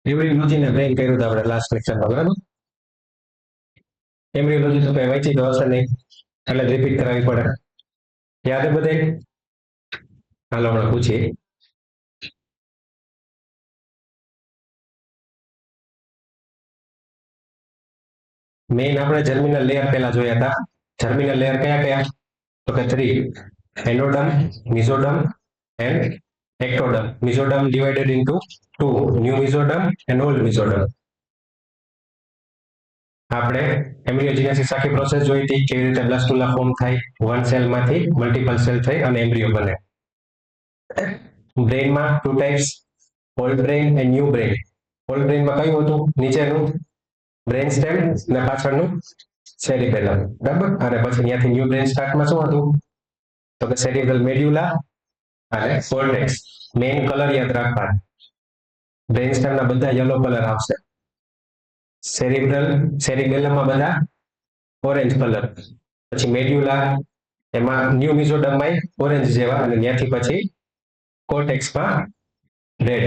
એમ્બ્રિયોલોજીને brain કર્યું હતું આપણે લાસ્ટ લેક્ચરમાં, બરાબર? એમ્બ્રિયોલોજી તો કઈ વાંચી તો હશે નહીં, એટલે રિપીટ કરાવવી પડે. યાદ બધે? હાલો હમણાં પૂછીએ. મેઇન આપણે જર્મિનલ લેયર પહેલા જોયા હતા. જર્મિનલ લેયર કયા કયા? તો કે 3: endoderm, mesoderm and ectoderm. Mesoderm divided into 2: new mesoderm and old mesoderm. આપણે એમ્બ્રિયોજેનેસિસ આખી પ્રોસેસ જોઈ હતી, કેવી રીતે બ્લાસ્ટુલા ફોર્મ થાય, વન સેલમાંથી મલ્ટિપલ સેલ થઈ અને એમ્બ્રિયો બને. બ્રેઇનમાં 2 types: old brain and new brain. Old બ્રેઇનમાં કયું હતું? નીચેનું બ્રેઇન સ્ટેમ અને પાછળનું સેરિબેલમ, બરાબર? અને પછી ત્યાંથી ન્યુ બ્રેઇન સ્ટાર્ટમાં શું હતું? તો કે સેરિબ્રલ મેડ્યુલા અને કોર્ટેક્સ. મેઇન કલર યાદ રાખવા, બ્રેઇન સ્ટેમના બધા યલો કલર આવશે, સેરિબેલમમાં બધા ઓરેન્જ કલર, પછી મેડ્યુલા એમાં ન્યુ મિઝોડર્મમાં ઓરેન્જ જેવા, અને ત્યાંથી પછી કોર્ટેક્સમાં રેડ.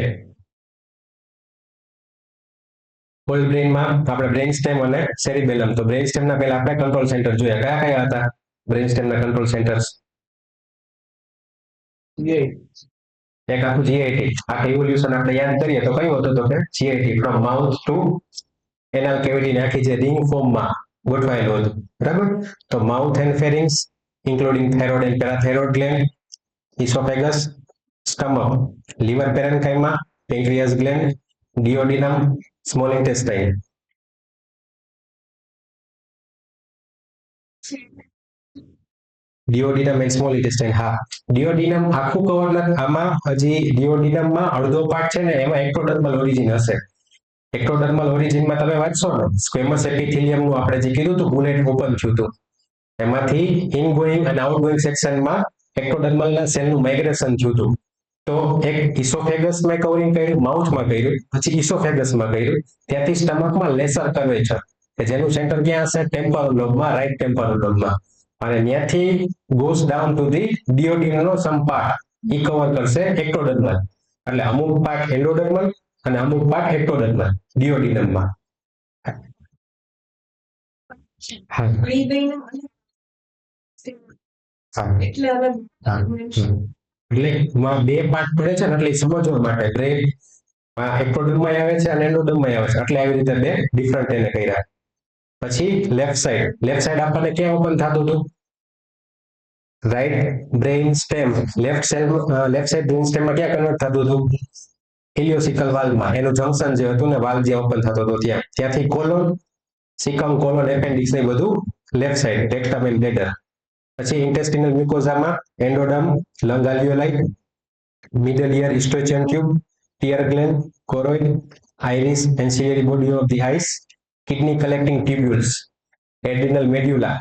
ઓલ્ડ બ્રેઇનમાં આપણે બ્રેઇન સ્ટેમ અને સેરિબેલમ. તો બ્રેઇન સ્ટેમના પહેલા આપણે કંટ્રોલ સેન્ટર જોયા. કયા કયા હતા બ્રેઇન સ્ટેમના કંટ્રોલ સેન્ટર્સ? એક આખું જીઆઈટી. આખું ઇવોલ્યુશન આપણે યાદ કરીએ તો કયું હતું? તો કે GIT, from mouth to anal cavity ને આખી જે રિંગ ફોર્મમાં ગોઠવાયેલું હતું, બરાબર? તો mouth and pharynx including thyroid and parathyroid gland, oesophagus, stomach, liver parenchyma, pancreas gland, duodenum, small intestine. Duodenum and small intestine. હા, ડિયોડિનમ આખું કવર નથી. આમાં હજી ડિયોડિનમમાં અડધો પાર્ટ છે ને, એમાં એક્ટોડર્મલ ઓરિજિન હશે. એક્ટોડર્મલ ઓરિજિનમાં તમે વાંચશો ને, સ્ક્વેમસ એપિથેલિયમનું આપણે જે કીધું હતું, બુલેટ ઓપન થયું હતું, એમાંથી ઇનગોઈંગ અને આઉટગોઈંગ સેક્શનમાં એક્ટોડર્મલના સેલનું માઇગ્રેશન થયું હતું. તો એક ઇસોફેગસમાં કવરિંગ કર્યું, માઉથમાં કર્યું, પછી ઇસોફેગસમાં કર્યું, ત્યાંથી સ્ટમકમાં લેસર કર્વેચર, કે જેનું સેન્ટર ક્યાં હશે? ટેમ્પોરલ લોબમાં, રાઈટ ટેમ્પોરલ લોબમાં. અને ત્યાંથી ગોઝ ડાઉન ટુ ધી ડિયોડિનમનો સમ પાર્ટ, ઈ કવર કરશે એક્ટોડર્મલ. એટલે અમુક પાર્ટ એન્ડોડર્મલ અને અમુક પાર્ટ એક્ટોડર્મલ ડિયોડિનમમાં. એટલે બે પાર્ટ પડે છે ને, એટલે સમજવા માટે બ્રેન એક્ટોડર્મમાં આવે છે અને એન્ડોડર્મમાં આવે છે, એટલે આવી રીતે બે ડિફરન્ટ એને કર્યા. પછી લેફ્ટ સાઈડ આપણને ક્યાં ઓપન થતું હતું? Right brain stem. Left side brain સ્ટેમમાં ક્યાં કન્વર્ટ થતું હતું? ઇલિયોસિકલ વાલ્વમાં. એનું જંક્શન જે હતું ને, વાલ્વ જે ઓપન થતો હતો ત્યાં. ત્યાંથી કોલોન, સિકમ, કોલોન, એપેન્ડિક્સ ને બધું left side, rectum and bladder. પછી ઇન્ટેસ્ટિનલ મ્યુકોઝામાં endoderm, lung alveoli, middle ear Eustachian tube, tear gland, choroid, iris, ancillary body of the eyes, kidney collecting tubules, adrenal medulla,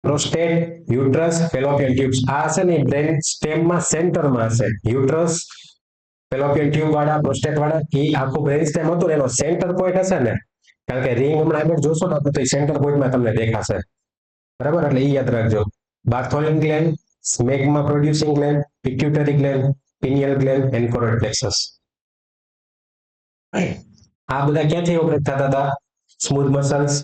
prostate, uterus, Fallopian tubes. આ હશે ને brain સ્ટેમમાં સેન્ટરમાં હશે. Uterus, Fallopian tube વાળા, prostate વાળા, એ આખું બ્રેન સ્ટેમ હતું, એનો સેન્ટર પોઈન્ટ હશે ને, કારણ કે રિંગ હમણાં આગળ જોશો ને તો સેન્ટર પોઈન્ટમાં તમને દેખાશે, બરાબર? એટલે એ યાદ રાખજો. Bartholin gland, smegma producing gland, pituitary gland, pineal gland and forward plexus. આ બધા ક્યાંથી ઓપરેટ થતા હતા? Smooth muscles.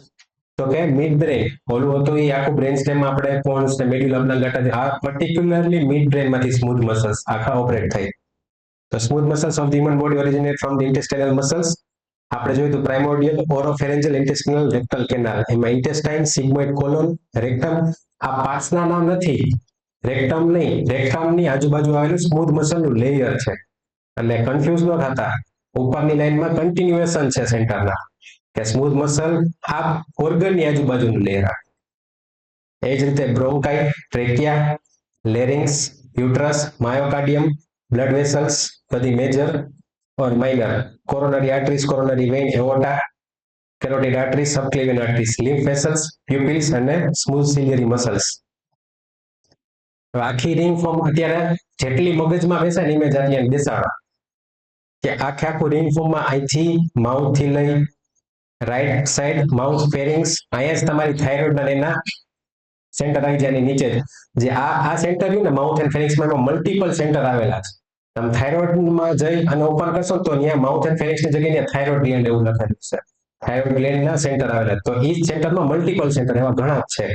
તો કે મિડ બ્રેન ઓલું હતું એ આખું બ્રેન સ્ટેમ આપણે પોન્સ ને મેડ્યુલમના ગાંઠા, આ પર્ટિક્યુલરલી મિડ બ્રેન માંથી સ્મૂથ મસલ્સ આખા ઓપરેટ થાય. તો smooth muscles of the human body originate from the intestinal muscles. આપણે જોયું હતું primordial, oropharyngeal, intestinal, rectal canal. એમાં ઇન્ટેસ્ટાઇન, સિગ્મોઇડ કોલોન, રેક્ટમ. આ પાર્ટ્સના નામ નથી, રેક્ટમ નહીં, રેક્ટમની આજુબાજુ આવેલું સ્મૂથ મસલનું લેયર છે. એટલે કન્ફ્યુઝ ન થતા, ઉપરની લાઈનમાં કન્ટિન્યુએશન છે સેન્ટરના, કે સ્મૂથ મસલ આ ઓર્ગનની આજુબાજુનું લેયર. એ જ રીતે bronchi, trachea, larynx, uterus, myocardium, blood vessels, બધી major or minor, coronary arteries, coronary vein, aorta, carotid arteries, subclavian arteries, lymph vessels, pupils અને સ્મૂથ સિલિયરી મસલ્સ. આખી રિંગ ફોર્મ અત્યારે જેટલી મગજમાં બેસે ને ઇમેજ અત્યારે બેસાડો, કે આખે આખું રિંગ ફોર્મમાં અહીંથી માઉથ થી લઈ રાઈટ સાઈડ માઉથ ફેરિંગ્સ, અહીંયા જ તમારી થાઇરોઇડ અને એના સેન્ટર આવી જાય નીચે. જે આ સેન્ટર રહ્યું ને માઉથ એન્ડ ફેરિંગ્સમાં, એમાં મલ્ટિપલ સેન્ટર આવેલા છે. તમે થાઇરોઇડમાં જઈ અને ઓપન કરશો તો ત્યાં માઉથ એન્ડ ફેરિક્સની જગ્યાએ થાઇરોઇડ ગ્લેન્ડ એવું લખેલું છે. થાઇરોઇડ ગ્લેન્ડના સેન્ટર આવેલા. તો એ સેન્ટરમાં મલ્ટિપલ સેન્ટર એવા ઘણા જ છે.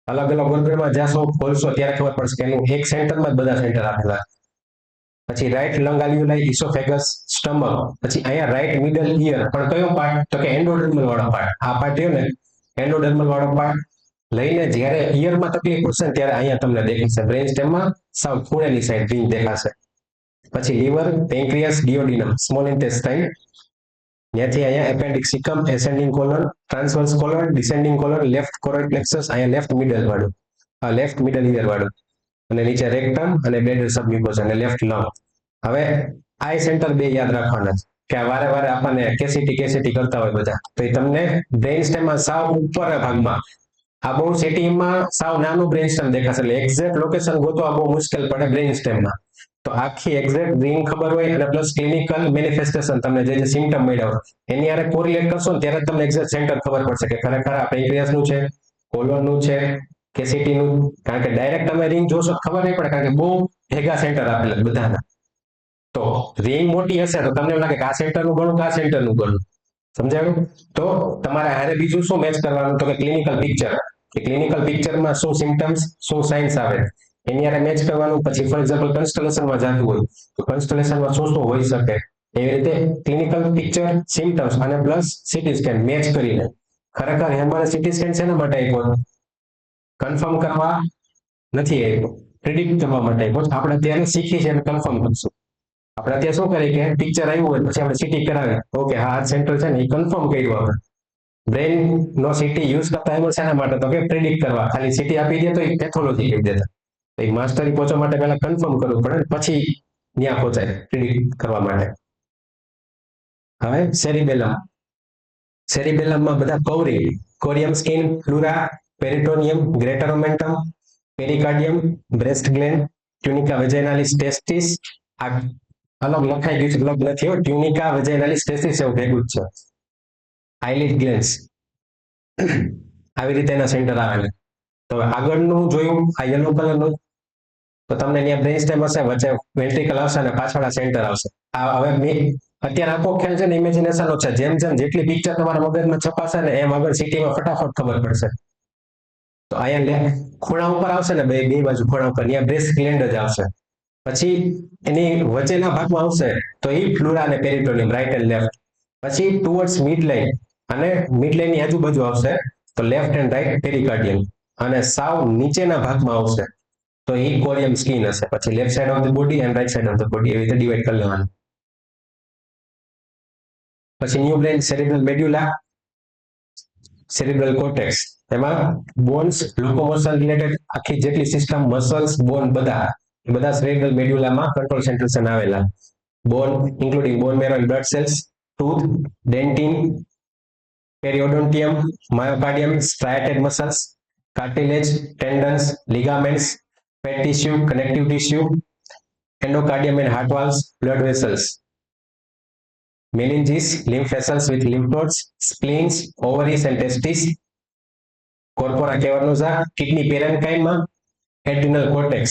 અલગ અલગ ઓર્ગનમાં જ્યાં ખોલશો ત્યારે ખબર પડશે કે એનું એક સેન્ટરમાં જ બધા સેન્ટર આપેલા. પછી રાઈટ લંગ આલ્વ્યુલાઈ, ઇસોફેગસ, સ્ટમક. પછી અહીંયા રાઈટ મિડલ ઇયર, પણ કયો પાર્ટ? તો કે એન્ડોડર્મલ વાળો પાર્ટ. આ પાર્ટ રહ્યો ને એન્ડોડર્મલ વાળો પાર્ટ લઈને જ્યારે ઇયરમાં તકલીફ પડશે ને ત્યારે અહીંયા તમને દેખાશે. બ્રેઇન સ્ટેમમાં સાવ ખૂણેની સાઈડ રિંગ દેખાશે. પછી liver, pancreas, duodenum, small intestine. ત્યાંથી અહીંયા appendix caecum, ascending colon, transverse colon, descending colon, left choroid plexus, અહીંયા લેફ્ટ મિડલ વાળું, લેફ્ટ મિડલ ઇયર વાળું, અને નીચે રેક્ટમ અને બેડર સબમ્યુકોસ અને લેફ્ટ લંગ. હવે આઈ સેન્ટર બે યાદ રાખવાના છે કે વારે વારે આપણને કેસીટી કરતા હોય બધા, તો એ તમને બ્રેઇન સ્ટેમમાં સાવ ઉપરના ભાગમાં આ બહુ સિટીમાં સાવ નાનું બ્રેઇન સ્ટેમ દેખાશે. એટલે એક્ઝેક્ટ લોકેશન ગોતવા બહુ મુશ્કેલ પડે બ્રેઇન સ્ટેમમાં. તો આખી એક્ઝેક્ટ રિંગ ખબર હોય અને પ્લસ ક્લિનિકલ મેનિફેસ્ટેશન તમને જે સિમ્ટમ મળ્યા હોય એની હારે કોરિલેટ કરશો ને ત્યારે તમને એક્ઝેક્ટ સેન્ટર ખબર પડશે કે ખરેખર આ પેન્ક્રિયાસનું છે, કોલોનનું છે, કેસીટીનું. કારણ કે ડાયરેક્ટ તમે રિંગ જોશો ખબર નહીં પડે, કારણ કે બહુ ભેગા સેન્ટર આપેલા બધાના. તો રિંગ મોટી હશે તો તમને એવું લાગે કે આ સેન્ટરનું ગણું કે આ સેન્ટરનું ગણું. સમજાયું? તો તમારે હારે બીજું શું મેચ કરવાનું? તો કે ક્લિનિકલ પિક્ચર. કે ક્લિનિકલ પિક્ચરમાં શું સિમ્ટમ્સ, શું સાઇન્સ આવે એની હારે મેચ કરવાનું. પછી ફોર એક્ઝામ્પલ કન્સ્ટલેશનમાં જતું હોય તો કન્સ્ટલેશનમાં શું શું હોઈ શકે, એવી રીતે ક્લિનિકલ પિક્ચર, સિમ્ટમ્સ અને પ્લસ સીટી સ્કેન મેચ કરીને. ખરેખર એમાં સીટી સ્કેન શેના માટે આપ્યો? કન્ફર્મ કરવા નથી આપ્યો, પ્રિડિક્ટ કરવા માટે આપ્યો. આપણે અત્યારે શીખી છે અને કન્ફર્મ કરશું. આપણે અત્યારે શું કરીએ કે પિક્ચર આવ્યું હોય પછી આપણે સીટી કરાવીએ, ઓકે હા આ સેન્ટર છે ને એ કન્ફર્મ કર્યું. આપણે બ્રેઇન નો સીટી યુઝ કરતા એમાં શેના માટે? તો કે પ્રિડિક્ટ કરવા. ખાલી સીટી આપી દે તો એ પેથોલોજી કહી દેતા. એક માસ્ટરી પહોંચવા માટે પહેલા કન્ફર્મ કરવું પડે, પછી ત્યાં પહોંચાય પ્રિડિક્ટ કરવા માટે. હવે સેરિબેલમ. સેરિબેલમમાં બધા covering, corium skin, pleura, peritoneum, greater omentum, pericardium, breast gland, tunica vaginalis testis. આ અલગ લખાઈ ગયું છે, અલગ નથી હો. ટ્યુનિકા વેજાઇનાલિસ ટેસ્ટિસ એવું ભેગું જ છે. આઈલિડ ગ્લેન્ડ્સ. આવી રીતે એના સેન્ટર આવેલા. તો આગળનું જોયું આ યલો કલરનું, તો તમને ત્યાં બ્રેઇન સ્ટેમ હશે, વચ્ચે વેન્ટ્રિકલ આવશે અને પાછળ આ સેન્ટર આવશે. આ હવે અત્યારે આખો ખ્યાલ છે ને ઇમેજિનેશન નો છે. જેમ જેમ જેટલી પિક્ચર તમારા મગજમાં છપાશે ને એમ આગળ સિટીમાં ફટાફટ ખબર પડશે. તો અહીંયા ખૂણા ઉપર આવશે ને, બે બાજુ ખૂણા ઉપર ત્યાં બ્રેસ્ટ ગ્લેન્ડ જ આવશે. પછી એની વચ્ચેના ભાગમાં આવશે તો એ ફ્લુરા અને પેરિટોનિયમ, રાઈટ એન્ડ લેફ્ટ. પછી ટુવર્ડ્સ મિડ લાઇન અને મિડ લાઇન ની આજુબાજુ આવશે તો લેફ્ટ એન્ડ રાઈટ પેરિકાર્ડિયમ. અને સાવ નીચેના ભાગમાં આવશે તો એ કોરિયમ સ્કિન હશે. પછી left side of the body and right side of the body, એવી રીતે ડિવાઈડ કરી લેવાનું. પછી new brain, cerebral medulla, cerebral cortex. એમાં બોન્સ, લોકોમોશન રિલેટેડ આખી જેટલી સિસ્ટમ, મસલ્સ, બોન બધા એ બધા સેરિબ્રલ મેડ્યુલામાં કંટ્રોલ સેન્ટર્સ આવેલા. Bone including bone marrow and blood cells, tooth, dentin, periodontium, myocardium, striated muscles, cartilage, tendons, ligaments, fat tissue, connective tissue, endocardium and heart valves, blood vessels, meninges, lymph vessels with lymph nodes, spleens, ovaries and testes, corpora cavernosa, kidney parenchyma, adrenal cortex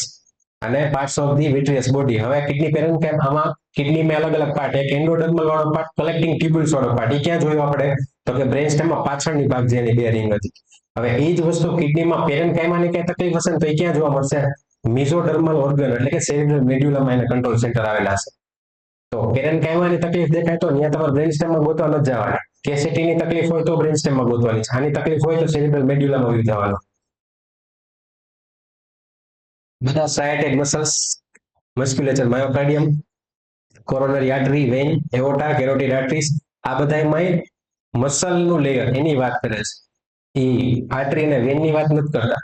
અને parts of the vitreous body. હવે kidney પેરેન્કાઇમ, આમાં kidney માં અલગ અલગ part, એક એન્ડોડર્મલ વાળો part, collecting ટ્યુબ્યુલ્સ વાળો part. એ ક્યાં જોયું આપણે? તો કે બ્રેઇન સ્ટેમમાં પાછળની ભાગ જેની બેરિંગ હતી. હવે એ જ વસ્તુ કિડનીમાં પેરેન્કાઇમાની કઈ તકલીફ હશે ને તો એ ક્યાં જોવા મળશે? મિઝોડર્મલ ઓર્ગન એટલે કે સેરિબ્રલ મેડ્યુલામાં એના કંટ્રોલ સેન્ટર આવેલા છે. તો પેરેન્કાઇમાની તકલીફ દેખાય તો ત્યાં તમારે બ્રેઇન સ્ટેમમાં ગોતવા ન જવાના. કેસીટીની તકલીફ હોય તો બ્રેઇન સ્ટેમમાં ગોતવાની છે. આની તકલીફ હોય તો સેરિબ્રલ મેડ્યુલામાં આવી જવાનું. બધા striated muscles, musculature, myocardium, coronary artery, vein, aorta, carotid arteries, આ બધામાં મસલનું લેયર એની વાત કરે છે. એ આર્ટરી અને વેઇનની વાત નથી કરતા.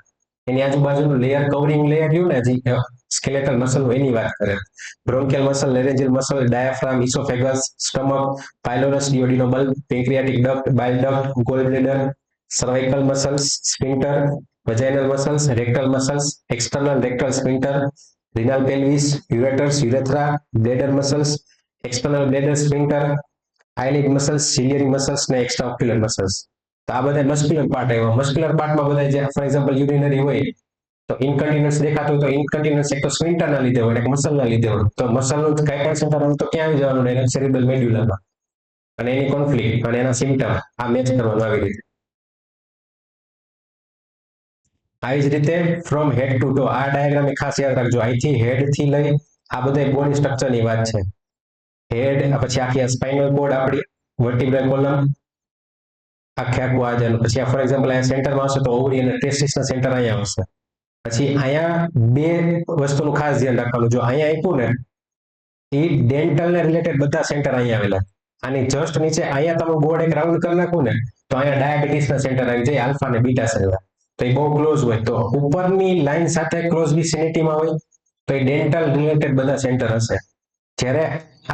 એની આજુબાજુનું લેયર, કવરિંગ લેયર રહ્યું ને જે સ્કેલેટલ મસલ એની વાત કરે. Bronchial muscle, laryngeal muscle, diaphragm, oesophagus, stomach, pylorus, ડિયોડિનોબલ, pancreatic duct, bile duct, gall bladder, cervical muscles, sphincter, vaginal muscles, rectal muscles, external rectal sphincter, renal pelvis, ureters, urethra, bladder muscles, external bladder sphincter, eyelid muscles, ciliary muscles ને extraocular muscles. તો આ બધા muscular part આવ્યા. Muscular પાર્ટમાં બધા જે for example urinary હોય તો ઇનકન્ટિન્યુઅસ દેખાતું હોય તો ઇનકન્ટિન્યુઅસ એક તો સ્વિન્ટર ના લીધે હોય, એક મસલ ના લીધે હોય. તો મસલ નું કઈ પણ સેન્ટર હોય તો ક્યાં આવી જવાનું? ડાયરેક્ટ સેરિબ્રલ મેડ્યુલામાં. અને એની કોન્ફ્લિક્ટ અને એના સિમ્ટમ આ મેચ કરવાનું આવી રીતે. આવી જ રીતે ફ્રોમ હેડ ટુ ટો, આ ડાયાગ્રામ ખાસ યાદ રાખજો. અહીંથી હેડ થી લઈ આ બધા બોડી સ્ટ્રક્ચર ની વાત છે. હેડ પછી આખી સ્પાઇનલ કોડ આપણી, વર્ટિબ્રલ કોલમ આખે આખું આ જાય. પછી ફોર એક્ઝામ્પલ અહીંયા સેન્ટરમાં આવશે તો ઓવરી અને ટેસ્ટિસના સેન્ટર અહીંયા આવશે. પછી અહીંયા બે વસ્તુનું ખાસ ધ્યાન રાખવાનું. જો અહીંયા આપ્યું ને એ ડેન્ટલ ને રિલેટેડ બધા સેન્ટર અહીંયા આવેલા. આની જસ્ટ નીચે અહીંયા તમે બોર્ડ એક રાઉન્ડ કરી નાખું ને તો અહીંયા ડાયાબિટીસના સેન્ટર આવી જાય, આલ્ફા અને બીટા સેલ. તો એ બહુ ક્લોઝ હોય. તો ઉપરની લાઈન સાથે ક્લોઝ વિસિનિટીમાં હોય તો એ ડેન્ટલ રિલેટેડ બધા સેન્ટર હશે. જ્યારે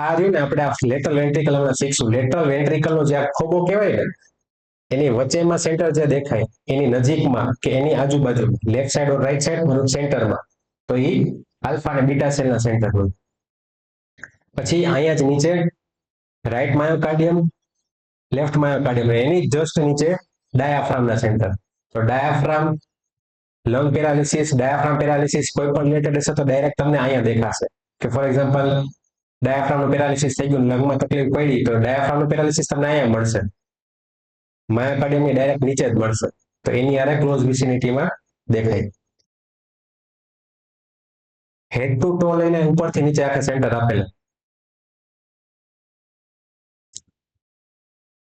આ રહ્યું ને આપણે આ લેટરલ વેન્ટ્રિકલ હમણાં શીખશું. લેટરલ વેન્ટ્રિકલનો જે આ ખોબો કહેવાય ને એની વચ્ચેમાં સેન્ટર જે દેખાય એની નજીકમાં કે એની આજુબાજુ લેફ્ટ સાઈડ ઓર રાઈટ સાઈડ સેન્ટરમાં તો એ આલ્ફા અને બીટા સેલના સેન્ટર હોય. પછી અહીંયા જ નીચે રાઈટ માયોકાર્ડિયમ, લેફ્ટ માયોકાર્ડિયમ, એની જસ્ટ નીચે ડાયાફ્રામના સેન્ટર. તો diaphragm, lung paralysis, diaphragm paralysis કોઈ પણ રિલેટેડ હશે તો ડાયરેક્ટ તમને અહીંયા દેખાશે. કે ફોર એક્ઝામ્પલ ડાયાફ્રામનું પેરાલિસિસ થઈ ગયું, લંગમાં તકલીફ પડી તો ડાયાફ્રામનું પેરાલિસિસ તમને અહીંયા મળશે. માયોકાર્ડિયમની ડાયરેક્ટ નીચે જ મળશે. તો એની આરે ક્લોઝ વિસિનિટીમાં દેખાય. હેડ ટુ ટો લઈને ઉપરથી નીચે આખા સેન્ટર આપેલા.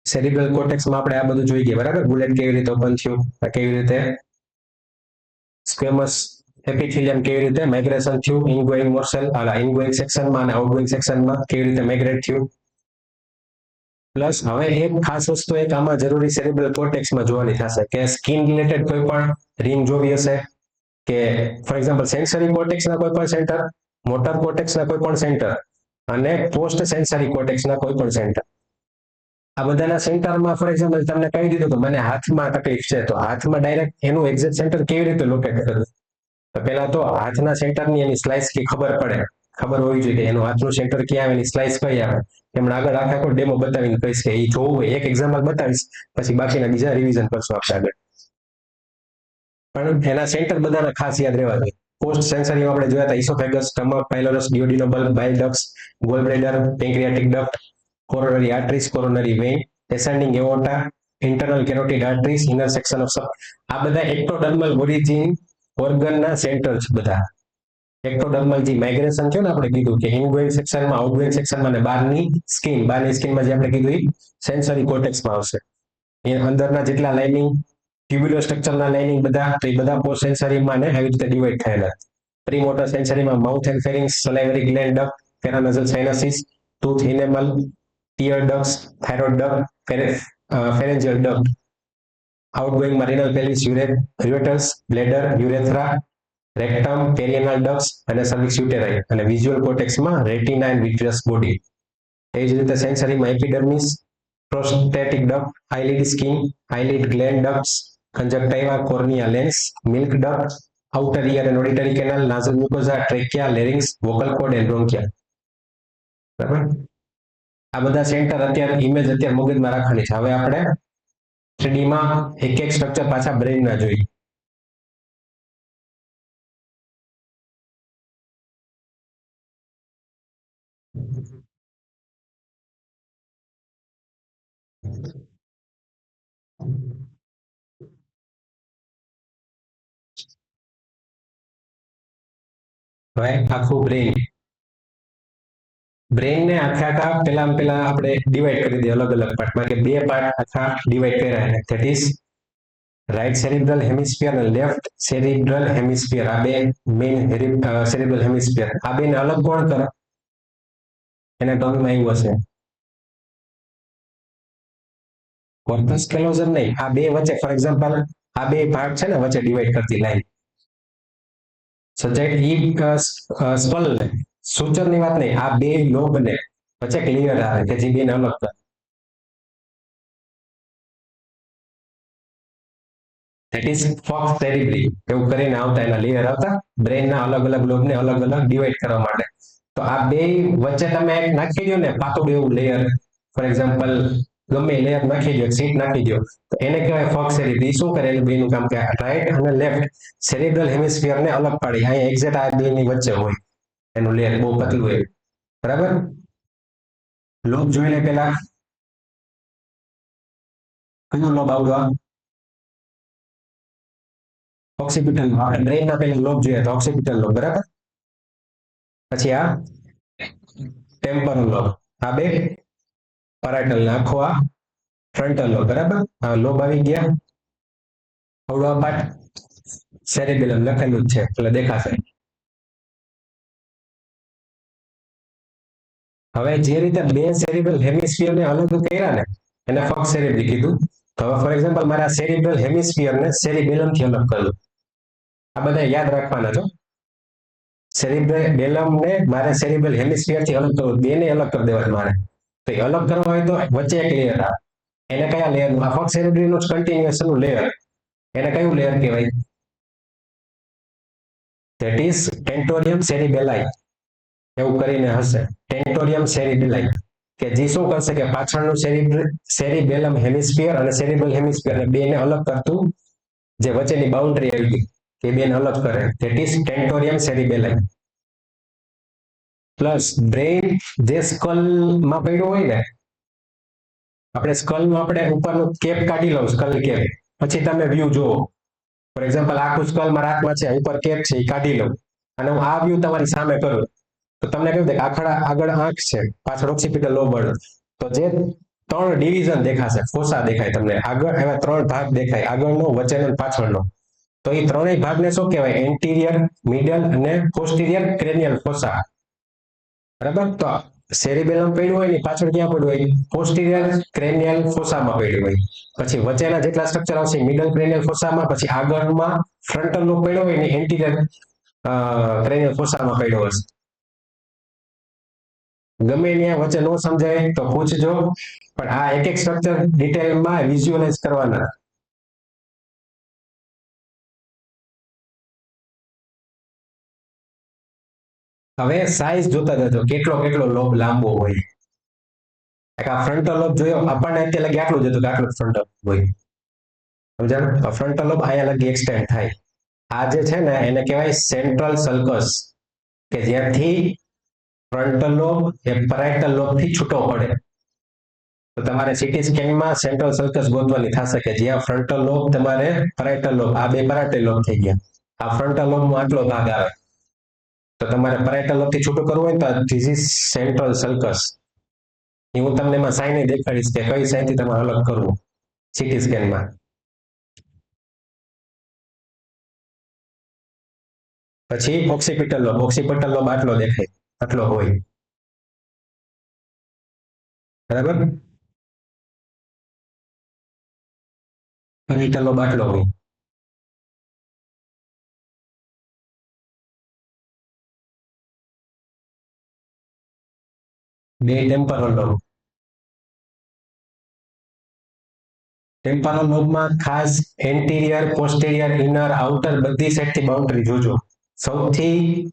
સેરિબ્રલ કોર્ટેક્સમાં આપણે આ બધું જોઈ ગયા બરાબર. બુલેટ કેવી રીતે ઓપન થયું, કેવી રીતે સ્ક્વેમસ એપિથેલિયમ કેવી રીતે માઇગ્રેશન થયું ઇનગોઈંગ મોર્સેલ ઇનગોઈંગ સેક્શનમાં અને આઉટગોઈંગ સેક્શનમાં કેવી રીતે માઇગ્રેટ થયું. પ્લસ હવે એક ખાસ વસ્તુ એક આમાં જરૂરી સેરિબ્રલ કોર્ટેક્સમાં જોવાની થશે કે સ્કિન રિલેટેડ કોઈ પણ રિંગ જોવી હશે કે ફોર એક્ઝામ્પલ સેન્સરી કોર્ટેક્સના કોઈ પણ સેન્ટર, મોટર કોર્ટેક્સના કોઈ પણ સેન્ટર અને પોસ્ટ સેન્સરી કોર્ટેક્સના કોઈ પણ સેન્ટર. આ બધાના સેન્ટરમાં ફોર એક્ઝામ્પલ તમને કહી દીધું કે મને હાથમાં તકલીફ છે તો હાથમાં ડાયરેક્ટ એનું એક્ઝેક્ટ સેન્ટર કેવી રીતે લોકેટ કરવું. તો પહેલા તો હાથના સેન્ટરની એની સ્લાઇસ કી ખબર પડે, ખબર હોવી જોઈએ કે એનું હાથનું સેન્ટર ક્યાં આવે, એની સ્લાઇસ કઈ આવે. એમણે આગળ આખા ડેમો બતાવીને કહીશ કે એ જોવું હોય એક એક્ઝામ્પલ બતાવીશ, પછી બાકીના બીજા રિવિઝન કરશું આપણે આગળ. પણ એના સેન્ટર બધાના ખાસ યાદ રહેવા જોઈએ. પોસ્ટ સેન્સરીમાં આપણે જોયા હતા ઇસોફેગસ, સ્ટમક, પાયલોરસ, ડ્યુઓડિનોબલ, bile ducts, gall bladder, pancreatic duct, coronary arteries, coronary vein, ascending aorta, internal carotid arteries, inner section of આ બધા એક્ટોડર્મલ ઓરિજિન ઓર્ગનના સેન્ટર છે બધા. એક્ટોડર્મલ જે માઇગ્રેશન થયું ને આપણે કીધું કે ઇનગોઈંગ સેક્શનમાં, આઉટગોઈંગ સેક્શનમાં અને બહારની સ્કિનમાં જે આપણે કીધું એ સેન્સરી કોર્ટેક્સમાં આવશે. એ અંદરના જેટલા લાઇનિંગ ટ્યુબ્યુલર સ્ટ્રક્ચરના લાઇનિંગ બધા તો એ બધા પોસ્ટ સેન્સરીમાં ને આવી રીતે ડિવાઈડ થયેલા. પ્રી મોટર સેન્સરીમાં mouth and pharynx, salivary gland duct, paranasal sinuses, tooth enamel, ear ducts, thyroid duct, pharyngeal duct. આઉટગોઈંગમાં renal pelvis, ureters, bladder, urethra, rectum, perianal ducts અને સર્વિક્સ યુટેરાઈ. અને વિઝ્યુઅલ કોર્ટેક્સમાં retina and vitreous body. એ જ રીતે સેન્સરીમાં epidermis, prostatic duct, eyelid skin, eyelid gland ducts, conjunctiva, cornea lens, milk duct, outer ear and auditory canal, nasal mucosa, trachea, larynx, vocal cord and બ્રોન્કિયા. બરાબર. આ બધા centre અત્યારે image અત્યારે મગજમાં રાખવાની છે. હવે આપણે 3D માં એક એક સ્ટ્રક્ચર પાછા બ્રેઇનના જોઈએ. હવે આખું બ્રેઇનને આખા પેલા આપણે ડિવાઈડ કરી દઈએ અલગ અલગ પાર્ટમાં કે બે પાર્ટ આખા ડિવાઈડ કર્યા છે. That is right cerebral hemisphere અને લેફ્ટ સેરિબ્રલ હેમિસ્ફિયર. આ બે મેઇન સેરિબ્રલ હેમિસ્ફિયર. આ બેને અલગ કોણ કરે એના ટર્મમાં એવું હશે કોર્પસ કેલોઝમ નહીં. આ બે વચ્ચે ફોર એક્ઝામ્પલ આ બે ભાગ છે ને વચ્ચે ડિવાઈડ કરતી લાઈન સચેટ ઈ સ્પલ ને સૂચરની વાત નહીં. આ બે લોબ ને વચ્ચે ક્લિયર આવે કે જે બેને અલગ કરે. That is falx cerebri. એવું કરીને આવતા એના લેયર આવતા બ્રેઇનના અલગ અલગ લોબને અલગ અલગ ડિવાઈડ કરવા માટે. તો આ બે વચ્ચે તમે નાખી દો ને પાતળું એવું લેયર ફોર એક્ઝામ્પલ ગમે લેયર નાખી દો, સીટ નાખી દો, તો એને કહેવાય ફોક સેરેબ્રમ. શું કરે એનું બેનું કામ કે રાઈટ અને લેફ્ટ સેરેબ્રલ હેમિસ્ફિયર ને અલગ પાડી. અહીંયા એક્ઝેક્ટ આ બે ની વચ્ચે હોય એનું લેયર બહુ પતલું હોય, બરાબર. લોબ જોઈ લે પેલા, કયું લોબ આવડો? ઓક્સિપિટલ. આપણે બ્રેઇન ના પેલા લોબ જોઈએ તો ઓક્સિપિટલ લોબ, બરાબર. પછી આ ટેમ્પરલ લોબ. આ બે પેરાઇટલ ને આખો આ ફ્રન્ટલ લોબ, બરાબર. આ લોબ આવી ગયા. આવડો આ પાર્ટ સેરેબેલમ લખેલું જ છે એટલે દેખાશે. હવે જે રીતે બે સેરેબ્રલ હેમિસ્ફિયર ને અલગ કર્યા ને એને ફોક સેરેબ્રી કીધું. તો હવે ફોર એક્ઝામ્પલ મારે આ સેરેબ્રલ હેમિસ્ફિયર ને સેરિબેલમ થી અલગ કરવું. આ બધા યાદ રાખવાના છો. સેરિબેલમ ને મારે સેરેબ્રલ હેમિસ્ફિયર થી અલગ કરવું, બે ને અલગ કરી દેવા મારે. તો એ અલગ કરવા હોય તો વચ્ચે એક લેયર આવે. એને કયા લેયર નું? આ ફોક સેરેબ્રી નું કન્ટિન્યુએશન નું લેયર. એને કયું લેયર કહેવાય? That is tentorium cerebelli. એવું કરીને હશે, ટેન્ટોરિયમ સેરિબેલાઈ. કે જે શું કરશે કે પાછળનું સેરિબેલમ હેમિસ્ફિયર અને સેરિબ્રલ હેમિસ્ફિયર બેને અલગ કરતું, જે વચ્ચેની બાઉન્ડ્રી આવી કે બેને અલગ કરે. That is tentorium cerebelli. Plus brain જે સ્કલ માં પડ્યું હોય ને, આપણે સ્કલ નું આપણે ઉપરનું કેપ કાઢી લઉં, સ્કલ કેપ. પછી તમે વ્યૂ જુઓ. ફોર એક્ઝામ્પલ આખું સ્કલ મારા હાથમાં છે, ઉપર કેપ છે, એ કાઢી લઉં અને હું આ વ્યૂ તમારી સામે કરું તો તમને કહ્યું કે આગળ આંખ છે, પાછળ ઓક્સિપિટલ લોબ. તો જે ત્રણ ડિવિઝન દેખાશે, ફોસા દેખાય તમને આગળ. એવા ત્રણ ભાગ દેખાય, આગળનો, વચ્ચેનો, પાછળનો. તો એ ત્રણેય ભાગને શું કહેવાય? એન્ટિરિયર, મિડલ અને પોસ્ટિરિયર ક્રેનિયલ ફોસા, બરાબર. તો સેરિબેલમ પડ્યું હોય ને પાછળ ક્યાં પડ્યું હોય? પોસ્ટિરિયર ક્રેનિયલ ફોસામાં પડ્યું હોય. પછી વચ્ચેના જેટલા સ્ટ્રક્ચર આવશે મિડલ ક્રેનિયલ ફોસામાં. પછી આગળમાં ફ્રન્ટલ લોબ પડ્યો હોય ને એન્ટિરિયર ક્રેનિયલ ફોસામાં પડ્યો હશે. ગમે ત્યાં વચ્ચે ન સમજાય તો પૂછજો, પણ આ એક એક સ્ટ્રક્ચર ડિટેલમાં વિઝ્યુઅલાઇઝ કરવાના. હવે સાઈઝ જોતા જજો, કેટલો કેટલો લોબ લાંબો હોય. આ ફ્રન્ટલ લોબ જોયો આપણને અત્યારે લગી આટલું જ હતું કે આટલું ફ્રન્ટલ હોય, સમજાણું. ફ્રન્ટલ લોબ અહીંયા લગી એક્સટેન્ડ થાય. આ જે છે ને એને કહેવાય સેન્ટ્રલ સલ્કસ, કે જ્યાંથી ફ્રન્ટલ લોબ એ પેરાઇટલ લોબ થી છૂટો પડે. તો તમારે સીટી સ્કેનમાં સેન્ટ્રલ સર્કસ ગોતવાની થશે કે જ્યાં ફ્રન્ટલ લોબ તમારે પેરાઇટલ લોબ, આ બે પેરાઇટલ લોબ થઈ ગયા. આ ફ્રન્ટલ લોબ નો આટલો ભાગ આવે. તો તમારે પેરાઇટલ લોબ થી છૂટું કરવું હોય તો ધીસ ઇઝ સેન્ટ્રલ સર્કસ. એ હું તમને એમાં સાઇન દેખાડીશ કે કઈ સાઇન થી તમારે અલગ કરવું સીટી સ્કેનમાં. પછી ઓક્સિપિટલ લોબ. ઓક્સિપિટલ લોબ આટલો દેખાય, આટલો હોય, બરાબર. પેરાઇટલ લોબ આટલો હોય. બે ટેમ્પરલ લોબ. ટેમ્પરલ લોબમાં ખાસ એન્ટિરિયર, પોસ્ટેરિયર, ઇનર, આઉટર બધી સાઈડ થી બાઉન્ડ્રી જોજો. સૌથી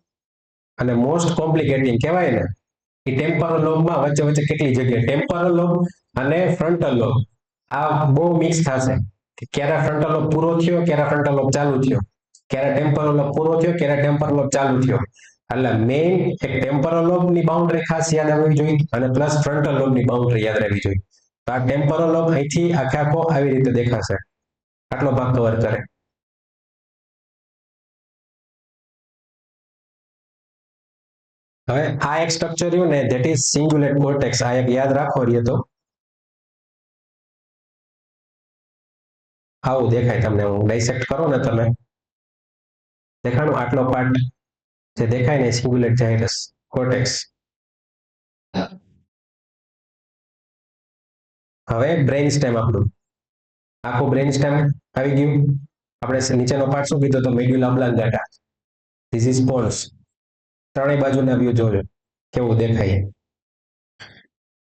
અને મોસ્ટ કોમ્પ્લિકેટિંગ કહેવાય ને એ ટેમ્પરલ લોબમાં વચ્ચે વચ્ચે કેટલી જગ્યા. ટેમ્પરલ લોબ અને ફ્રન્ટલ લોબ આ બહુ મિક્સ થશે. ક્યારે ફ્રન્ટલ લોબ પૂરો થયો, ક્યારે ફ્રન્ટલ લોબ ચાલુ થયો, ક્યારે ટેમ્પરલ લોબ પૂરો થયો, ક્યારે ટેમ્પરલ લોબ ચાલુ થયો. એટલે મેઇન એક ટેમ્પરલ લોબ ની બાઉન્ડ્રી ખાસ યાદ આવવી જોઈએ અને પ્લસ ફ્રન્ટલ લોબ ની બાઉન્ડ્રી યાદ રહેવી જોઈએ. તો આ ટેમ્પરલ લોબ અહીંથી આખે આખો આવી રીતે દેખાશે, આટલો ભાગ કવર કરે. હવે આ એક સ્ટ્રક્ચર રહ્યું ને ધેટ ઇઝ સિંગ્યુલેટ કોર્ટેક્સ. આ એક યાદ રાખો રહીએ તો આવું દેખાય તમને. હું ડાયસેક્ટ કરો ને તમે દેખાણું આટલો પાર્ટ જે દેખાય ને સિંગ્યુલેટ જાઇરસ કોર્ટેક્સ. હવે બ્રેઇન સ્ટેમ આપણું આખું બ્રેઇન સ્ટેમ આવી ગયું. આપણે નીચેનો પાર્ટ શું કીધો તો medulla oblongata. This is pons. ત્રણેય બાજુના વ્યૂ જોજો કેવું દેખાય.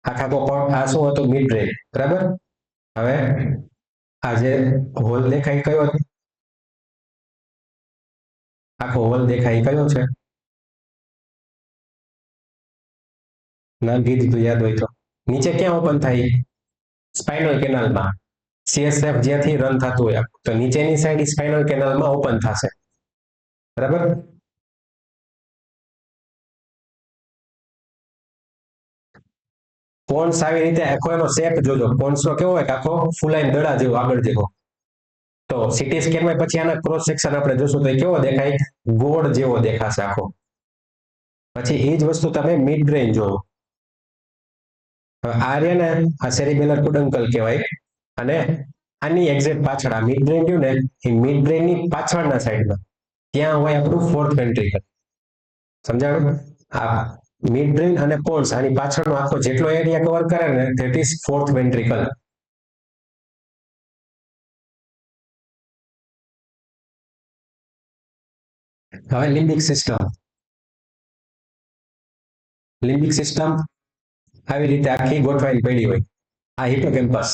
આખા આ શું હતું? મિડ બ્રેઇન, બરાબર. હવે આ જે હોલ દેખાય કયો? આખો હોલ દેખાય કયો છે? નામ કીધું યાદ હોય તો. નીચે ક્યાં ઓપન થાય? સ્પાઇનલ કેનાલમાં CSF જ્યાંથી રન થતું હોય તો નીચેની સાઈડ સ્પાઇનલ કેનાલમાં ઓપન થશે, બરાબર. પોન્સ આવી રીતે આખો એનો શેપ જોજો, પોન્સ નો કેવો હોય કે આખો ફૂલાઈને દડા જેવો આગળ જેવો. તો સીટી સ્કેનમાં પછી આના ક્રોસ સેક્શન આપણે જોશું તો કેવો દેખાય, ગોળ જેવો દેખાશે આખો. પછી એ જ વસ્તુ તમે મિડ બ્રેઇન જોવો. આ રે ને આ સેરિબેલર પુડંકલ કહેવાય, અને આની એક્ઝેક્ટ પાછળ આ મિડ બ્રેઇન રહ્યું ને એ મિડ બ્રેઇન ની પાછળના સાઈડમાં ત્યાં હોય આપણું ફોર્થ વેન્ટ્રિકલ. સમજાણું? આ મિડ બ્રેઇન અને પોન્સ આની પાછળનો આખો જેટલો એરિયા કવર કરે ને ધેટ ઇઝ ફોર્થ વેન્ટ્રિકલ. હવે લિમ્બિક સિસ્ટમ. લિમ્બિક સિસ્ટમ આવી રીતે આખી ગોઠવાઈને પડી હોય. આ હિપોકેમ્પસ,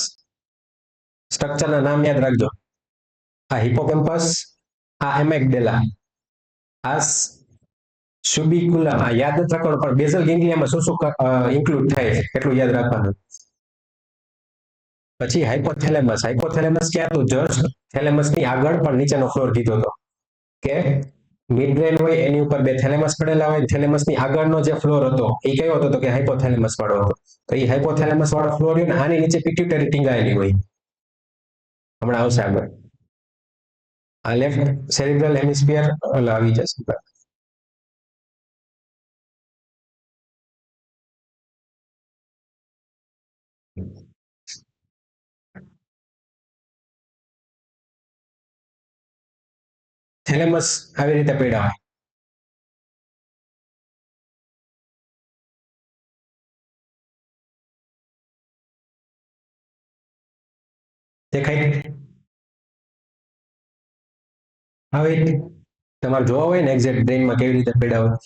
સ્ટ્રક્ચરના નામ યાદ રાખજો. આ હિપોકેમ્પસ, આ એમેગ્ડેલા, આ સુબિક્યુલમ. આ યાદ નથી રાખવાનું પણ બેઝલ ગેંગ્લિયામાં શું શું ઇન્ક્લુડ થાય છે એટલું યાદ રાખવાનું. પછી હાઇપોથેલેમસ. હાઇપોથેલેમસ ક્યાં હતું? જસ્ટ થેલેમસ ની આગળ પણ નીચેનો ફ્લોર કીધો હતો કે મિડ બ્રેન હોય એની ઉપર બે થેલેમસ પડેલા હોય, થેલેમસ ની આગળનો જે ફ્લોર હતો એ કયો હતો તો કે હાઇપોથેલેમસ વાળો હતો. તો એ હાઇપોથેલેમસ વાળો ફ્લોર હોય ને આની નીચે પિટ્યુટરી ટીંગાયેલી હોય. હમણાં આવશે આગળ. આ લેફ્ટ સેરિબ્રલ હેમિસ્ફિયર આવી જશે. થેલેમસ આવી રીતે પડ્યા હોય. દેખાય? હવે તમારે જોવા હોય ને એક્ઝેક્ટ બ્રેઇનમાં કેવી રીતે પડ્યા હોય.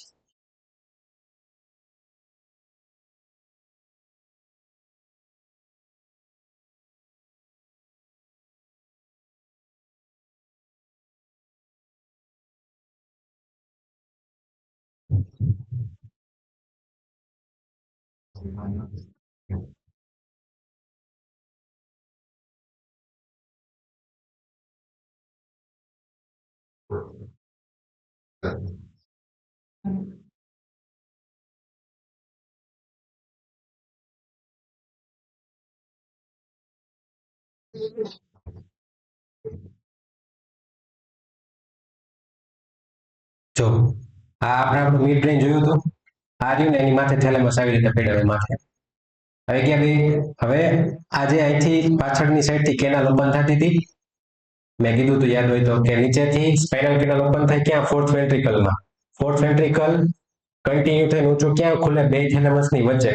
જો આ આપણે મિડ બ્રેઇન જોયું હતું, આ રહ્યું ને એની માથે થેલેમસ આવી રીતે પડ્યા હોય માથે. હવે ક્યાં ગઈ? હવે આજે અહીંથી પાછળની સાઈડ થી કેનાલ ઓપન થતી હતી. મેં કીધું તું યાદ હોય તો કે નીચેથી સ્પાઇનલ કેનાલ ઓપન થાય ક્યાં? ફોર્થ વેન્ટ્રિકલમાં. ફોર્થ વેન્ટ્રિકલ કન્ટિન્યુ થઈને ઊંચું ક્યાં ખુલે? બે થેલેમસ ની વચ્ચે.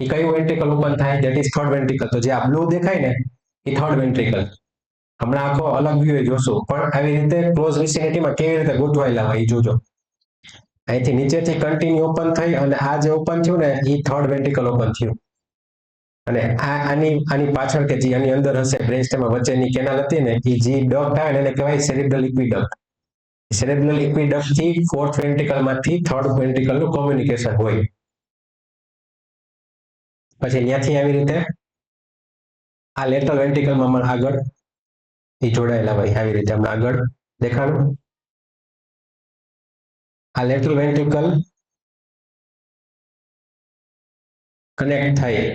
એ કયું વેન્ટ્રિકલ ઓપન થાય? That is third ventricle. તો જે આ બ્લુ દેખાય ને એ થર્ડ વેન્ટ્રિકલ. હમણાં આખો અલગ વ્યૂ જોશું પણ આવી રીતે ક્લોઝ વિસિનિટીમાં કેવી રીતે ગોઠવાયેલા હોય એ જોજો. અહીંથી નીચેથી કન્ટિન્યુ ઓપન થઈ અને આ જે ઓપન થયું ને એ થર્ડ વેન્ટ્રિકલ ઓપન થયું. અને આની પાછળ કે જે આની અંદર હશે બ્રેનસ્ટેમમાં વચ્ચેની કેનાલ હતી ને એ જે ડક્ટ આવે ને એને કહેવાય સેરિબ્રલ ઇક્વિડક્ટ. સેરેબ્રલ ઇક્વિડક્ટ થી ફોર્થ વેન્ટ્રિકલ માંથી થર્ડ વેન્ટ્રિકલ નું કોમ્યુનિકેશન હોય. પછી ત્યાંથી આવી રીતે આ લેટરલ વેન્ટ્રિકલમાં આગળ એ જોડાયેલા હોય આવી રીતે હમણાં આગળ દેખાડું. આ લેટરલ વેન્ટ્રિકલ કનેક્ટ થાય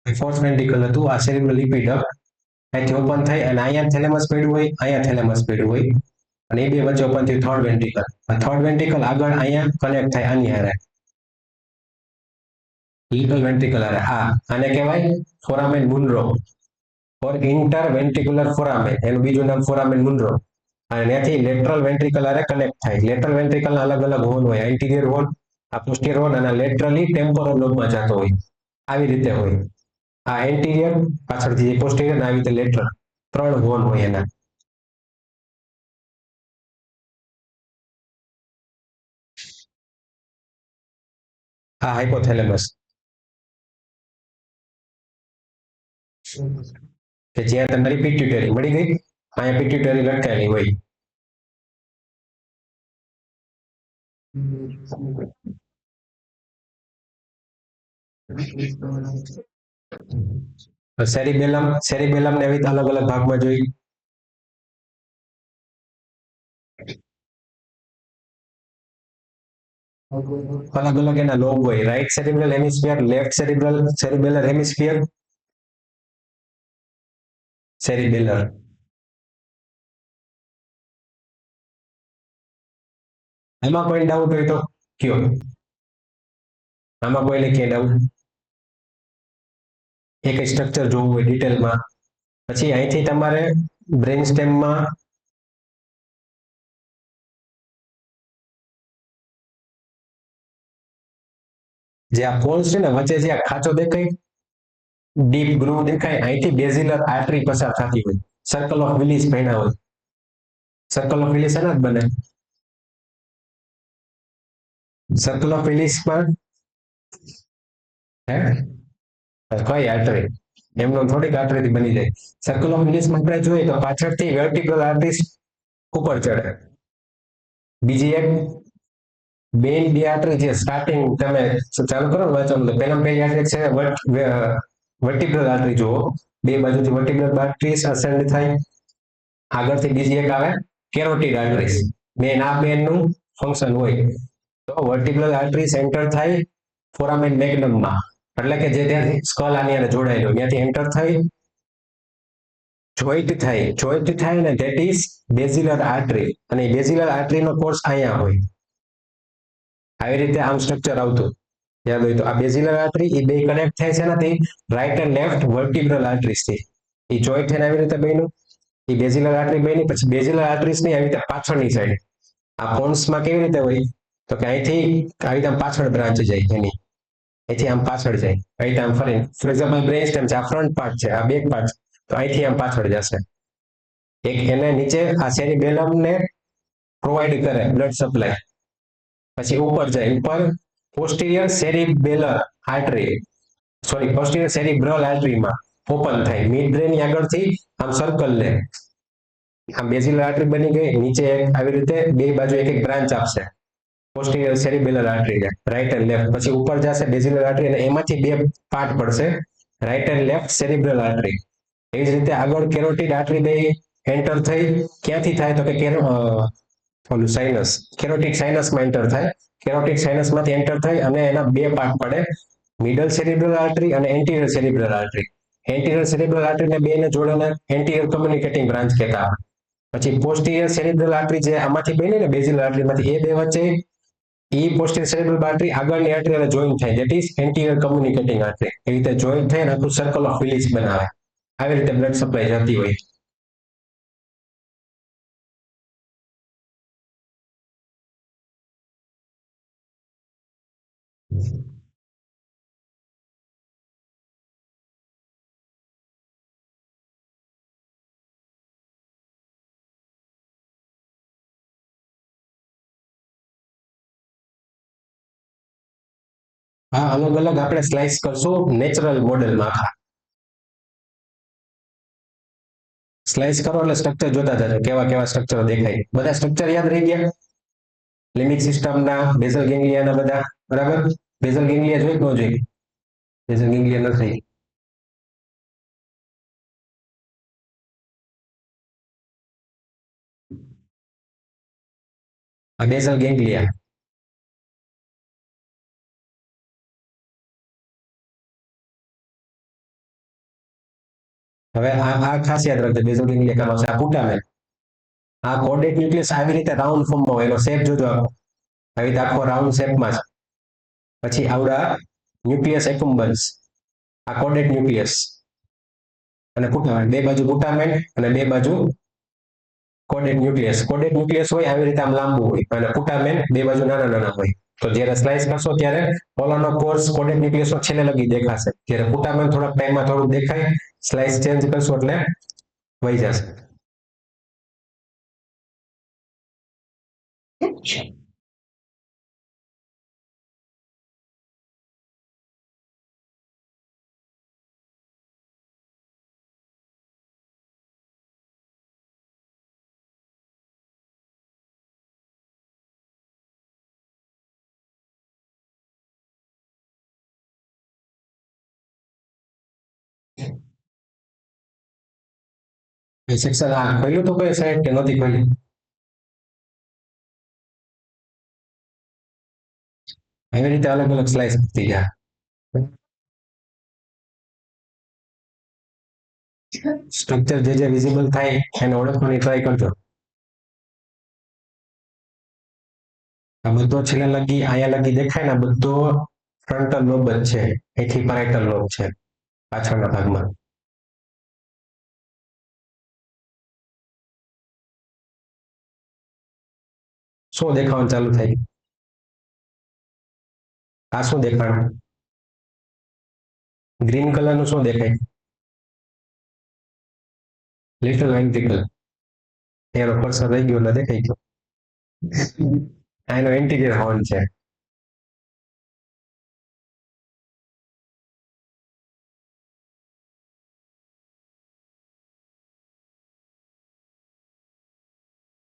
ફોર્થ વેન્ટ્રિકલ હતું આ સેરેબ્રલ ઇક્વિડક્ટ. અહીંથી ઓપન થઈ અને અહીંયા થેલેમસ પડ્યું હોય, અહીંયા થેલેમસ પડ્યું હોય અને એ બે વચ્ચે ઓપન થયું થર્ડ વેન્ટ્રિકલ. થર્ડ વેન્ટ્રિકલ આગળ અહીંયા કનેક્ટ થાય આની હારે લિટલ વેન્ટ્રિકલ હારે. આને કહેવાય ફોરામેન મુનરો ઓર ઇન્ટર વેન્ટ્રિક્યુલર ફોરામેન. એનું બીજું નામ ફોરામેન મુનરો. અને ત્યાંથી લેટરલ વેન્ટ્રિકલ હારે કનેક્ટ થાય. લેટરલ વેન્ટ્રિકલના અલગ અલગ હોર્ન હોય, એન્ટિરિયર હોર્ન આ પોસ્ટિયર હોર્ન અને લેટરલી ટેમ્પોરલ લોબમાં જતો હોય, આવી રીતે હોય. આ એન્ટિરિયર પાછળથી પોસ્ટિરિયર, આવી રીતે લેટરલ, 3 હોર્ન હોય એના. આ હાઇપોથેલેમસ, કે જ્યાં તમારી પિટ્યુટરી મળી ગઈ, અહીંયા પિટ્યુટરી લટકાયેલી હોય. સેરિબેલમ, સેરિબેલમ ને એવી અલગ અલગ ભાગમાં જોઈ. અલગ અલગ એના લોબ હોય, right cerebral hemisphere, left cerebral cerebellar hemisphere, cerebellar. એમાં કોઈ ડાઉટ હોય તો કયો, આમાં કોઈને ક્યાં ડાઉટ? એક સ્ટ્રક્ચર જોવું હોય ડિટેલમાં, પછી અહીંથી તમારે બ્રેન સ્ટેમમાં જે આ પોલ્સ છે ને વચ્ચે જે આ ખાંચો દેખાય, ડીપ ગ્રુવ દેખાય, અહીંથી બેઝિલર આર્ટરી પસાર થતી હોય, સર્કલ ઓફ વિલિસ ભણ્યા હોય. સર્કલ ઓફ વિલિસ એના જ બને. સર્કલ ઓફ વિલિસમાં હે કઈ આર્ટરી, એમનો થોડીક આર્ટરીથી બની જાય. સર્કલ ઓફ વિલિસમાં આપણે જોઈએ તો પાછળથી વર્ટિબ્રલ આર્ટરીઝ ઉપર ચડે. બીજી એક બેન બે આર્ટરી જે સ્ટાર્ટિંગ તમે ચાલુ કરો ને વાંચવાનું, પહેલા પહેલી આર્ટરી છે વર્ટિબ્રલ આર્ટરી જુઓ, બે બાજુથી વર્ટિબ્રલ આર્ટરીઝ અસેન્ડ થાય. આગળથી બીજી એક આવે કેરોટિડ આર્ટરીઝ. મેન આ બેનનું ફંક્શન હોય. તો વર્ટિબ્રલ આર્ટરીઝ એન્ટર થાય ફોરામેન મેગ્નમમાં, એટલે કે જે ત્યાંથી સ્કલ આની હારે જોડાયેલું, ત્યાંથી એન્ટર થઈ જોઈન્ટ થાય ને ધેટ ઇઝ બેઝિલર આર્ટરી, અને બેઝિલર આર્ટરીનો કોર્સ અહીંયા હોય. આવી રીતે આમ સ્ટ્રક્ચર આવતું યાદ હોય તો. આ બેઝિલર આર્ટરી એ બે કનેક્ટ થાય છે એનાથી રાઈટ એન્ડ લેફ્ટ વર્ટિબ્રલ આર્ટરીઝ થી. એ જોઈન્ટ થઈને આવી રીતે બન્યું, એ બેઝિલર આર્ટરી બની. પછી બેઝિલર આર્ટરીઝ ની આવી રીતે પાછળની સાઈડ, આ પોન્સમાં કેવી રીતે હોય તો કે અહીંથી આવી રીતે પાછળ બ્રાન્ચ જાય એની, અહીંથી આમ પાછળ જાય, આવી રીતે આમ ફરીને. ફોર એક્ઝામ્પલ બ્રેન સ્ટેમ છે, આ ફ્રન્ટ પાર્ટ છે, આ બેક પાર્ટ, તો અહીંથી આમ પાછળ જશે. એક એને નીચે આ સેરિબેલમ ને પ્રોવાઈડ કરે બ્લડ સપ્લાય, પછી ઉપર જાય, ઉપર posterior cerebellar artery, sorry posterior cerebral આર્ટરીમાં ઓપન થાય, મિડ બ્રેન ની આગળથી આમ સર્કલ લે. આમ બેઝિલર આર્ટરી બની ગઈ, નીચે આવી રીતે બે બાજુ એક એક બ્રાન્ચ આપશે પોસ્ટિરિયર સેરિબેલર આર્ટરી ને, રાઈટ એન્ડ લેફ્ટ. પછી ઉપર જશે બેઝિલર આર્ટરી અને એમાંથી બે પાર્ટ પડશે, રાઈટ એન્ડ લેફ્ટ સેરિબ્રલ આર્ટરી. એવી જ રીતે આગળ કેરોટિડ આર્ટરી બે એન્ટર થઈ, ક્યાંથી થાય તો કે ઓલું સાઇનસ, કેરોટિડ સાઇનસમાં એન્ટર થાય. કેરોટિડ સાઇનસમાંથી એન્ટર થઈ અને એના બે પાર્ટ પડે, મિડલ સેરિબ્રલ આર્ટરી અને એન્ટિરિયર સેરિબ્રલ આર્ટરી. એન્ટિરિયર સેરિબ્રલ આર્ટરી ને બેને જોડેલા એન્ટિરિયર કમ્યુનિકેટિંગ બ્રાન્ચ કહેતા. પછી પોસ્ટિરિયર સેરિબ્રલ આર્ટરી જે આમાંથી બની ને બેઝિલર આર્ટરીમાંથી, એ બે વચ્ચે એ પોસ્ટિરિયર સેરિબ્રલ આર્ટરી આગળની આર્ટરી અને જોઈન્ટ થાય, that is anterior communicating artery. એ રીતે જોઈન્ટ થાય અને આખું સર્કલ ઓફ વિલિસ બનાવે. આવી રીતે બ્લડ સપ્લાય જતી હોય. હા, અલગ અલગ આપણે સ્લાઇસ કરશું નેચરલ મોડેલમાં. આખા સ્લાઇસ કરો એટલે સ્ટ્રક્ચર જોતા જજો, કેવા કેવા સ્ટ્રક્ચર દેખાય. બધા સ્ટ્રક્ચર યાદ રહી ગયા? લિમ્બિક સિસ્ટમના, બેઝલ ગેંગ્લિયાના બધા બરાબર? બેઝલ ગેંગ્લિયા જોઈ ન જોઈ? બેઝલ ગેંગ્લિયા નથી. આ બેઝલ ગેંગ્લિયા. હવે આ ખાસ યાદ રાખજો, બેઝલ ગેંગ્લિયા કામ આવશે. આ પુટામેન, આ કોર્ડેટ ન્યુક્લિયસ આવી રીતે રાઉન્ડ ફોર્મમાં હોય, એનો શેપ જોજો આખો, આવી રીતે આખો રાઉન્ડ શેપમાં છે. પછી આવડા ન્યુક્લિયસ એક્યુમ્બન્સ, આ કોર્ડેટ ન્યુક્લિયસ અને પુટામેન, બે બાજુ પુટામેન અને બે બાજુ કોર્ડેટ ન્યુક્લિયસ. કોર્ડેટ ન્યુક્લિયસ હોય આવી રીતે આમ લાંબુ હોય, અને પુટામેન બે બાજુ નાના નાના હોય. તો જ્યારે સ્લાઇસ કરશો ત્યારે ઓલાનો કોર્સ કોડેડ ન્યુક્લિયસ છેલ્લે લગી દેખાશે, જ્યારે પુટામેન થોડાક ટાઈમમાં થોડું દેખાય, સ્લાઇસ ચેન્જ કરશો એટલે વહી જશે. સેક્શન આ ખોલ્યું તો કઈ સાઈડ કે નથી ખોલ્યું? એવી રીતે અલગ અલગ સ્લાઇસ થતી જાય. સ્ટ્રક્ચર જે વિઝિબલ થાય એને ઓળખવાની ટ્રાય કરજો. આ બધો છેલ્લે લગી અહીંયા લગી દેખાય ને બધો ફ્રન્ટલ લોબ જ છે, એથી પેરાઇટલ લોબ છે પાછળના ભાગમાં. શું દેખાવાનું ચાલુ થાય? આ શું દેખાણું? ગ્રીન કલર નું શું દેખાય? Little ventricle. એનો કર્સર રહી ગયો એટલે દેખાઈ ગયો. આનો ઇન્ટિરિયર હોર્ન છે.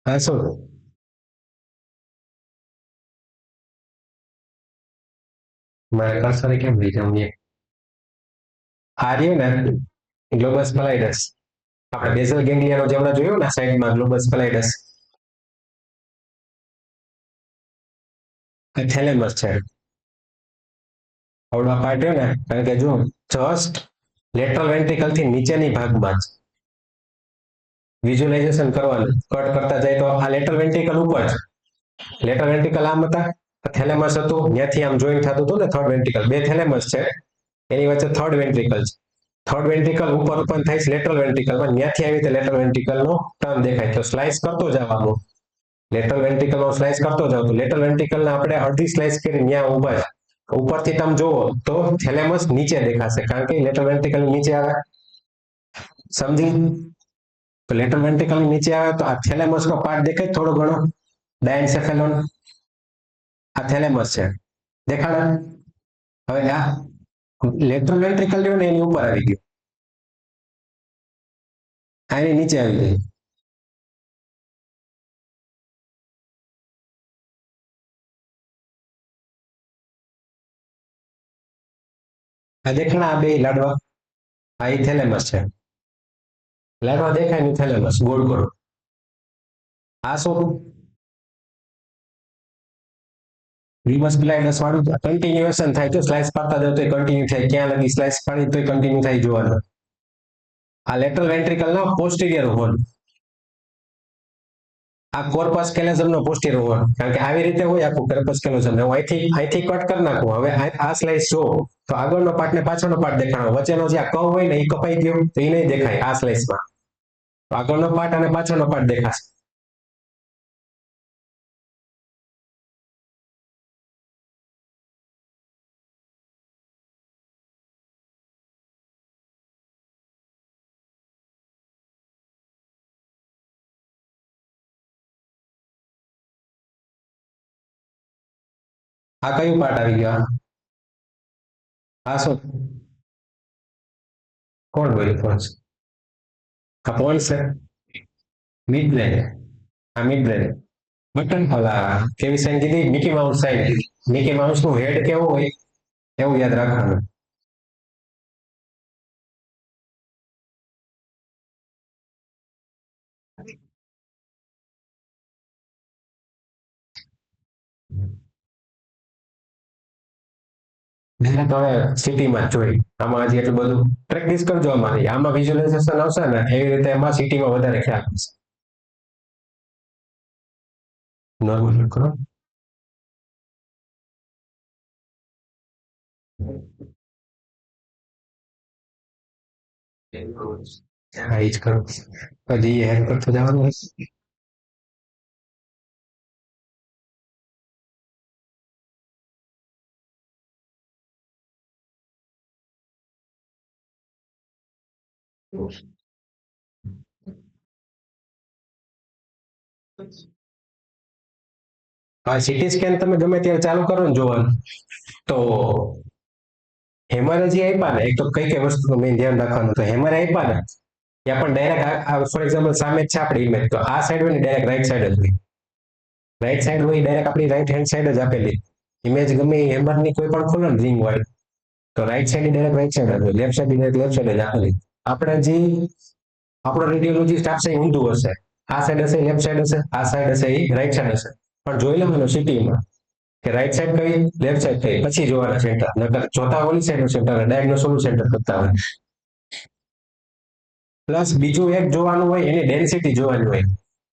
હા શું? મારે કર્સર કેમ લઈ જાઉં? આ રહ્યું ને ગ્લોબસ પેલાઇડસ, આપણે બેઝલ ગેંગ્લિયાનો જે હમણાં જોયું ને સાઈડમાં ગ્લોબસ પેલાઇડસ, એ થેલેમસ છે. અવળા પાર્ટ રહ્યો ને, કારણ કે જો જસ્ટ લેટરલ વેન્ટ્રિકલ થી નીચેની ભાગમાં જ વિઝ્યુલાઇઝેશન કરવાનું, કટ કરતા જાય તો આ લેટરલ વેન્ટ્રિકલ ઉપર છે. લેટરલ વેન્ટ્રિકલ આમ હતા, થેલેમસ હતું, ત્યાંથી આમ જોઈન્ટ થતું હતું ને થર્ડ વેન્ટ્રિકલ, બે થેલેમસ છે, એની વચ્ચે થર્ડ વેન્ટ્રિકલ છે. થર્ડ વેન્ટ્રિકલ ઉપર ઉત્પન્ન થાય છે લેટરલ વેન્ટ્રિકલમાં, ત્યાંથી આવી રીતે લેટરલ વેન્ટ્રિકલનો ટર્ન દેખાય. તો સ્લાઇસ કરતો જવાનું, લેટરલ વેન્ટ્રિકલનો સ્લાઇસ કરતો જાવ તો લેટરલ વેન્ટ્રિકલને આપણે અડધી સ્લાઇસ કરી ત્યાં ઊભા છે. ઉપરથી તમે જુઓ તો થેલેમસ નીચે દેખાશે, કારણ કે લેટરલ વેન્ટ્રિકલ નીચે આવે. સમજી? તો લેટરલ વેન્ટ્રિકલ નીચે આવે તો આ થેલેમસ નો પાર્ટ દેખાય થોડો ઘણો, ડાયન્સેફેલોન, આ થેલેમસ છે, દેખાડે? હવે આ લેટરલ વેન્ટ્રિકલ લ્યો ને એની ઉપર આવી ગયું, આની નીચે આવી ગઈ. આ દેખાણા આ બે લાડવા, આ ઈ થેલેમસ છે. લાડવા દેખાય ને થેલેમસ ગોળ ગોળ. આ શું? રિવર્સ બ્લાઇન્ડનેસ વાળું કન્ટિન્યુએશન થાય તો સ્લાઇસ પાડતા જાવ તો કન્ટિન્યુ થાય, ક્યાં લગી સ્લાઇસ પાડી તો કન્ટિન્યુ થાય જોવાનું. આ લેટરલ વેન્ટ્રિકલ નો પોસ્ટિરિયર હોર્ન, આ કોર્પસ કેલોઝમ નો પોસ્ટિરિયર હોર્ન, કારણ કે આવી રીતે હોય આખું કોર્પસ કેલોઝમ ને. હું અહીંથી કટ કરી નાખું, હવે આ સ્લાઇસ જો તો આગળનો પાર્ટ ને પાછળનો પાર્ટ દેખાણો, વચ્ચેનો જે આ કર્વ હોય ને એ કપાઈ ગયો તો એ નહીં દેખાય આ સ્લાઇસમાં. આગળનો પાર્ટ અને પાછળનો પાર્ટ દેખાશે. આ કયું પાર્ટ આવી ગયો? આ શું? કોણ બોલ્યું ફોન છે? આ ફોન છે મિડ બ્રેન. આ મિડ બ્રેન બટન ઓલા કેવી સાઈન કીધી? Mickey Mouse sign. Mickey Mouse નું હેડ કેવું હોય એવું યાદ રાખવાનું. મેં તો હવે સિટીમાં જ જોઈ, આમાં હજી એટલું બધું પ્રેક્ટિસ કરજો. આમાં વિઝ્યુલાઇઝેશન આવશે ને એવી રીતે એમાં સિટીમાં વધારે ખ્યાલ આવશે. નોર્મલ કરો. હા એ જ કરો. હજી હેડ કરતો જવાનું હશે. હવે સીટી સ્કેન તમે ગમે ત્યારે ચાલુ કરો ને જોવાનું, તો હેમરેજ આપ્યા ને, એક તો કઈ કઈ વસ્તુ મેં ધ્યાન રાખવાનું, તો હેમરેજ આપ્યા ને ત્યાં પણ ડાયરેક્ટ ફોર એક્ઝામ્પલ સામે જ છે આપણી ઇમેજ, તો આ સાઈડ હોય ને ડાયરેક્ટ રાઈટ સાઈડ જ હોય. રાઈટ સાઈડ હોય ડાયરેક્ટ આપણી રાઈટ હેન્ડ સાઈડ જ આપેલી. ઇમેજ ગમે એ હેમરની કોઈ પણ ખોલો ને રિંગ વાળી, તો right side direct right side જ હોય, left side direct left side જ આપેલી. આપણે જે આપણો રેડિયોલોજીસ્ટ આપશે એ ઊંધું હશે, આ સાઈડ હશે લેફ્ટ સાઈડ હશે, આ સાઈડ હશે એ રાઈટ સાઈડ હશે. પણ જોઈ લેવાનું સિટીમાં કે રાઈટ સાઈડ કઈ લેફ્ટ સાઈડ કઈ, પછી જોવાના સેન્ટર. નકર જોતા ઓલી સાઈડ સેન્ટર ડાયગ્નોસ ઓલું સેન્ટર કરતા હોય. પ્લસ બીજું એક જોવાનું હોય, એની ડેન્સિટી જોવાની હોય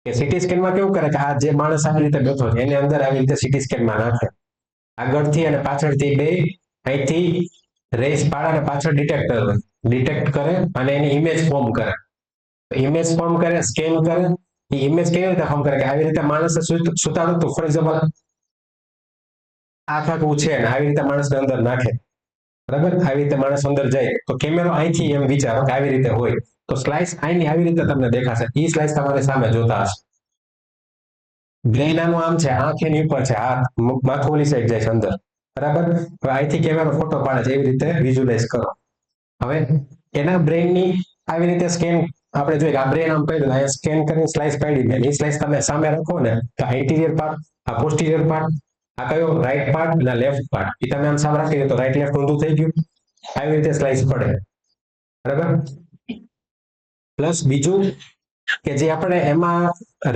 કે સીટી સ્કેનમાં કેવું કરે કે આ જે માણસ આવી રીતે બેઠો છે એની અંદર આવી રીતે સીટી સ્કેનમાં નાખે, આગળથી અને પાછળથી બે અહીંથી રેસ પાડે અને પાછળ ડિટેક્ટર હોય, ડિટેક્ટ કરે અને એની ઇમેજ ફોર્મ કરે. ઇમેજ ફોર્મ કરે, સ્કેન કરે. એ ઇમેજ કેવી રીતે ફોર્મ કરે કે આવી રીતે માણસે સુતાડું હતું ફોર એક્ઝામ્પલ આ ખાકું છે ને આવી રીતે માણસને અંદર નાખે, બરાબર, આવી રીતે માણસ અંદર જાય તો કેમેરો અહીંથી એમ વિચારો કે આવી રીતે હોય, તો સ્લાઇસ અહીંની આવી રીતે તમને દેખાશે, એ સ્લાઇસ તમારી સામે જોતા હશે. બ્રેઇન આનું આમ છે, આંખ એની ઉપર છે, હાથ માથું ઓલી સાઈડ જાય છે અંદર, બરાબર. હવે અહીંથી કેમેરો ફોટો પાડે છે, એવી રીતે વિઝ્યુલાઇઝ કરો. હવે એના બ્રેઇનની આવી રીતે સ્કેન આપણે જોઈએ કે આ બ્રેન આમ પડ્યું, અહીંયા સ્કેન કરીને સ્લાઇસ પાડી દે, એ સ્લાઇસ તમે સામે રાખો ને તો આ ઇન્ટિરિયર પાર્ટ, આ પોસ્ટિરિયર પાર્ટ, આ કયો રાઈટ પાર્ટ અને લેફ્ટ પાર્ટ, એ તમે આમ સામે રાખી દો તો રાઈટ લેફ્ટ ઊંધું થઈ ગયું. આવી રીતે સ્લાઇસ પડે, બરાબર. પ્લસ બીજું કે જે આપણે એમાં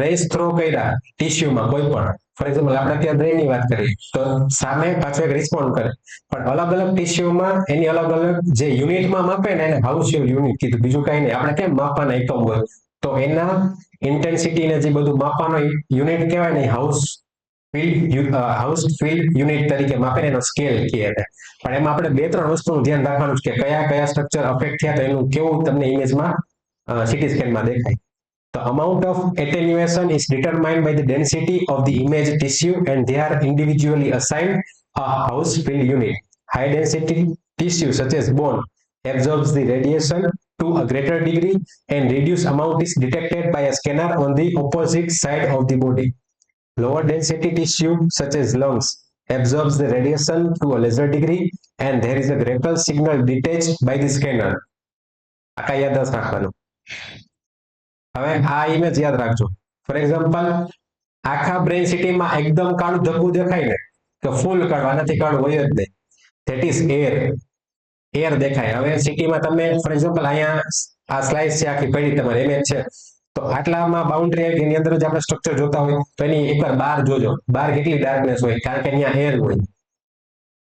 રેસ થ્રો કર્યા ટીસ્યુમાં કોઈ પણ, ફોર એક્ઝામ્પલ આપણે અત્યારે બ્રેનની વાત કરીએ તો સામે પાછો એક રિસ્પોન્ડ કરે, પણ અલગ અલગ ટીસ્યુમાં એની અલગ અલગ જે યુનિટમાં માપે ને એને હાઉસિયલ યુનિટ કીધું, બીજું કઈ નહીં. આપણે કેમ માપવાના એકમ હોય, તો એના ઇન્ટેન્સિટી ને જે બધું માપવાનો યુનિટ કહેવાય ને હાઉસ ફિલ્ડ યુનિટ તરીકે માપે, એનો સ્કેલ કહે. પણ એમાં આપણે બે ત્રણ વસ્તુનું ધ્યાન રાખવાનું છે કે કયા કયા સ્ટ્રક્ચર અફેક્ટ થયા તો એનું કેવું તમને ઇમેજમાં સીટી સ્કેનમાં દેખાય. The amount of attenuation is determined by the density of the image tissue and they are individually assigned a house field unit. High density tissue such as bone absorbs the radiation to a greater degree and reduced amount is detected by a scanner on the opposite side of the body. Lower density tissue such as lungs absorbs the radiation to a lesser degree and there is a greater signal detached by the scanner. આ યાદ રાખવાનું. હવે આ image યાદ રાખજો. For example આખા brain સિટીમાં એકદમ કાળું ધબ્બું દેખાય ને તો ફૂલ કાળું, આનાથી કાળું હોય જ નહીં, ધેટ ઇઝ એર. એર દેખાય. હવે સિટીમાં તમે ફોર એક્ઝામ્પલ અહીંયા આ સ્લાઇસ છે આખી પડી તમારી ઇમેજ છે, તો આટલામાં બાઉન્ડ્રી આવી એની અંદર જ આપણે સ્ટ્રક્ચર જોતા હોય તો એની એકવાર બહાર જોજો, બહાર કેટલી ડાર્કનેસ હોય, કારણ કે અહીંયા એર હોય.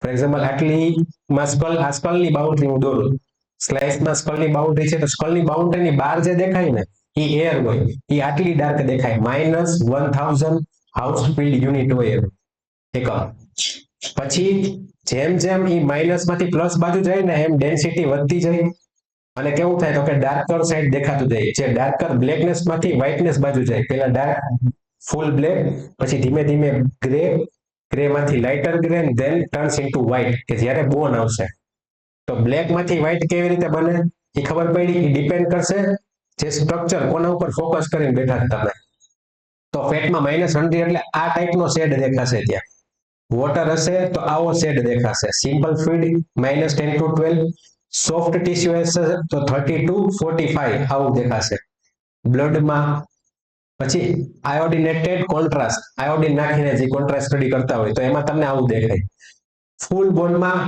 ફોર એક્ઝામ્પલ આટલી માં સ્કલ, આ સ્કલની બાઉન્ડ્રી હું દોરું, સ્લાઇસમાં સ્કલની બાઉન્ડ્રી છે તો સ્કલની બાઉન્ડ્રીની બહાર જે દેખાય ને એ એર હોય, એ આટલી ડાર્ક દેખાય, -1000 હાઉસ ફિલ્ડ યુનિટ હોય એકમ. પછી જેમ જેમ એ માઇનસ માંથી પ્લસ બાજુ જાય ને એમ ડેન્સિટી વધતી જાય અને કેવું થાય તો કે ડાર્કર સાઈડ દેખાતું જાય, જે ડાર્કર બ્લેકનેસ માંથી વ્હાઇટનેસ બાજુ જાય. પેલા ડાર્ક ફૂલ બ્લેક, પછી ધીમે ધીમે ગ્રે, ગ્રે માંથી lighter grey, then turns into white, કે જ્યારે બોન આવશે. તો બ્લેક માંથી વ્હાઇટ કેવી રીતે બને એ ખબર પડી, એ ડિપેન્ડ કરશે જે સ્ટ્રક્ચર કોના ઉપર ફોકસ કરીને બેઠા તમે. તો ફેટમાં -100 એટલે આ ટાઈપનો શેડ દેખાશે, ત્યાં વોટર હશે તો આવો શેડ દેખાશે. Simple fluid -10 to 12, soft tissue હશે તો 30 to 45 આવું દેખાશે બ્લડમાં. પછી આયોડિનેટેડ કોન્ટ્રાસ્ટ, આયોડિન નાખીને જે કોન્ટ્રાસ્ટ સ્ટડી કરતા હોય તો એમાં તમને આવું દેખાય. ફૂલ બોનમાં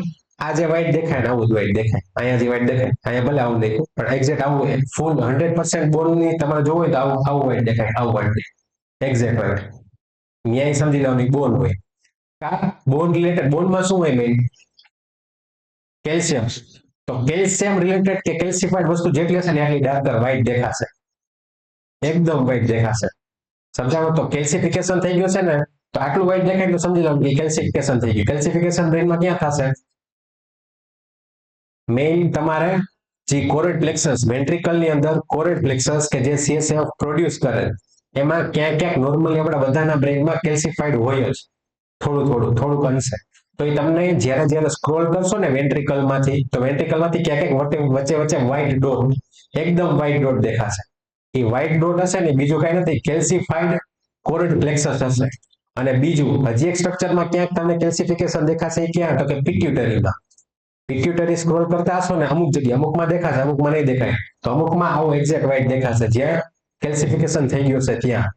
આ જે વ્હાઇટ દેખાય ને આવું જ વ્હાઇટ દેખાય, અહીંયા જે વ્હાઇટ દેખાય અહીંયા ભલે આવું દેખાય પણ એક્ઝેક્ટ આવું ફૂલ 100% બોનની તમારે જોવું હોય તો આવું વ્હાઇટ દેખાય, આવું વ્હાઇટ દેખાય, એક્ઝેક્ટ વ્હાઇટ. ન્યાય સમજી લેવાની બોન હોય. બોન રિલેટેડ, બોનમાં શું હોય મેઇન? કેલ્શિયમ. તો કેલ્શિયમ રિલેટેડ કે કેલ્સિફાઈડ વસ્તુ જેટલી હશે ને એટલી ડાર્કર વ્હાઇટ દેખાશે, એકદમ વ્હાઇટ દેખાશે. સમજાવો? તો કેલ્સિફિકેશન થઈ ગયું છે ને તો આટલું વ્હાઇટ દેખાય તો સમજી લો કે કેલ્સિફિકેશન થઈ ગયું. કેલ્સિફિકેશન બ્રેનમાં ક્યાં થશે? મેઇન તમારે જે કોરેડ પ્લેક્સસ, વેન્ટ્રિકલની અંદર કોરેડ પ્લેક્સસ કે જે CSF પ્રોડ્યુસ કરે, એમાં ક્યાંક ક્યાંક નોર્મલી આપણા બધાના બ્રેનમાં કેલ્સિફાઈડ હોય જ, થોડુંક અંશે. તો એ તમને જ્યારે જ્યારે સ્ક્રોલ કરશો ને વેન્ટ્રિકલમાંથી, તો વેન્ટ્રિકલમાંથી ક્યાંક ક્યાંક વચ્ચે વ્હાઇટ ડોટ એકદમ વ્હાઈટ ડોટ દેખાશે. એ વ્હાઈટ ડોટ હશે ને બીજું કઈ નથી, કેલ્સિફાઈડ કોરડ પ્લેક્સસ હશે. અને બીજું હજી એક સ્ટ્રક્ચરમાં ક્યાંક તમને કેલ્સિફિકેશન દેખાશે, એ ક્યાં? તો કે પિટ્યુટરીમાં. પિટ્યુટરી સ્ક્રોલ કરતા હશો ને અમુક જગ્યાએ અમુકમાં દેખાશે, અમુકમાં નહીં દેખાય. તો અમુકમાં આવું એક્ઝેક્ટ વ્હાઈટ દેખાશે જ્યાં કેલ્સિફિકેશન થઈ ગયું છે ત્યાં.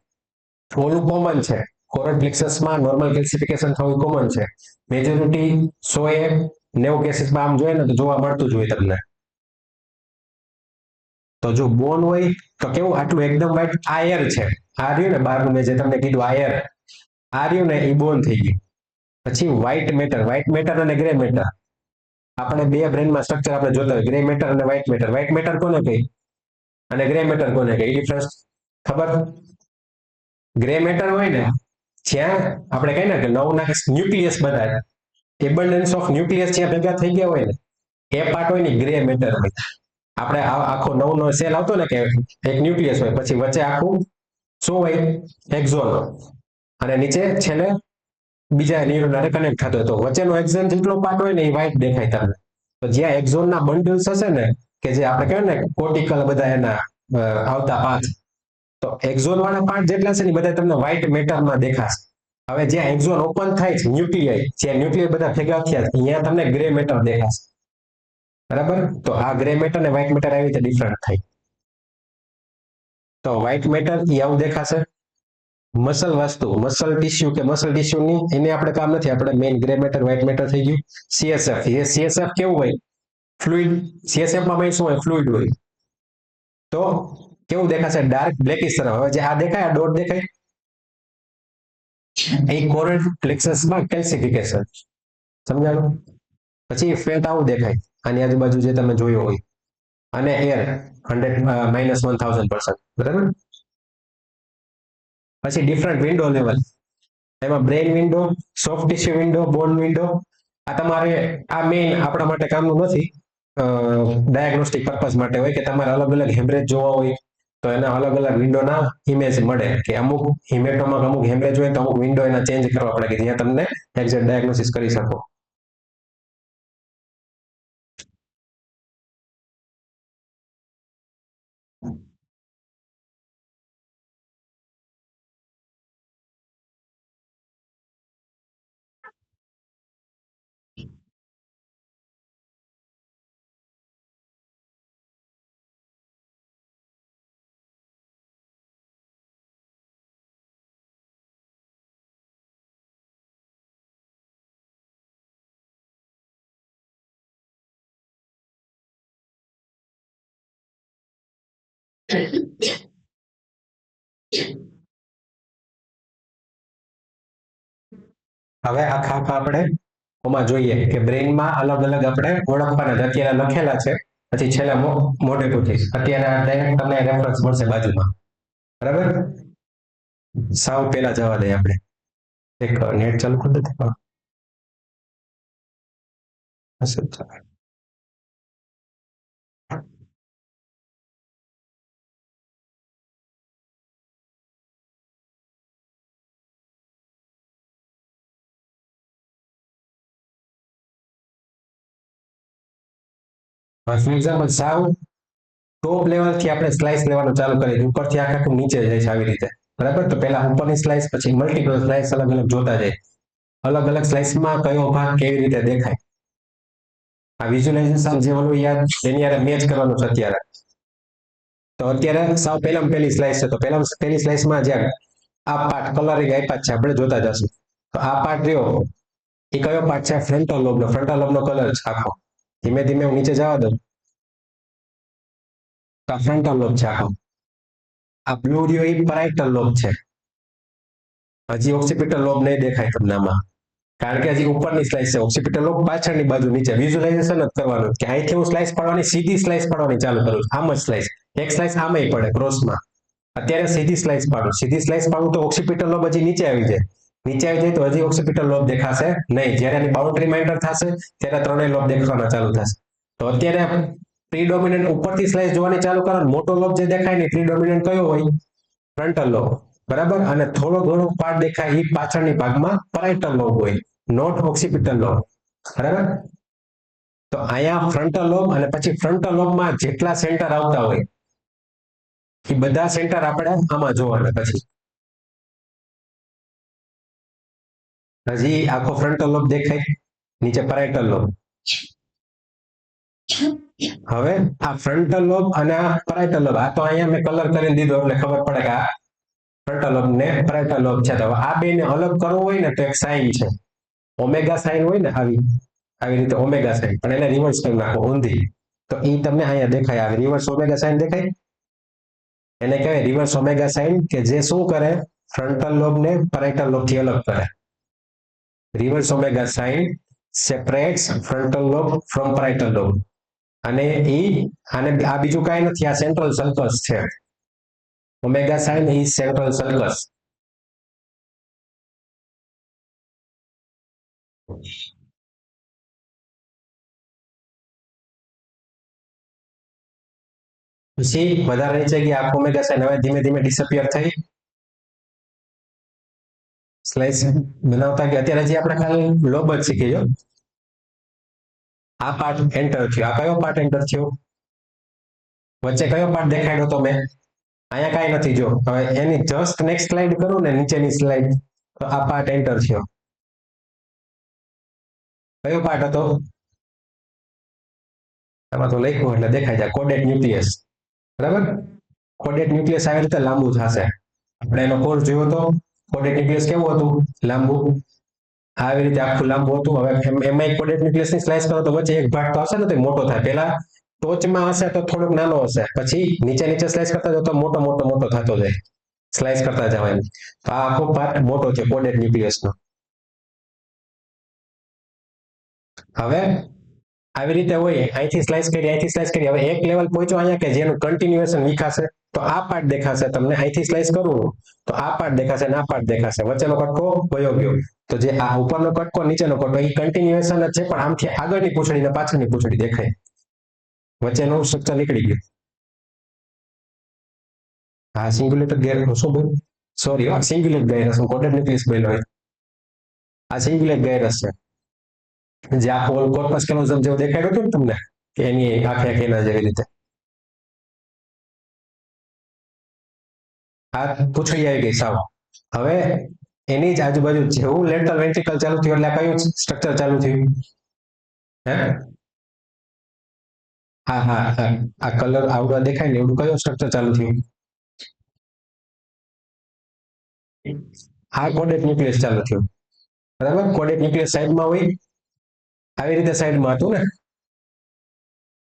ઓલું કોમન છે, કોરડ પ્લેક્સસમાં નોર્મલ કેલ્સિફિકેશન થવું કોમન છે. મેજોરિટી 100 કેસીસમાં આમ જોઈએ ને તો જોવા મળતું જ હોય તમને. તો જો બોન હોય તો કેવું આટલું એકદમ વ્હાઈટ, આ એર છે, આ રહ્યું ને બહારનું મેં જે તમને કીધું આ એર, આ રહ્યું ને એ બોન થઈ ગયું. પછી વ્હાઈટ મેટર અને ગ્રે મેટર. આપણે બે બ્રેનમાં સ્ટ્રક્ચર આપણે જોતા હોય, ગ્રે મેટર અને વ્હાઈટ મેટર. વ્હાઈટ મેટર કોને કહી અને ગ્રે મેટર કોને કહી, એ ડિફરન્સ ખબર? ગ્રે મેટર હોય ને જ્યાં આપણે કહીએ ને કે નવના ન્યુક્લિયસ બધા એબન્ડન્સ ઓફ ન્યુક્લિયસ જ્યાં ભેગા થઈ ગયા હોય ને એ પાર્ટ હોય ને ગ્રે મેટર હોય. આપણે આખો નવનો સેલ આવતો ને કે એક ન્યુક્લિયસ હોય, પછી વચ્ચે આખું શું હોય? એક્ઝોન. અને નીચે છેલ્લે બીજા ન્યુરોન કનેક્ટ થતો હોય. તો વચ્ચેનો એક્ઝોન જેટલો પાર્ટ હોય ને એ વ્હાઈટ દેખાય તમને. તો જ્યાં એક્ઝોનના બંડલ્સ હશે ને કે જે આપણે કહેવાય ને કોર્ટિકલ બધા એના આવતા પાથ, તો એક્ઝોન વાળા પાર્ટ જેટલા છે ને બધા તમને વ્હાઈટ મેટરમાં દેખાશે. હવે જ્યાં એક્ઝોન ઓપન થાય છે ન્યુક્લિયસ, જ્યાં ન્યુક્લિયસ બધા ભેગા થયા અહીંયા તમને ગ્રે મેટર દેખાશે. બરાબર? તો આ ગ્રે મેટર અને વ્હાઈટ મેટર આવી રીતે ડિફરન્ટ થાય. તો વ્હાઈટ મેટર એ આવું દેખાશે. મસલ વસ્તુ, મસલ ટીસ્યુ કે મસલ ટીસ્યુની એને આપણે કામ નથી. આપણે main grey matter white matter થઈ ગયું. સીએસએફ, એ સીએસએફ કેવું હોય? ફ્લુઇડ. સીએસએફમાં મેઇન શું હોય? ફ્લુઇડ હોય. તો કેવું દેખાશે? ડાર્ક બ્લેકિશ તરફ. હવે જે આ દેખાય, આ ડોટ દેખાય, એ કોરડ પ્લેક્સસમાં કેલ્સિફિકેશન. સમજાણું? પછી ફેટ આવું દેખાય, આની આજુબાજુ જે તમે જોયો હોય. અને એર 100 -1000%. બરાબર? પછી ડિફરન્ટ વિન્ડો લેવલ, એમાં brain window, soft tissue window, bone window. આ તમારે આ મેઇન આપણા માટે કામનું નથી, ડાયગ્નોસ્ટિક પર્પઝ માટે હોય કે તમારે અલગ અલગ હેમરેજ જોવા હોય તો એના અલગ અલગ વિન્ડોના ઇમેજ મળે કે અમુક હિમેટોમાં અમુક હેમરેજ હોય તો અમુક વિન્ડો એના ચેન્જ કરવા પડે કે જ્યાં તમને એક્ઝેક્ટ ડાયગ્નોસિસ કરી શકો. હવે આખા આપણે આમાં જોઈએ કે બ્રેઇનમાં અલગ અલગ આપણે ઓળખવાના છે. અત્યારે લખેલા છે, પછી છેલ્લા મોઢે પૂછીશ. અત્યારે આ ડાયરેક્ટ તમને રેફરન્સ મળશે બાજુમાં. બરાબર? સાવ પેલા જવા દઈએ આપણે. એક નેટ ચાલુ કરી દે. ફોર એક્ઝામ્પલ સાવ ટોપ લેવલ થી આપણે સ્લાઇસ લેવાનું ચાલુ કરીએ, ઉપરથી આખું નીચે જાય છે આવી રીતે. બરાબર? તો પહેલા ઉપરની સ્લાઇસ, પછી મલ્ટીપલ સ્લાઇસ અલગ અલગ જોતા જાય. અલગ અલગ સ્લાઇસમાં કયો ભાગ કેવી રીતે દેખાય, આ વિઝ્યુલાઇઝેશન જે ઓલું યાદ એની યારે મેચ કરવાનું છે અત્યારે. તો અત્યારે સાવ પહેલી સ્લાઇસ છે, તો પહેલી સ્લાઇસમાં જ્યાં આ પાર્ટ કલરિંગ આપ્યા છે આપણે જોતા જશું. તો આ પાર્ટ રહ્યો એ કયો પાર્ટ છે? ફ્રન્ટલ લોબનો. ફ્રન્ટલ લોબનો કલર છે આખો. ધીમે ધીમે હું નીચે જવા દઉં તો ફ્રન્ટલ લોબ છે આખો. આ બ્લુ રહ્યો એ પેરાઇટલ લોબ છે. હજી ઓક્સિપિટલ લોબ નહીં દેખાય તમને આમાં, કારણ કે હજી ઉપરની સ્લાઇસ છે. ઓક્સિપિટલ લોબ પાછળની બાજુ નીચે. વિઝ્યુલાઇઝેશન જ કરવાનું કે અહીંથી હું સ્લાઇસ પાડવાની, સીધી સ્લાઇસ પાડવાની ચાલુ કરું. આમ જ સ્લાઇસ, એક સ્લાઇસ આમેય પડે ક્રોસમાં. અત્યારે સીધી સ્લાઇસ પાડું. સીધી સ્લાઇસ પાડું તો ઓક્સિપિટલ લોબ હજી નીચે આવી જાય. નીચે આવી જાય તો હજી ઓક્સિપિટલ લોબ દેખાશે નહીં. જ્યારે એની બાઉન્ડ્રીમાં એન્ટર થશે ત્યારે ત્રણેય લોબ દેખાવાના ચાલુ થશે. તો અત્યારે પ્રીડોમિનન્ટ ઉપરથી સ્લાઇસ જોવાની ચાલુ કરો. મોટો લોબ જે દેખાય ને પ્રીડોમિનન્ટ કયો હોય? Frontal lobe. બરાબર? અને થોડો ઘણો પાર્ટ દેખાય એ પાછળની ભાગમાં પેરાઇટલ લોબ હોય, નોટ ઓક્સિપિટલ લોબ. બરાબર? તો અહીંયા ફ્રન્ટલ લોબ અને પછી ફ્રન્ટલ લોબમાં જેટલા સેન્ટર આવતા હોય એ બધા સેન્ટર આપણે આમાં જોવાના. પછી હજી આખો ફ્રન્ટલ લોબ દેખાય, નીચે પેરાઇટલ લોબ. હવે આ ફ્રન્ટલ લોબ અને આ પેરાઇટલ લોબ, આ તો અહીંયા મેં કલર કરીને દીધો એટલે ખબર પડે કે આ ફ્રન્ટલ લોબ ને પેરાઇટલ લોબ છે. તો આ બે ને અલગ કરવું હોય ને તો એક સાઇન છે, ઓમેગા સાઇન હોય ને આવી આવી રીતે ઓમેગા સાઇન, પણ એને રિવર્સ કરી નાખો ઊંધી. તો એ તમને અહીંયા દેખાય, આવે રિવર્સ ઓમેગા સાઇન દેખાય. એને કહેવાય રિવર્સ ઓમેગા સાઇન, કે જે શું કરે, ફ્રન્ટલ લોબ ને પેરાઇટલ લોબ થી અલગ કરે. Reverse omega sign separates frontal lobe from parietal lobe. અને આને આ બીજું કાંઈ નથી, આ સેન્ટ્રલ સર્કસ છે. Omega sign is central sulcus. પછી વધારે નીચે ગયા આખો ઓમેગા સાઇન હવે ધીમે ધીમે ડિસઅપિયર થઈ. સ્લાઇસ બનાવતા કે અત્યારે જે આપણે ખાલી લોબ જ શીખી જો. આ પાર્ટ એન્ટર થયો. આ કયો પાર્ટ એન્ટર થયો? વચ્ચે કયો પાર્ટ દેખાડ્યો તો મેં? અહીંયા કાંઈ નથી. જો હવે એની જસ્ટ નેક્સ્ટ સ્લાઇડ કરું ને, નીચેની સ્લાઇડ, તો આ પાર્ટ એન્ટર થયો. કયો પાર્ટ હતો? આમાં તો લખ્યું એટલે દેખાય જાય, કોડેટ ન્યુક્લિયસ. બરાબર. કોડેટ ન્યુક્લિયસ આવી રીતે લાંબુ થશે. આપણે એનો કોર્સ જોયો તો કોડેટ ન્યુક્લિયસ કેવું હતું? લાંબુ. આવી રીતે આખું લાંબુ હતું. હવે એમાં કોડેટ ન્યુક્લિયસ ની સ્લાઇસ કરો તો વચ્ચે એક ભાગ તો હશે ને, તો મોટો થાય. પેલા ટોચમાં હશે તો થોડોક નાનો હશે, પછી નીચે નીચે સ્લાઇસ કરતા જાવ તો મોટો મોટો મોટો થતો જાય, સ્લાઇસ કરતા જવાય. તો આ આખો પાર્ટ મોટો છે કોડેટ ન્યુક્લિયસ નો. હવે આવી રીતે હોય, અહીંથી સ્લાઇસ કરી, અહીંથી સ્લાઇસ કરી. હવે એક લેવલ પહોંચ્યો અહીંયા કે જેનું કન્ટિન્યુએશન વિખાશે, તો આ પાર્ટ દેખાશે તમને. અહીંથી સ્લાઇસ કરવું તો આ પાર્ટ દેખાશે અને આ પાર્ટ દેખાશે. વચ્ચેનો કટકો વયો ગયો. તો જે આ ઉપરનો કટકો, નીચેનો કટકો, એ કન્ટિન્યુએશન જ છે, પણ આમથી આગળની પૂંછડી ને પાછળની પૂંછડી દેખાય. વચ્ચેનું સ્ટ્રક્ચર નીકળી ગયું. હા, સિંગ્યુલેટર ગેર શું બોલ, સોરી, સિંગ્યુલેટ ગાયરસ, હું કોડેટ ન્યુક્લિયસ બોલ્યો. આ સિંગ્યુલેટ ગાયરસ છે, જે આ કોર્પસ કેલોઝમ જેવો દેખાડ્યો હતો ને તમને, કે એની આખે આખી એના જેવી રીતે. આ પૂંછડી આવી ગઈ સાવ. હવે એની જ આજુબાજુ જેવું લેટરલ વેન્ટ્રિકલ ચાલુ થયું એટલે કયું સ્ટ્રક્ચર ચાલુ થયું? હે? હા હા હા, આ કલર આવડો દેખાય ને એવડું કયું સ્ટ્રક્ચર ચાલુ થયું? આ કોડેટ ન્યુક્લિયસ ચાલુ થયું. બરાબર. કોડેટ ન્યુક્લિયસ સાઈડમાં હોય, આવી રીતે સાઈડમાં હતું ને,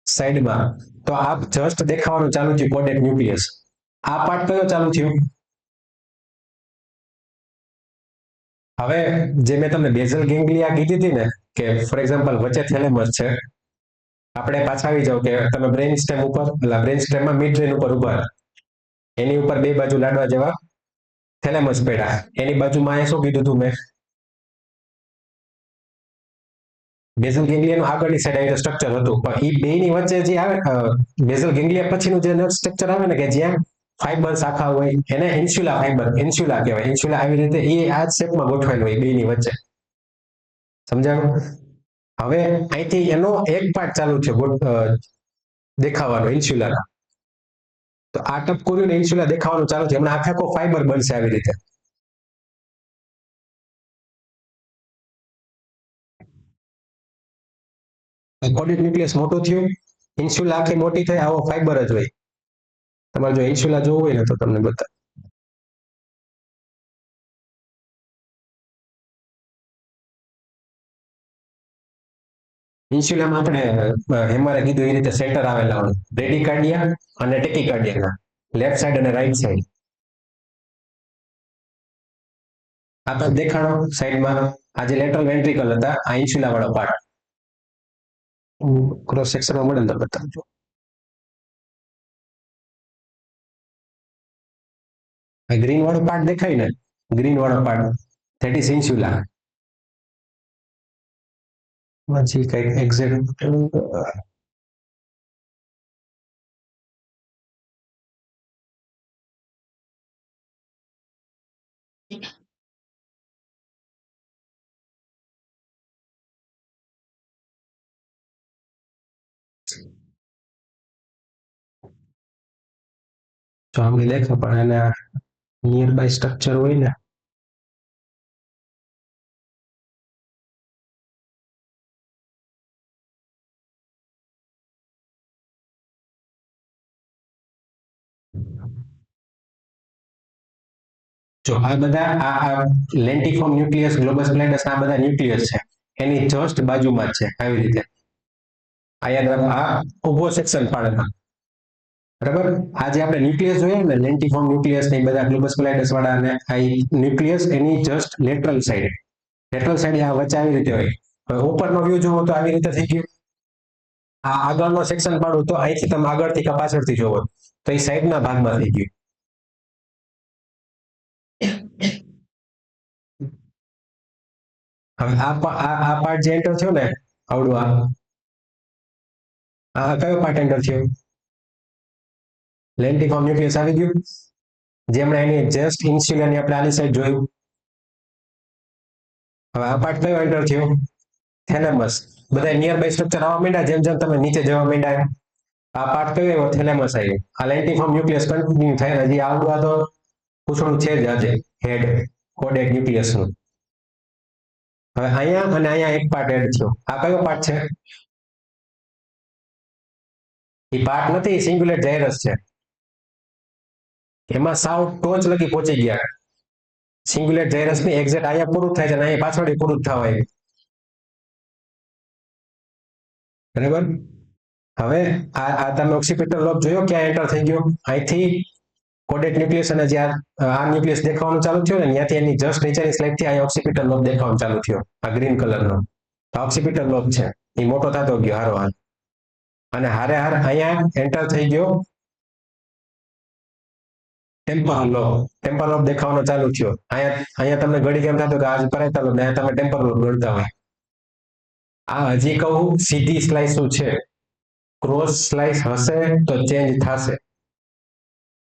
સાઈડમાં. તો આ જસ્ટ દેખાવાનું ચાલુ થયું કોડેટ ન્યુક્લિયસ. આ પાર્ટ કયો ચાલુ થયું? હવે જે મેં તમને બેઝલ ગેંગ્લિયા કીધી હતી ને, કે ફોર એક્ઝામ્પલ વચ્ચે થેલેમસ છે. આપણે પાછા આવી જાવ કે તમે બ્રેઇન સ્ટેમ ઉપર, બ્રેઇન સ્ટેમમાં મિડ બ્રેઇન ઉપર ઉભા, એની ઉપર બે બાજુ લાડવા જેવા થેલેમસ પડ્યા. એની બાજુમાં અહીંયા શું કીધું હતું મેં? બેઝલ ગેંગ્લિયાનું આગળની સાઈડ આવી સ્ટ્રક્ચર હતું, પણ એ બેની વચ્ચે જે આવે, બેઝલ ગેંગ્લિયા પછીનું જે નર્વ સ્ટ્રક્ચર આવે ને, કે જ્યાં ફાઈબર્સ આખા હોય, એને ઇન્સ્યુલા ફાઈબર, ઇન્સ્યુલા કહેવાય. ઇન્સ્યુલા આવી રીતે એ આ શેપમાં ગોઠવાયેલું હોય બેની વચ્ચે. સમજાણું? હવે અહીંથી એનો એક પાર્ટ ચાલુ છે દેખાવાનો, ઇન્સ્યુલા. તો આ ટપકું ને ઇન્સ્યુલા દેખાવાનું ચાલુ છે. હમણાં આખો ફાઈબર બનશે આવી રીતે. કોડેટ ન્યુક્લિયસ મોટું થયું, ઇન્સ્યુલા આખી મોટી થઈ, આવો ફાઈબર જ હોય. તમારે જો ઇન્સ્યુલા જોવું હોય ને તો તમને બતા. ઇન્સ્યુલામાં આપણે હેમારે કીધું એ રીતે સેન્ટર આવેલા હોય, બ્રેડિકાર્ડિયા અને ટેકિકાર્ડિયાના, લેફ્ટ સાઈડ અને રાઈટ સાઈડ. આ તો દેખાડો સાઈડમાં. આ જે લેટરલ વેન્ટ્રિકલ હતા, આ ઇન્સ્યુલા વાળો પાર્ટ. ક્રોસ સેક્શનમાં મળે ને તો બતાવજો. ગ્રીન વાળો પાર્ટ દેખાય ને, ગ્રીન વાળો પાર્ટ, ધેટ ઇઝ ઇન્સ્યુલા. પછી કઈક એક્ઝેક્ટ જો આપણે દેખો પણ એના નિયર બાય સ્ટ્રક્ચર હોય ને જો આ બધા આ લેન્ટિફોર્મ ન્યુક્લિયસ ગ્લોબસ પ્લેટસ આ બધા ન્યુક્લિયસ છે એની જસ્ટ બાજુમાં જ છે આવી રીતે આ યાદ રાખો આ ઉભો સેક્શન પાડેલા બરાબર આ જે આપણે ન્યુક્લિયસ જોઈએ ને લેન્ટિફોર્મ ન્યુક્લિયસ ને બધા ગ્લોબસ પ્લેટસ વાળા અને આ ન્યુક્લિયસ એની જસ્ટ લેટરલ સાઈડ આ વચ્ચે આવી રીતે હોય હવે ઉપરનો વ્યૂ જોવો તો આવી રીતે થઈ ગયું આ આગળનો સેક્શન પાડું તો અહીંથી તમે આગળથી કે પાછળથી જોવો તો એ સાઈડના ભાગમાં થઈ ગયું હવે આ પાર્ટ જે એન્ટર થયો ને આવડું આ કયો પાર્ટ એન્ટર થયો લેન્ટિફોર્મ ન્યુક્લિયસ આવી ગયું જેમણે એની જસ્ટ ઇન્સ્યુલરની આપણે આની સાઈડ જોયું હવે આ પાર્ટ કયો એન્ટર થયો થેલેમસ બધા નિયર બાય સ્ટ્રક્ચર આવવા માંડ્યા જેમ જેમ તમે નીચે જવા માંડ્યા આ પાર્ટ કયો આવ્યો થેલેમસ આવ્યો આ લેન્ટિફોર્મ ન્યુક્લિયસ કન્ટિન્યુ થાય હજી આવડું આ તો પૂછડું છે જ આજે હેડ કોડેડ ન્યુક્લિયસ નું હવે અહીંયા અને અહીંયા એક પાર્ટ એડ થયો આ કયો પાર્ટ છે એ પાર્ટ નથી સિંગ્યુલેટ જાયરસ છે એમાં સાવ ટોચ લગી પહોંચી ગયા સિંગ્યુલેટ જાયરસ ની એક્ઝેક્ટ અહીંયા પૂરું થાય છે અને અહીંયા પાછળ પૂરું થવા આવ્યું બરાબર હવે આ તમે ઓક્સિપિટલ લોબ જોયો ક્યાં એન્ટર થઈ ગયો અહીંથી કોડેટ ન્યુક્લિયસ અને જ્યાં આ ન્યુક્લિયસ દેખાવાનું ચાલુ થયું ને ત્યાંથી એની જસ્ટ નીચેની સ્લાઇડ થી અહીંયા ઓક્સિપિટલ લોબ દેખાવાનું ચાલુ થયો આ ગ્રીન કલરનો ઓક્સિપિટલ લોબ છે એ મોટો થતો ગયો હારો હાર અને હારે હાર અહીંયા એન્ટર થઈ ગયો ટેમ્પરલ લોબ દેખાવાનો ચાલુ થયો અહીંયા તમને ઘડી કેમ થતું કે આજ પરેટલ લોબ ને તમે ટેમ્પરલ લોબ ગણતા હોય આ હજી કહું સીધી સ્લાઇસ છે ક્રોસ સ્લાઇસ હશે તો ચેન્જ થશે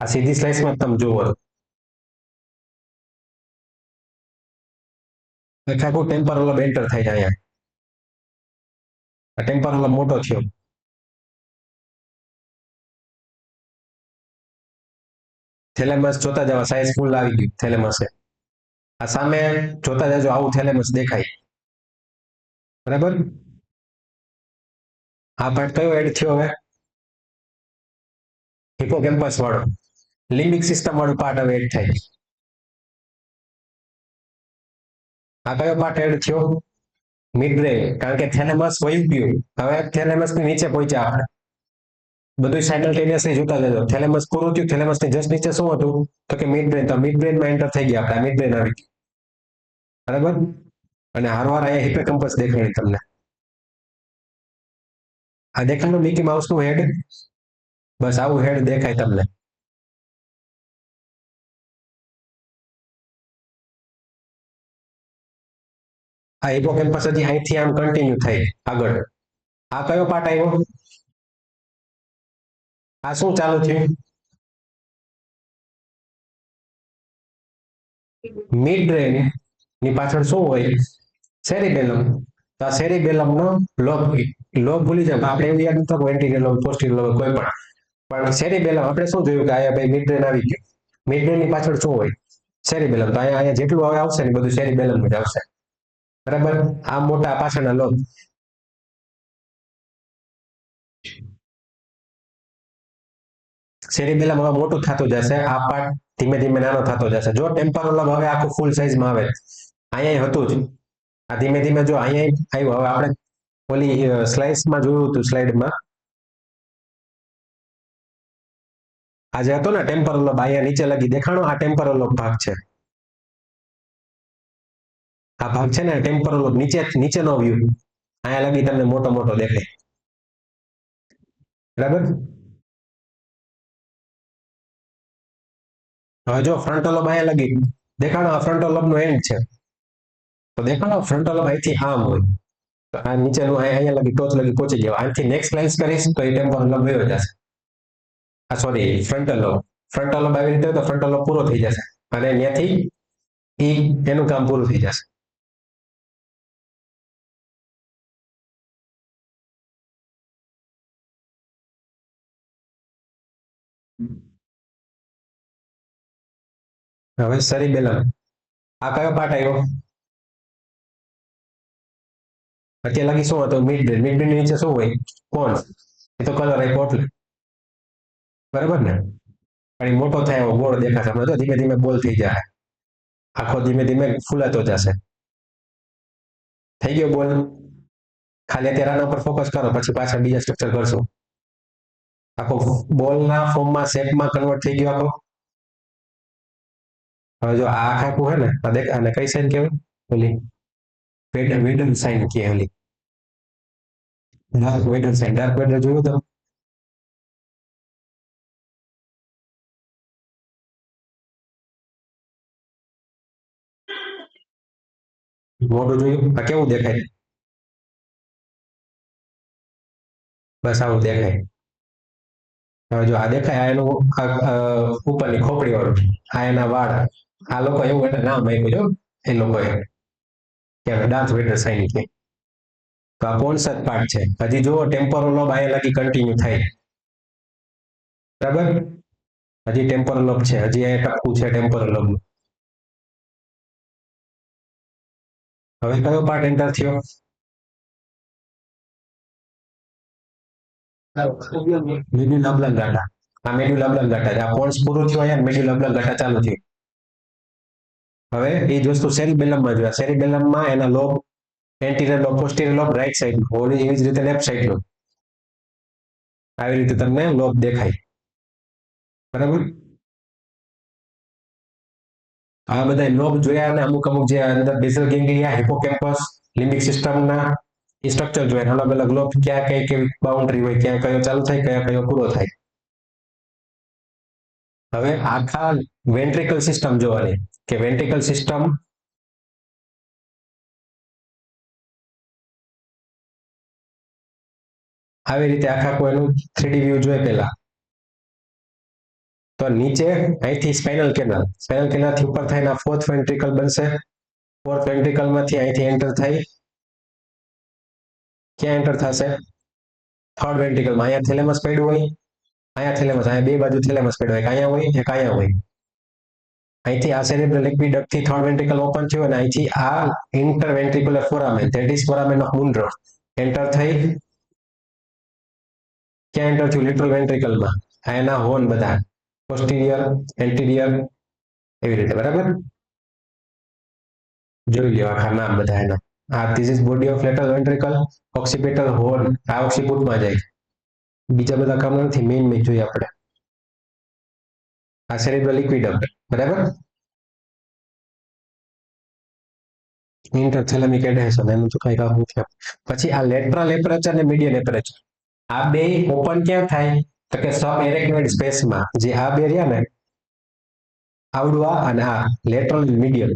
આ સીધી સ્લાઇસમાં તમે જુઓ આખું ટેમ્પરલ લોબ એન્ટર થાય છે અહીંયા ટેમ્પરલ લોબ મોટો થયો થેલેમસ જોતા જાવ સાઈઝ ફૂલ આવી ગયું થેલેમસ આ સામે જોતા જાજો આવું થેલેમસ દેખાય બરાબર આ પાર્ટ કયો એડ થયો હવે હિપોકેમ્પસ વાળો લિમ્બિક સિસ્ટમ વાળું પાર્ટ હવે એડ થાય આ કયો પાર્ટ એડ થયો મિડબ્રેન કારણ કે થેલેમસ વયું ગયું હવે થેલેમસ ની નીચે પહોંચ્યા આપણે બધું સાયમલ્ટેનિયસલી જોતા જજો થેલેમસ પૂરું થયું થેલેમસ ની જસ્ટ નીચે શું હતું તો કે મિડબ્રેન તો મિડબ્રેનમાં એન્ટર થઈ ગયા આપણે મિડબ્રેન આવી ગયું બરાબર અને હારવાર અહીંયા હિપોકેમ્પસ દેખાડી તમને આ દેખાડું મિકી માઉસ નું હેડ બસ આવું હેડ દેખાય તમને આ હિપોકેમ્પસ હજી અહીંથી આમ કન્ટિન્યુ થાય આગળ આ કયો પાર્ટ આવ્યો આ શું ચાલુ થયું મિડ બ્રેન ની પાછળ શું હોય સેરિબેલમ તો આ સેરિબેલમ નો લોબ ભૂલી જાવ આપણે એવું યાદ નતો એન્ટિરિયર લોબ પોસ્ટિરિયર લોબ કોઈ પણ સેરિબેલમ આપણે શું જોયું કે આયા ભાઈ મિડ બ્રેન આવી ગયું મિડ બ્રેન ની પાછળ શું હોય સેરિબેલમ તો અહીંયા જેટલું હવે આવશે ને બધું સેરિબેલમ જ આવશે બરાબર આ મોટા પાછળના લોબ સેરિબેલમ હવે મોટું થતું જશે આ પાર્ટ ધીમે ધીમે નાનો થતો જશે જો ટેમ્પરલ લોબ હવે આખું ફૂલ સાઈઝમાં આવે અહીંયા હતું જ આ ધીમે ધીમે જો અહીંયા આવ્યું હવે આપણે ઓલી સ્લાઇડ્સમાં જોયું હતું સ્લાઇડમાં આજે હતો ને ટેમ્પરલ લોબ અહીંયા નીચે લગી દેખાણો આ ટેમ્પરલ લોબ ભાગ છે આ ભાગ છે ને ટેમ્પરલ લોબ નીચેનો વ્યૂ અહીંયા લગી તમને મોટો મોટો દેખાય બરાબર હવે જો ફ્રન્ટલ લોબ અહીંયા લગી દેખાણો આ ફ્રન્ટલ લોબ નો એન્ડ છે તો દેખાણો ફ્રન્ટલ લોબ અહીંથી આમ હોય તો આ નીચેનું અહીંયા લગી ટોચ લગી પહોંચી ગયો આનાથી નેક્સ્ટ સ્લાઇસ કરીશ તો એ ટેમ્પરલ લોબ વયો જશે આ સોરી ફ્રન્ટલ લોબ આવી રીતે તો ફ્રન્ટલ લોબ પૂરો થઈ જશે અને ત્યાંથી એનું કામ પૂરું થઈ જશે હવે સેરિબેલમ, આ કયો પાર્ટ આવ્યો? અત્યારે લગી શું હતું? Mid brain. મિડ બ્રેન નીચે શું હોય? કોન્સ. એ તો કલર આપ્યો એટલે, બરાબર ને? પણ એ મોટો થાય એવો ગોળ દેખાશે. હમણાં તો ધીમે ધીમે બોલ થઈ જાય, આખો ધીમે ધીમે ફૂલાતો જશે. થઈ ગયો બોલ. ખાલી અત્યારે આના ઉપર ફોકસ કરો, પછી પાછા બીજા સ્ટ્રક્ચર કરશું. આખો બોલના ફોર્મમાં, શેપમાં કન્વર્ટ થઈ ગયો આખો. હવે જો આ આખું હે ને, આ દેખ, આને કઈ સાઈન કહેવાય? ઓલી વેડલ સાઈન કે ઓલી ડાર્ક વેડલ સાઈન. ડાર્ક વેડલ જોયું તમે? મોઢું જોયું? આ કેવું દેખાય? બસ આવું દેખાય. હવે જો આ દેખાય, આ એનું ઉપરની ખોપડી વાળું, આ એના વાળ. આ લોકો એવું એટલે નામ આપ્યું જો એ લોકોએ, કે ડાર્થ વેડર સાઈન કે. તો આ કોન્સર્ટ પાર્ટ છે. હજી જુઓ ટેમ્પોરલ લોબ અહીંયા લગી કન્ટિન્યુ થાય, બરાબર? હજી ટેમ્પોરલ લોબ છે, હજી અહીંયા ટપકું છે ટેમ્પોરલ લોબ. હવે કયો પાર્ટ એન્ટર થયો? મેડ્યુલા ઓબ્લાંગાટા. આ મેડ્યુલા ઓબ્લાંગાટા. આ પોન્સ પૂરું થયું અહીંયા, મેડ્યુલા ઓબ્લાંગાટા ચાલુ થયું. હવે એ જ વસ્તુ સેરિબેલમમાં જોયા. સેરિબેલમમાં એના lobe, anterior lobe, posterior lobe right side, હોળી એવી જ રીતે લેફ્ટ સાઈડ નું. આવી રીતે તમને લોબ દેખાય, બરાબર? આ બધા લોબ જોયા, અને અમુક અમુક જે અંદર બેઝલ ગેંગ્લિયા, હિપોકેમ્પસ, લિમ્બિક સિસ્ટમના એ સ્ટ્રક્ચર જોયા. અલગ અલગ લોબ, ક્યાં કઈ કેવી બાઉન્ડ્રી હોય, ક્યાં કયો ચાલુ થાય, કયા કયો પૂરો થાય. હવે આખા વેન્ટ્રિકલ સિસ્ટમ જોવાની, કે વેન્ટ્રિકલ સિસ્ટમ આવી રીતે આખા કોઈનું 3D વ્યૂ જોઈએ પેલા. તો નીચે અહીંથી સ્પાઇનલ કેનાલ, સ્પાઇનલ કેનાલ થી ઉપર થઈને ફોર્થ વેન્ટ્રિકલ બનશે. ફોર્થ વેન્ટ્રિકલ માંથી અહીંથી એન્ટર થઈ ક્યાં એન્ટર થશે? થર્ડ વેન્ટ્રિકલમાં. અહીંયા થેલેમસ પડ્યું હોય, અહીંયા થેલેમસ, અહીંયા બે બાજુ થેલેમસ પડ્યું હોય, એક અહીંયા હોય, એક અહીંયા હોય. અહીંથી આ સેરેબ્રલ લિક્વિડક્ટ થી થર્ડ વેન્ટ્રિકલ ઓપન થયું, અને અહીંથી આ ઇન્ટરવેન્ટ્રિક્યુલર ફોરામેન, ધેટ ઇઝ ફોરામેન ઓફ મુન્ડ્રો, એન્ટર થઈ ક્યાં એન્ટર થયું? લિટરલ વેન્ટ્રિકલમાં. આ એના હોર્ન બધા, પોસ્ટિરિયર, એન્ટિરિયર, એવી રીતે, બરાબર? જોઈ લ્યો આખા નામ બધા એના. આ this is body of lateral ventricle, occipital horn, આ ઓક્સિપુટમાં જાય. બીજા બધા કામ નથી, મેઇન જોઈએ આપણે. આ સેરેબ્રલ લિક્વિડક્ટ, બરાબર? ઇન્ટરથેલેમિક એડહેશન, એનું તો કઈ કામ નથી. પછી આ લેટરલ એપરેચર ને મીડિયન એપરેચર, આ બે ઓપન ક્યાં થાય? તો કે સબ એરેક્નોઇડ સ્પેસમાં. જે આ બે રહ્યા ને, આવડું આ અને આ લેટરલ મીડિયલ,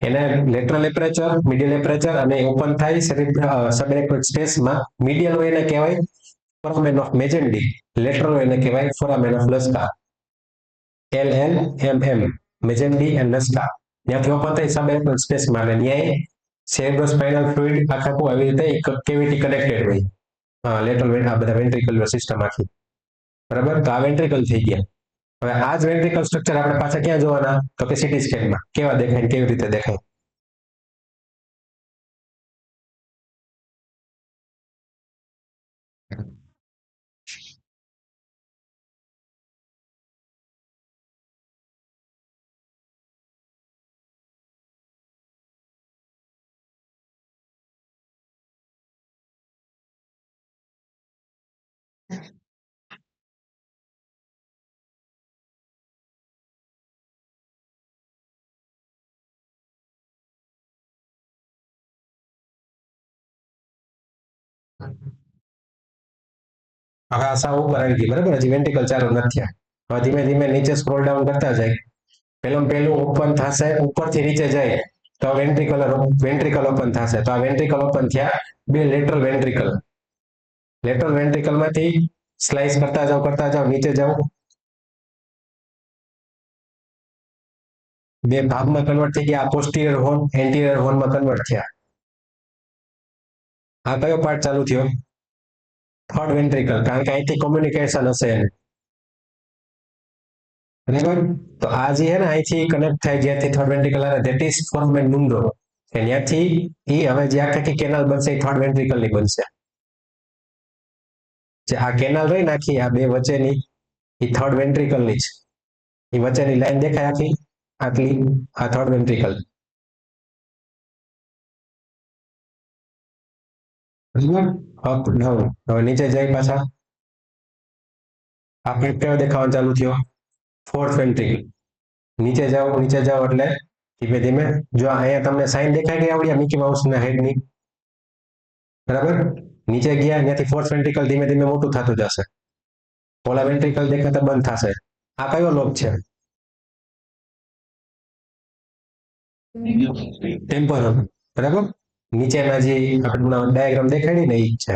એને લેટરલ એપરેચર, મીડિયલ એપરેચર, અને ઓપન થાય સબ એરેક્નોઇડ સ્પેસમાં. મીડિયલ હોય એને કહેવાય ફોરામેન ઓફ મેજેન્ડી, લેટરલ હોય એને કહેવાય foramen of Luschka. LLMM, Magendie and Luschka. ત્યાંથી ઓપન થાય સબ એરેક્નોઇડ સ્પેસમાં, અને ન્યાય સેરેબ્રોસ્પાઇનલ ફ્લુઇડ આખા આવી રીતે કેવિટી કનેક્ટેડ હોય. લેટરલ આ બધા વેન્ટ્રિક્યુલર સિસ્ટમ આખી, બરાબર? તો આ વેન્ટ્રિકલ થઈ ગયા. હવે આ જ વેન્ટ્રિકલ સ્ટ્રક્ચર આપણે પાછા ક્યાં જોવાના? તો કે સીટી સ્કેનમાં. કેવા દેખાય, કેવી રીતે દેખાય? હવે આ સાવ ઉપર આવી ગઈ, બરાબર? હજી વેન્ટ્રિકલ ચાલુ નથી થયા. હવે ધીમે ધીમે નીચે સ્ક્રોલ ડાઉન કરતા જાય. પેલું ઓપન થશે, ઉપરથી નીચે જાય તો વેન્ટ્રિકલ ઓપન થશે. તો આ વેન્ટ્રિકલ ઓપન થયા, બે લેટરલ વેન્ટ્રિકલ. લેટરલ વેન્ટ્રિકલ માંથી સ્લાઇસ કરતા જાઓ નીચે જાઓ, બે ભાગમાં કન્વર્ટ થઈ ગયા. પોસ્ટિરિયર હોર્ન, એન્ટિરિયર હોર્નમાં કન્વર્ટ થયા. આ કયો પાર્ટ ચાલુ થયો? થર્ડ વેન્ટ્રિકલ, કારણ કે અહીંથી કોમ્યુનિકેશન હશે. બરાબર. તો આ જે છે ને અહીંથી કનેક્ટ થાય જ્યાંથી થર્ડ વેન્ટ્રિકલ આવે ધેટ ઇઝ ફોર્મેન મુન્ડો, કે ત્યાંથી એ હવે જે આખી કેનાલ બનશે એ થર્ડ વેન્ટ્રિકલ ની બનશે. જે આ કેનાલ રહી ને આખી આ બે વચ્ચેની એ થર્ડ વેન્ટ્રિકલ ની જ, એ વચ્ચેની લાઈન દેખાય આખી આટલી, આ થર્ડ વેન્ટ્રિકલ. બરાબર. Up down. હવે નીચે જાય પાછા આપણે કેવો દેખાવાનું ચાલુ થયો, ફોર્થ વેન્ટ્રિકલ. નીચે જાઓ એટલે ધીમે ધીમે જો અહીંયા તમને સાઈન દેખાય ગઈ આવડી મિકી માઉસ ના હેડ ની, બરાબર. નીચે ગયા ત્યાંથી ફોર્થ વેન્ટ્રિકલ ધીમે ધીમે મોટું થતું જશે, ઓલા વેન્ટ્રિકલ દેખાતા બંધ થશે. આ કયો લોબ છે? ટેમ્પરલ. બરાબર. નીચેના જે આપણે ડાયાગ્રામ દેખાડી ને એ જ છે.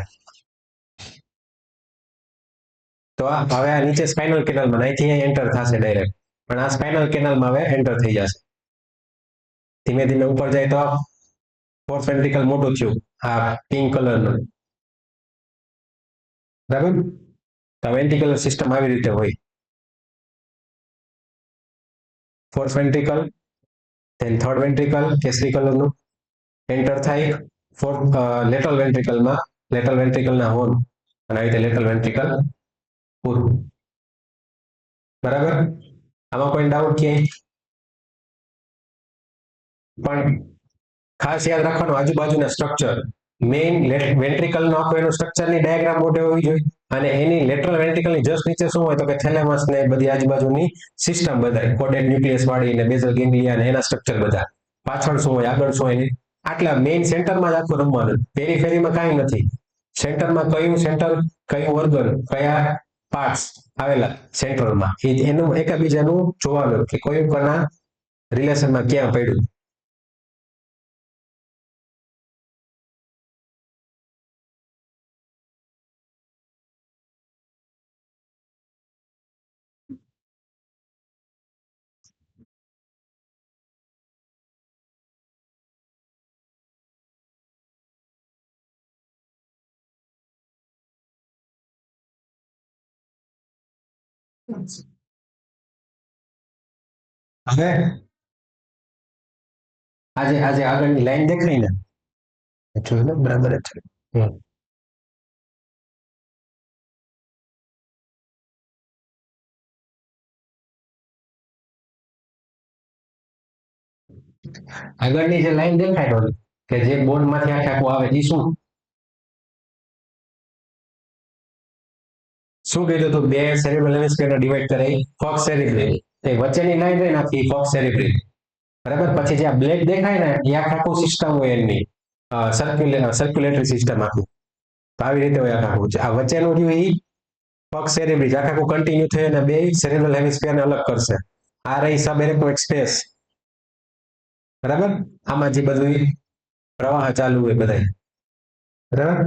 તો હવે આ નીચે સ્પાઇનલ કેનાલમાં અહીંથી એન્ટર થશે ડાયરેક્ટ, પણ આ સ્પાઇનલ કેનાલમાં હવે એન્ટર થઈ જશે. ધીમે ધીમે ઉપર જાય તો ફોર્થ વેન્ટ્રિકલ મોટું થયું, આ પિંક કલરનું. બરાબર. તો વેન્ટ્રિક્યુલર સિસ્ટમ આવી રીતે હોય. Fourth ventricle, than third ventricle કેસરી કલરનું એન્ટર થાય ફોર્થ લેટરલ વેન્ટ્રિકલમાં, લેટરલ વેન્ટ્રિકલના હોર્ન, અને આવી રીતે લેટરલ વેન્ટ્રિકલ પૂરું. બરાબર. આમાં કોઈ ડાઉટ ક્યાંય? પણ ખાસ યાદ રાખવાનું આજુબાજુના સ્ટ્રક્ચર, મેઇન વેન્ટ્રિકલ નો આખો એનો સ્ટ્રક્ચરની ડાયાગ્રામ મોઢે હોવી જોઈએ, અને એની લેટરલ વેન્ટ્રિકલની જસ્ટ નીચે શું હોય તો કે થેલેમસ ને બધી આજુબાજુની સિસ્ટમ બધા કોડેડ ન્યુક્લિયસ વાળી ને બેઝલ ગેંગ્લિયા ને એના સ્ટ્રક્ચર બધા. પાછળ શું હોય આગળ શું હોય, આટલા મેઇન સેન્ટરમાં જ આખું રમવાનું, પેરીફેરીમાં કાંઈ નથી. સેન્ટરમાં કયું સેન્ટર, કયું ઓર્ગન, કયા પાર્ટ્સ આવેલા સેન્ટ્રલમાં, એનું એકબીજાનું જોવાનું કે કયું કોના રિલેશનમાં ક્યાં પડ્યું. હવે આજે આજે આગળની લાઈન દેખાય ને, જોયું ને બરાબર જ છે. આગળની જે લાઈન દેખાય કે જે બોન્ડ માંથી આખે આખું આવે એ શું શું કીધું હતું? બે સેરેબ્રલ હેમિસ્ફિયર ડિવાઈડ કરે ફોક્સ સેરેબ્રી, એ વચ્ચેની લાઈન રહી નાખી ફોક્સ સેરેબ્રી. બરાબર. પછી જે આ બ્લેક દેખાય ને એ આખે આખું સિસ્ટમ હોય એની સર્ક્યુલેટરી સિસ્ટમ આખું. તો આવી રીતે હોય આખું. આ વચ્ચેનું રહ્યું એ ફોક્સ સેરેબ્રી આખું કન્ટિન્યુ થઈ અને બે સેરેબ્રલ હેમિસ્ફિયર ને અલગ કરશે. આ રહી સબ એરેક્ટોઇડ સ્પેસ. બરાબર. આમાં જે બધું પ્રવાહ ચાલુ હોય બધા. બરાબર.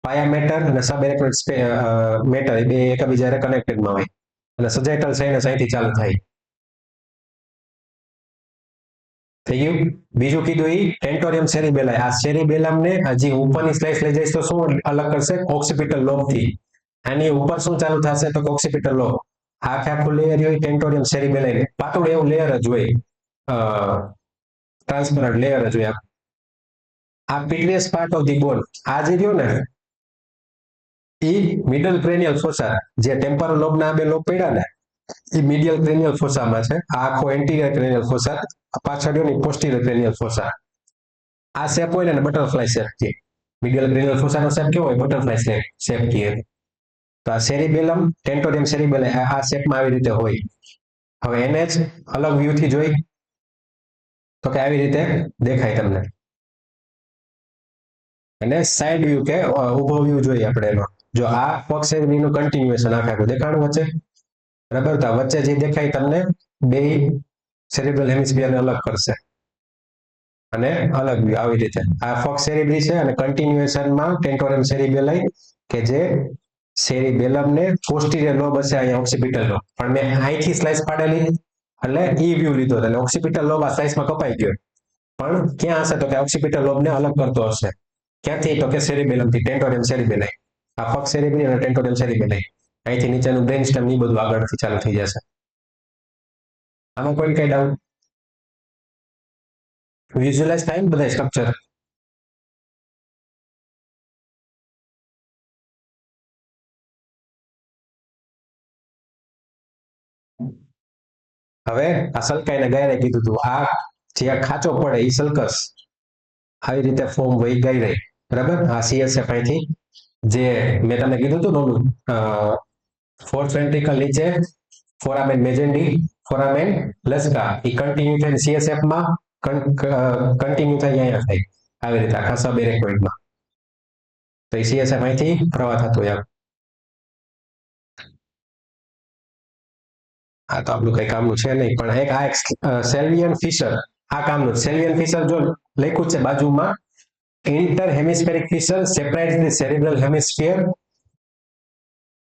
પાયા મેટર અને સબ એરેક્ટોઇડ મેટર એ બે એકબીજા કનેક્ટેડમાં હોય, અને સજાઇટલ સાઇનસ અહીંથી ચાલુ થાય. થઈ ગયું. બીજું કીધું એ ટેન્ટોરિયમ સેરિબેલા. આ સેરિબેલમ ને હજી ઉપરની સ્લાઇસ લઈ જઈશ તો શું અલગ કરશે? ઓક્સિપિટલ લોબ થી. આની ઉપર શું ચાલુ થશે તો ઓક્સિપિટલ લોબ. આખે આખું લેયર હોય ટેન્ટોરિયમ સેરિબેલા, પાતળું એવું લેયર જ હોય, ટ્રાન્સપરન્ટ લેયર જ હોય. આ પીડિયસ પાર્ટ ઓફ ધી બોન, આ જે રહ્યો ને એ મિડલ ક્રેનિયલ ફોસા, જે ટેમ્પરલ લોબ ના બે લોબ પડ્યા ને એ મીડિયલ ક્રેનિયલ ફોસામાં છે. આ આખો એન્ટીરિયર ક્રેનિયલ ફોસા, પાછળ પોસ્ટીરિયર ક્રેનિયલ ફોસા. આ શેપ હોય ને બટરફ્લાય શેપ થી. મીડિયલ ક્રેનિયલ ફોસાનો શેપ કેવો હોય? બટરફ્લાય શેપ થી. તો આ સેરિબેલમ ટેન્ટોરિયમ સેરિબેલા આ શેપમાં આવી રીતે હોય. હવે એને જ અલગ વ્યૂ થી જોઈ તો કે આવી રીતે દેખાય તમને, અને સાઈડ વ્યૂ કે ઉભો વ્યૂ જોઈએ આપણે એનો. જો આ ફોક્સ સેરેબ્રી નું કન્ટિન્યુએશન આખું દેખાડું વચ્ચે. બરાબર. તો વચ્ચે જે દેખાય તમને બે સેરેબ્રલ હેમિસ્ફિયર ને અલગ કરશે, અને અલગ વ્યૂ આવી રીતે. આ ફોક્સ સેરેબ્રી છે, અને કન્ટિન્યુએશનમાં ટેન્ટોરિયમ સેરિબેલાઈ કે જે સેરિબેલમ ને પોસ્ટીરિયર લોબ હશે અહીંયા ઓક્સિપિટલ લોબ, પણ મેં અહીંથી સ્લાઇસ પાડેલી એટલે ઈ વ્યૂ લીધો, એટલે ઓક્સિપિટલ લોબ આ સ્લાઇસમાં કપાઈ ગયો. પણ ક્યાં હશે તો કે ઓક્સિપિટલ લોબ ને અલગ કરતો હશે. ક્યાંથી તો કે સેરિબેલમ થી, ટેન્ટોરિયમ સેરિબેલાઈ. આ ફોક્સ સેરેબ્રી અને ટેન્ટોરિયમ સેરિબેલાઈ. અહીંથી નીચેનું બ્રેન સ્ટેમ એ બધું આગળથી ચાલુ થઈ જશે. આમાં કોઈ કઈ ડાઉટ? વિઝ્યુઅલાઇઝ થાય ને બધા સ્ટ્રક્ચર? હવે આ સલકાઈને ગાયરે કીધું હતું આ જે ખાંચો પડે એ સલ્કસ આવી રીતે ફોર્મ વહી ગઈ રહી, બરાબર. આ સીએસએફ અહીંથી જે મેં તમને કીધું હતું ને ઓલું ફોર્થ વેન્ટ્રિકલ નીચે ફોરામેન મેજેન્ડી, ફોરામેન લસકા એ કન્ટિન્યુ થઈને સીએસએફ માં કન્ટિન્યુ થઈ અહીંયા થાય આવી રીતે આખા સબ એરેકોઇડમાં. તો એ સીએસએફ અહીંથી પ્રવાહ થતો હોય. આ તો આપણું કઈ કામનું છે નહીં, પણ એક આ સેલ્વિયન ફિશર આ કામનું. સેલ્વિયન ફિશર જો લખ્યું છે બાજુમાં, inter hemispheric fissure separates the cerebral hemisphere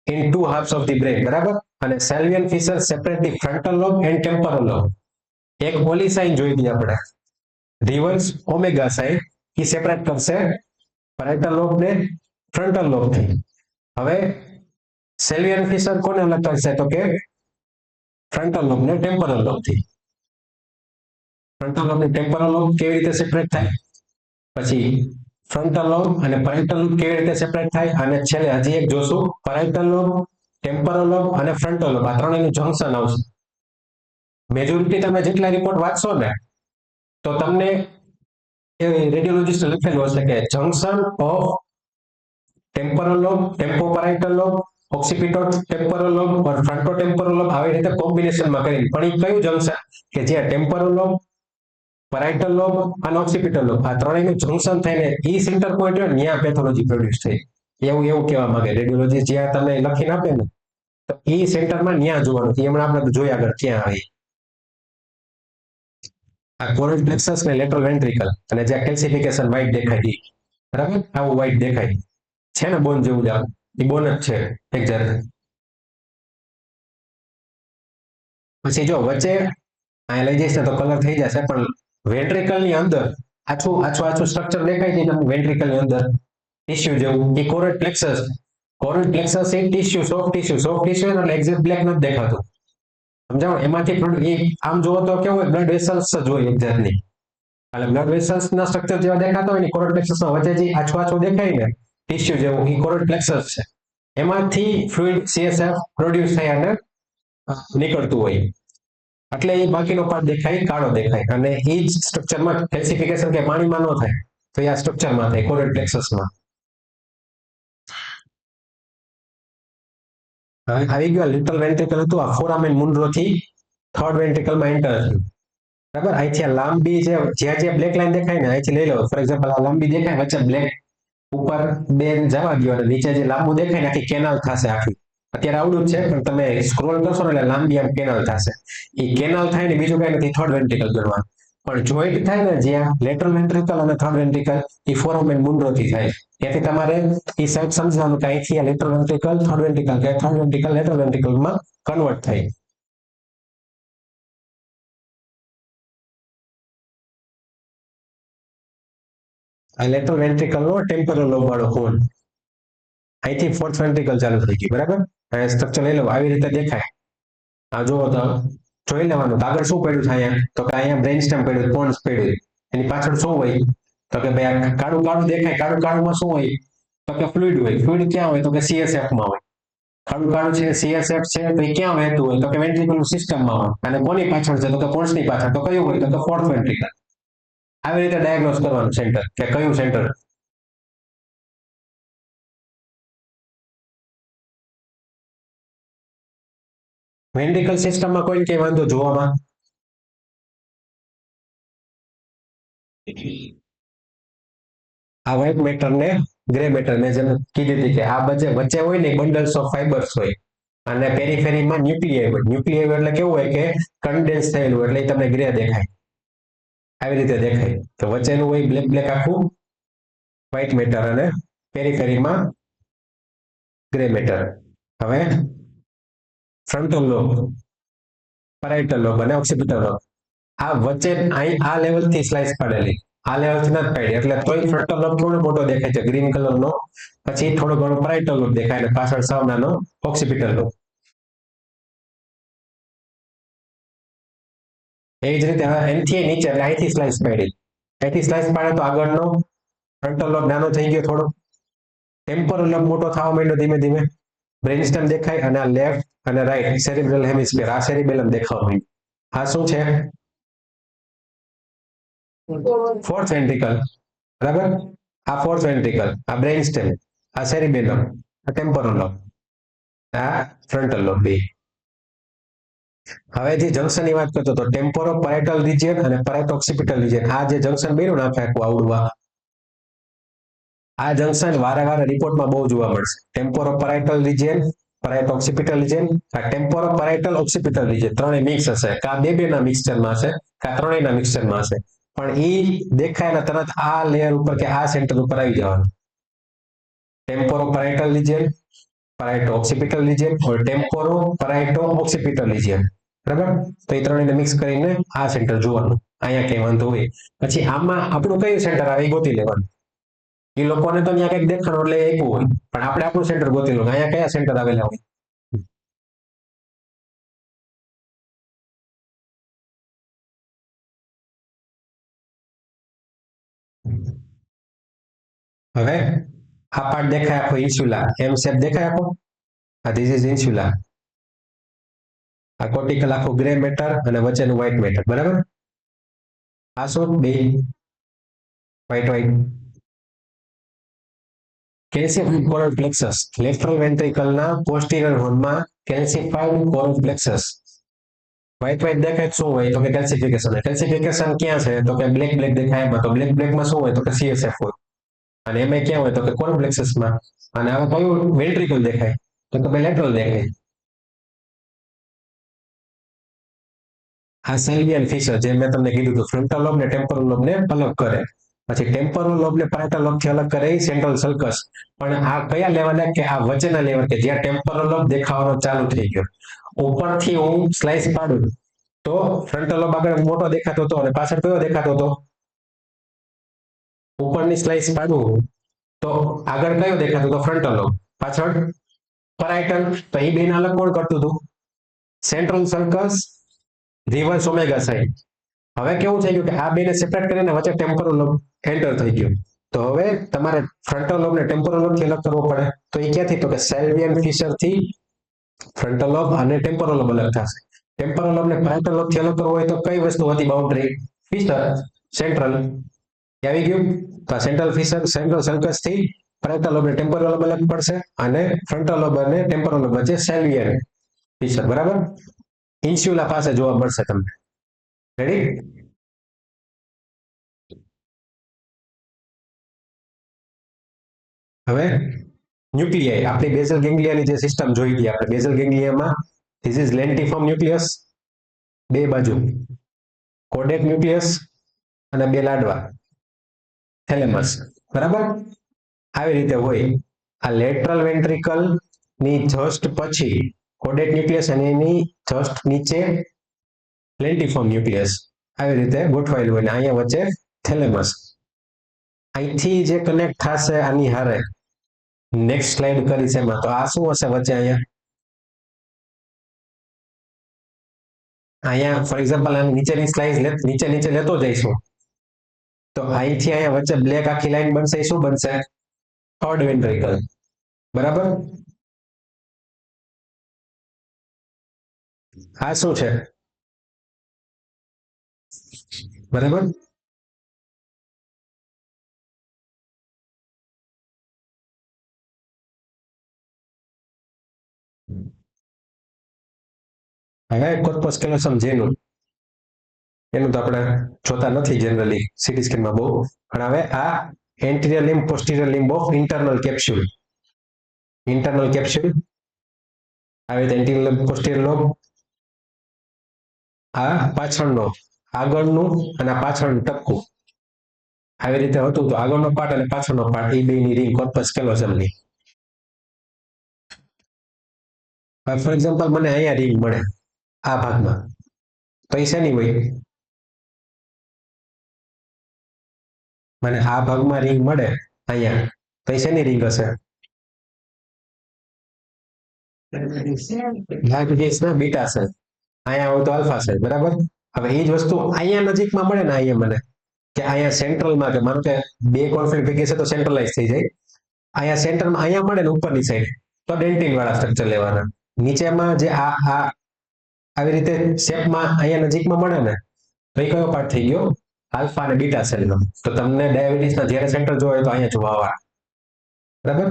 in two halves of the brain, બરાબર. અને Sylvian fissure separate the frontal lobe and temporal lobe. એક ઓલી સાઇન જોઈ હતી આપણે રિવર્સ ઓમેગા સાઇન, એ સેપરેટ કરશે પેરેન્ટલ લોબ ને ફ્રન્ટલ લોબ થી. હવે સેલ્વિયન ફિશર કોને અલગ કરશે તો કે ફ્રન્ટલ લોબ ને ટેમ્પોરલ લોબ થી. ફ્રન્ટલ લોબ ને ટેમ્પોરલ લોબ કેવી રીતે સેપરેટ થાય, પછી ફ્રન્ટલ લોબ અને પેરેન્ટલ લોબ કેવી રીતે સેપરેટ થાય, અને છેલ્લે હજી એક જોશું પેરેન્ટલ લોબ, ટેમ્પોરલ લોબ અને ફ્રન્ટલ લોબ આ ત્રણેયનું જંકશન આવશે. મેજોરિટી તમે જેટલા રિપોર્ટ વાંચશો ને તો તમને રેડિયોલોજીસ્ટ લખેલું હશે કે junction of temporal lobe, temporoparietal lobe, occipito temporal lobe or fronto temporal lobe આવી રીતે કોમ્બિનેશનમાં કરીને. પણ એ કયું જંકશન કે જ્યાં ટેમ્પોરલ લોબ, પેરાઇટલ લોબ અને ઓક્સિપિટલ લોબ આ ત્રણેયનું જંકશન થઈને ઈ સેન્ટર પોઈન્ટ હોય ત્યાં પેથોલોજી પ્રોડ્યુસ થઈ. એવું કહેવા માંગે રેડિયોલોજી જ્યાં તમને લખીને આપે ને તો ઈ સેન્ટરમાં ત્યાં જોવાનું. એમણે આપણે જોઈ આગળ ક્યાં આવી. આ કોરલ પ્લેક્સસ ને લેટરલ વેન્ટ્રિકલ અને જ્યાં કેલ્સિફિકેશન વ્હાઇટ દેખાય, બરાબર આવું વ્હાઇટ દેખાય છે ને બોન જેવું જ એ બોન જ છે એક જાત. પછી જો વચ્ચે આ લઈ જઈશ ને તો કલર થઈ જશે, પણ વેન્ટ્રિકલ ની અંદર આછું સ્ટ્રક્ચર દેખાય છે તમને વેન્ટ્રિકલ ની અંદર ટીસ્યુ જેવું, એ કોરલ પ્લેક્સસ. કોરલ પ્લેક્સસ એ ટીસ્યુ, સોફ્ટ ટીસ્યુ એટલે એક્ઝેક્ટ બ્લેક નથી દેખાતું, સમજાવો. એમાંથી પણ એ આમ જોવો તો કેવું હોય બ્લડ વેસલ્સ જ હોય એક જાતની, એટલે બ્લડ વેસલ્સ ના સ્ટ્રક્ચર જેવા દેખાતા હોય ને કોરલ પ્લેક્સસ માં વચ્ચે જે આછું દેખાય ને ટીસ્યુ જેવું એ કોરલ પ્લેક્સસ છે. એમાંથી ફ્લુઇડ સીએસએફ પ્રોડ્યુસ થઈ અને નીકળતું હોય. એટલે એ બાકીનો પાર્ટ દેખાય કાળો દેખાય, અને એ જ સ્ટ્રક્ચરમાં કેલ્સિફિકેશન કે પાણીમાં ન થાય તો એ આ સ્ટ્રક્ચરમાં થાય કોરલ પ્લેક્સસમાં. આવી ગયો લિટલ વેન્ટ્રિકલ હતું આ ફોરામેન મુન્ડ્રો થી થર્ડ વેન્ટ્રિકલમાં એન્ટર થયું, બરાબર. અહીંથી આ લાંબી જે જ્યાં બ્લેક લાઈન દેખાય ને અહીંથી લઈ લો ફોર એક્ઝામ્પલ આ લાંબી દેખાય વચ્ચે બ્લેક ઉપર બે જવા દો અને નીચે જે લાંબુ દેખાય ને આખી કેનાલ થશે આખી. અત્યારે આવડું જ છે પણ તમે સ્ક્રોલ કરશો ને એટલે લાંબી આમ કેનાલ થશે. એ કેનાલ થાય ને બીજું કઈ નથી થર્ડ વેન્ટ્રિકલ ગણવાનું. પણ જોઈન્ટ થાય ને જ્યાં લેટરલ વેન્ટ્રિકલ અને થર્ડ વેન્ટ્રિકલ એ ફોરામેન મુન્ડ્રો થી થાય. ત્યાંથી તમારે એ સાઈડ સમજવાનું કે અહીંથી આ લેટરલ વેન્ટ્રિકલ થર્ડ વેન્ટ્રિકલ કે થર્ડ વેન્ટ્રિકલ લેટરલ વેન્ટ્રિકલમાં કન્વર્ટ થાય. આ લેટરલ વેન્ટ્રિકલ નો ટેમ્પોરલ લોબ વાળો હોર્ન અહીંથી ફોર્થ વેન્ટ્રિકલ ચાલુ થઈ ગયું, બરાબર. સ્ટ્રક્ચર લઈ લો આવી રીતે દેખાય. આ જુઓ તો જોઈ લેવાનું આગળ શું પડ્યું છે અહીંયા તો કે અહીંયા બ્રેન સ્ટેમ પડ્યું, પોન્સ પડ્યું, એની પાછળ શું હોય તો કે ભાઈ આ કાળું કાળું દેખાય, કાળું કાળુંમાં શું હોય તો કે ફ્લુઇડ હોય. ફ્લુઇડ ક્યાં હોય તો કે સીએસએફ માં હોય. કાળું કાળું છે સીએસએફ છે તો એ ક્યાં વહેતું હોય તો કે વેન્ટ્રિકલ સિસ્ટમમાં હોય. અને કોની પાછળ છે તો કે પોન્સની પાછળ, તો કયું હોય તો કે ફોર્થ વેન્ટ્રિકલ. આવી રીતે ડાયગ્નોસ કરવાનું સેન્ટર કે કયું સેન્ટર. વેન્ટ્રિકલ સિસ્ટમમાં કોઈ કઈ વાંધો જોવામાં? આ વ્હાઇટ મેટર ને ગ્રે મેટર ને જેમ કીધી હતી કે આ વચ્ચે હોય ને બંડલ્સ ઓફ ફાઇબર્સ હોય, અને પેરીફેરીમાં ન્યુક્લિયર હોય. ન્યુક્લિયર એટલે કેવું હોય કે કન્ડેન્સ થયેલું એટલે તમને ગ્રે દેખાય, આવી રીતે દેખાય. તો વચ્ચેનું હોય બ્લેક બ્લેક આખું વ્હાઇટ મેટર અને પેરીફેરીમાં ગ્રે મેટર. હવે ફ્રન્ટલ લોબ, પેરાઇટલ લોબ અને ઓક્સિપિટલ લોબ આ વચ્ચે આ લેવલ થી સ્લાઇસ પાડેલી, આ લેવલ થી નથી પાડી એટલે તોય ફ્રન્ટલ લોબ થોડો મોટો દેખાય છે ગ્રીન કલર નો. પછી થોડો ઘણો પેરાઇટલ લોબ દેખાય અને પાછળ સાવ નાનો ઓક્સિપિટલ લોબ. એવી જ રીતે હવે એનથી નીચે એટલે અહીંથી સ્લાઇસ પાડી, અહીંથી સ્લાઇસ પાડે તો આગળનો ફ્રન્ટલ લોબ નાનો થઈ ગયો થોડો, ટેમ્પોરલ લોબ મોટો થવા માંડ્યો ધીમે ધીમે, બ્રેઇનસ્ટેમ દેખાય અને આ લેફ્ટ અને રાઈટ સેરિબ્રલ હેમિસ્ફિયર આ સેરિબેલમ દેખાવા માંડ્યું. આ શું છે? ફોર્થ વેન્ટ્રિકલ, બરાબર? આ ફોર્થ વેન્ટ્રિકલ, આ બ્રેઇનસ્ટેમ, આ સેરિબેલમ, આ ટેમ્પોરલ લોબ, આ ફ્રન્ટલ લોબ બે. હવે જે જંક્શન ની વાત કરતો હતો ટેમ્પોરો પેરાઇટલ રિજિયન અને પેરાઇટો ઓક્સિપિટલ રિજિયન, આ જે જંક્શન બન્યું ને આખું આવડું આ જંક્શન વારે વારે રિપોર્ટમાં બહુ જોવા મળશે. ટેમ્પોરો parietal region, parieto occipital region, આ ટેમ્પોરો પેરાઇટલ ઓક્સિપિટલ રિજિયન ત્રણેય મિક્સ હશે, કા બે ના મિક્સચરમાં હશે, કા ત્રણેયના મિક્સચરમાં હશે. પણ ઈ દેખાય ને તરત આ લેયર ઉપર કે આ સેન્ટર ઉપર આવી જવાનું. Temporo parietal region, parieto occipital region or temporo parieto occipital region, બરાબર? તો એ ત્રણેયને મિક્સ કરીને આ સેન્ટર જોવાનું. અહીંયા કઈ વાંધો હોય પછી આમાં આપણું કયું સેન્ટર આવે એ ગોતી લેવાનું. એ લોકોને તો ત્યાં કંઈક દેખાડો એટલે આપ્યું હોય, પણ આપણે આપણું સેન્ટર ગોતી લો અહીંયા કયા સેન્ટર આવેલા હોય. હવે આ પાર્ટ દેખાય આખો ઇન્સ્યુલા, એમ શેપ દેખાય આખો, આ ધીસ ઇઝ ઇન્સ્યુલા. આ કોર્ટિકલ આખું ગ્રે મેટર અને વચ્ચેનું વ્હાઇટ મેટર, બરાબર? આ શું બે વ્હાઇટ વ્હાઇટ કેલ્શિયમ કોરલ પ્લેક્સસ, લેટરલ વેન્ટ્રિકલના પોસ્ટિરિયર હોર્નમાં કેલ્સિફાઈડ કોરલ પ્લેક્સસ. વ્હાઇટ વ્હાઇટ દેખાય શું હોય તો કે કેલ્સિફિકેશન. કેલ્સિફિકેશન ક્યાં છે તો કે બ્લેક બ્લેક દેખાય એમાં, તો બ્લેક બ્લેકમાં શું હોય તો કે CSF હોય. અને એમાં ક્યાં હોય તો કે કોરલ પ્લેક્સસમાં. અને હવે કયું વેન્ટ્રિકલ દેખાય તો કે લેટરલ દેખાય. આ સેલ્વિયન ફીચર જે મેં તમને કીધું હતું ફ્રન્ટલ લોબ ને ટેમ્પોરલ લોબ ને અલગ કરે. પછી ટેમ્પોરલ લોબ ને પેરાઇટલ લોબ થી અલગ કરે એ સેન્ટ્રલ સલ્કસ. પણ આ કયા લેવલે કે આ વચ્ચેના લેવલ કે જ્યાં ટેમ્પોરલ લોબ દેખાવાનો ચાલુ થઈ ગયો. ઉપરથી હું સ્લાઇસ પાડું તો ફ્રન્ટલ લોબ આગળ મોટો દેખાતો હતો અને પાછળ કયો દેખાતો હતો? ઉપરની સ્લાઇસ પાડું તો આગળ કયો દેખાતો હતો? ફ્રન્ટલ લોબ, પાછળ પેરાઇટલ. તો એ બેને અલગ કોણ કરતું હતું? Central circus, reverse omega sign. હવે કેવું થઈ ગયું કે આ બેને સેપરેટ કરીને વચ્ચે ટેમ્પોરલ લોબ એન્ટર થઈ ગયું. તો હવે તમારે ફ્રન્ટલ લોબ ને ટેમ્પોરલ લોબ થી અલગ કરવો પડે. તો એ ક્યાંથી? તો કે સેલ્વિયન ફિશર થી ફ્રન્ટલ લોબ અને ટેમ્પોરલ લોબ અલગ થશે. ટેમ્પોરલ લોબ ને પેરાઇટલ લોબ થી અલગ કરવો હોય તો કઈ વસ્તુ હતી બાઉન્ડ્રી? Fisher, central. આવી ગયું. તો આ સેન્ટ્રલ ફિશર સેન્ટ્રલ સર્કસ થી પેરાઇટલ લોબ ને ટેમ્પોરલ લોબ અલગ પડશે અને ફ્રન્ટલ લોબ અને ટેમ્પોરલ લોબ વચ્ચે સેલ્વિયન ફિશર, બરાબર? ઇન્સ્યુલા પાસે જોવા મળશે તમને. રેડી? હવે ન્યુક્લિયાઈ આપણી બેઝલ ગેંગ્લિયાની જે સિસ્ટમ જોઈ હતી આપણે બેઝલ ગેંગ્લિયામાં ધીસ ઇઝ લેન્ટિફોર્મ ન્યુક્લિયસ, બે બાજુ કોડેક ન્યુક્લિયસ અને બે લાડવા થેલેમસ, બરાબર? આવી રીતે હોય. આ લેટરલ વેન્ટ્રિકલ ની જસ્ટ પછી કોડેક ન્યુક્લિયસ અને એની જસ્ટ નીચે લેન્ટિફોર્મ ન્યુક્લિયસ આવી રીતે ગોઠવાયેલું હોય અને અહીંયા વચ્ચે થેલેમસ. અહીંથી જે કનેક્ટ થશે આની હારે નેક્સ્ટ સ્લાઇડ કરી છે એમાં, તો આ શું હશે વચ્ચે? અહીંયા ફોર એક્ઝામ્પલ નીચેની સ્લાઇસ નીચે નીચે લેતો જઈશું તો અહીંથી અહીંયા વચ્ચે બ્લેક આખી લાઈન બનશે. એ શું બનશે? થર્ડ વેન્ટ્રિકલ, બરાબર? આ શું છે? બરાબર? હવે કોર્પસ કેલોસમ જેનું એનું તો આપણે જોતા નથી જનરલી સીટી સ્કેનમાં બહુ. પણ હવે આ anterior લિમ્બ પોસ્ટિરિયર લિમ્બ of internal capsule, internal capsule આવી રીતે એન્ટિરિયર લિમ્બ પોસ્ટિરિયર લોબ. આ પાછળનો આગળનું અને પાછળનું ટપકું આવી રીતે હતું. તો આગળનો પાર્ટ અને પાછળનો પાર્ટ એ બેની રિંગ કોર્પસ કેલોસમની. ફોર એક્ઝામ્પલ મને અહીંયા રિંગ મળે આ ભાગમાં, તો એ શેની હોય? મને આ ભાગમાં રિંગ મળે અહીંયા, તો એ શેની રિંગ હશે? બીટા છે. અહીંયા હોય તો આલ્ફા છે, બરાબર? હવે એ જ વસ્તુ અહીંયા નજીકમાં મળે ને અહીંયા મને કે અહીંયા સેન્ટ્રલમાં કે માનો કે બે કોન્ફિગ ભેગી છે તો સેન્ટ્રલાઇઝ થઈ જાય. અહીંયા સેન્ટરમાં અહીંયા મળે ને ઉપરની સાઈડ તો ડેન્ટિન વાળા સ્ટ્રક્ચર લેવાના. નીચેમાં જે આ આવી રીતે શેપમાં અહીંયા નજીકમાં મળે ને તો એ કયો પાર્ટ થઈ ગયો આલ્ફા અને બીટા સેલનો. તો તમને ડાયાબિટીસના જ્યારે સેન્ટર જોવે તો અહીંયા જોવા આવે. બરાબર.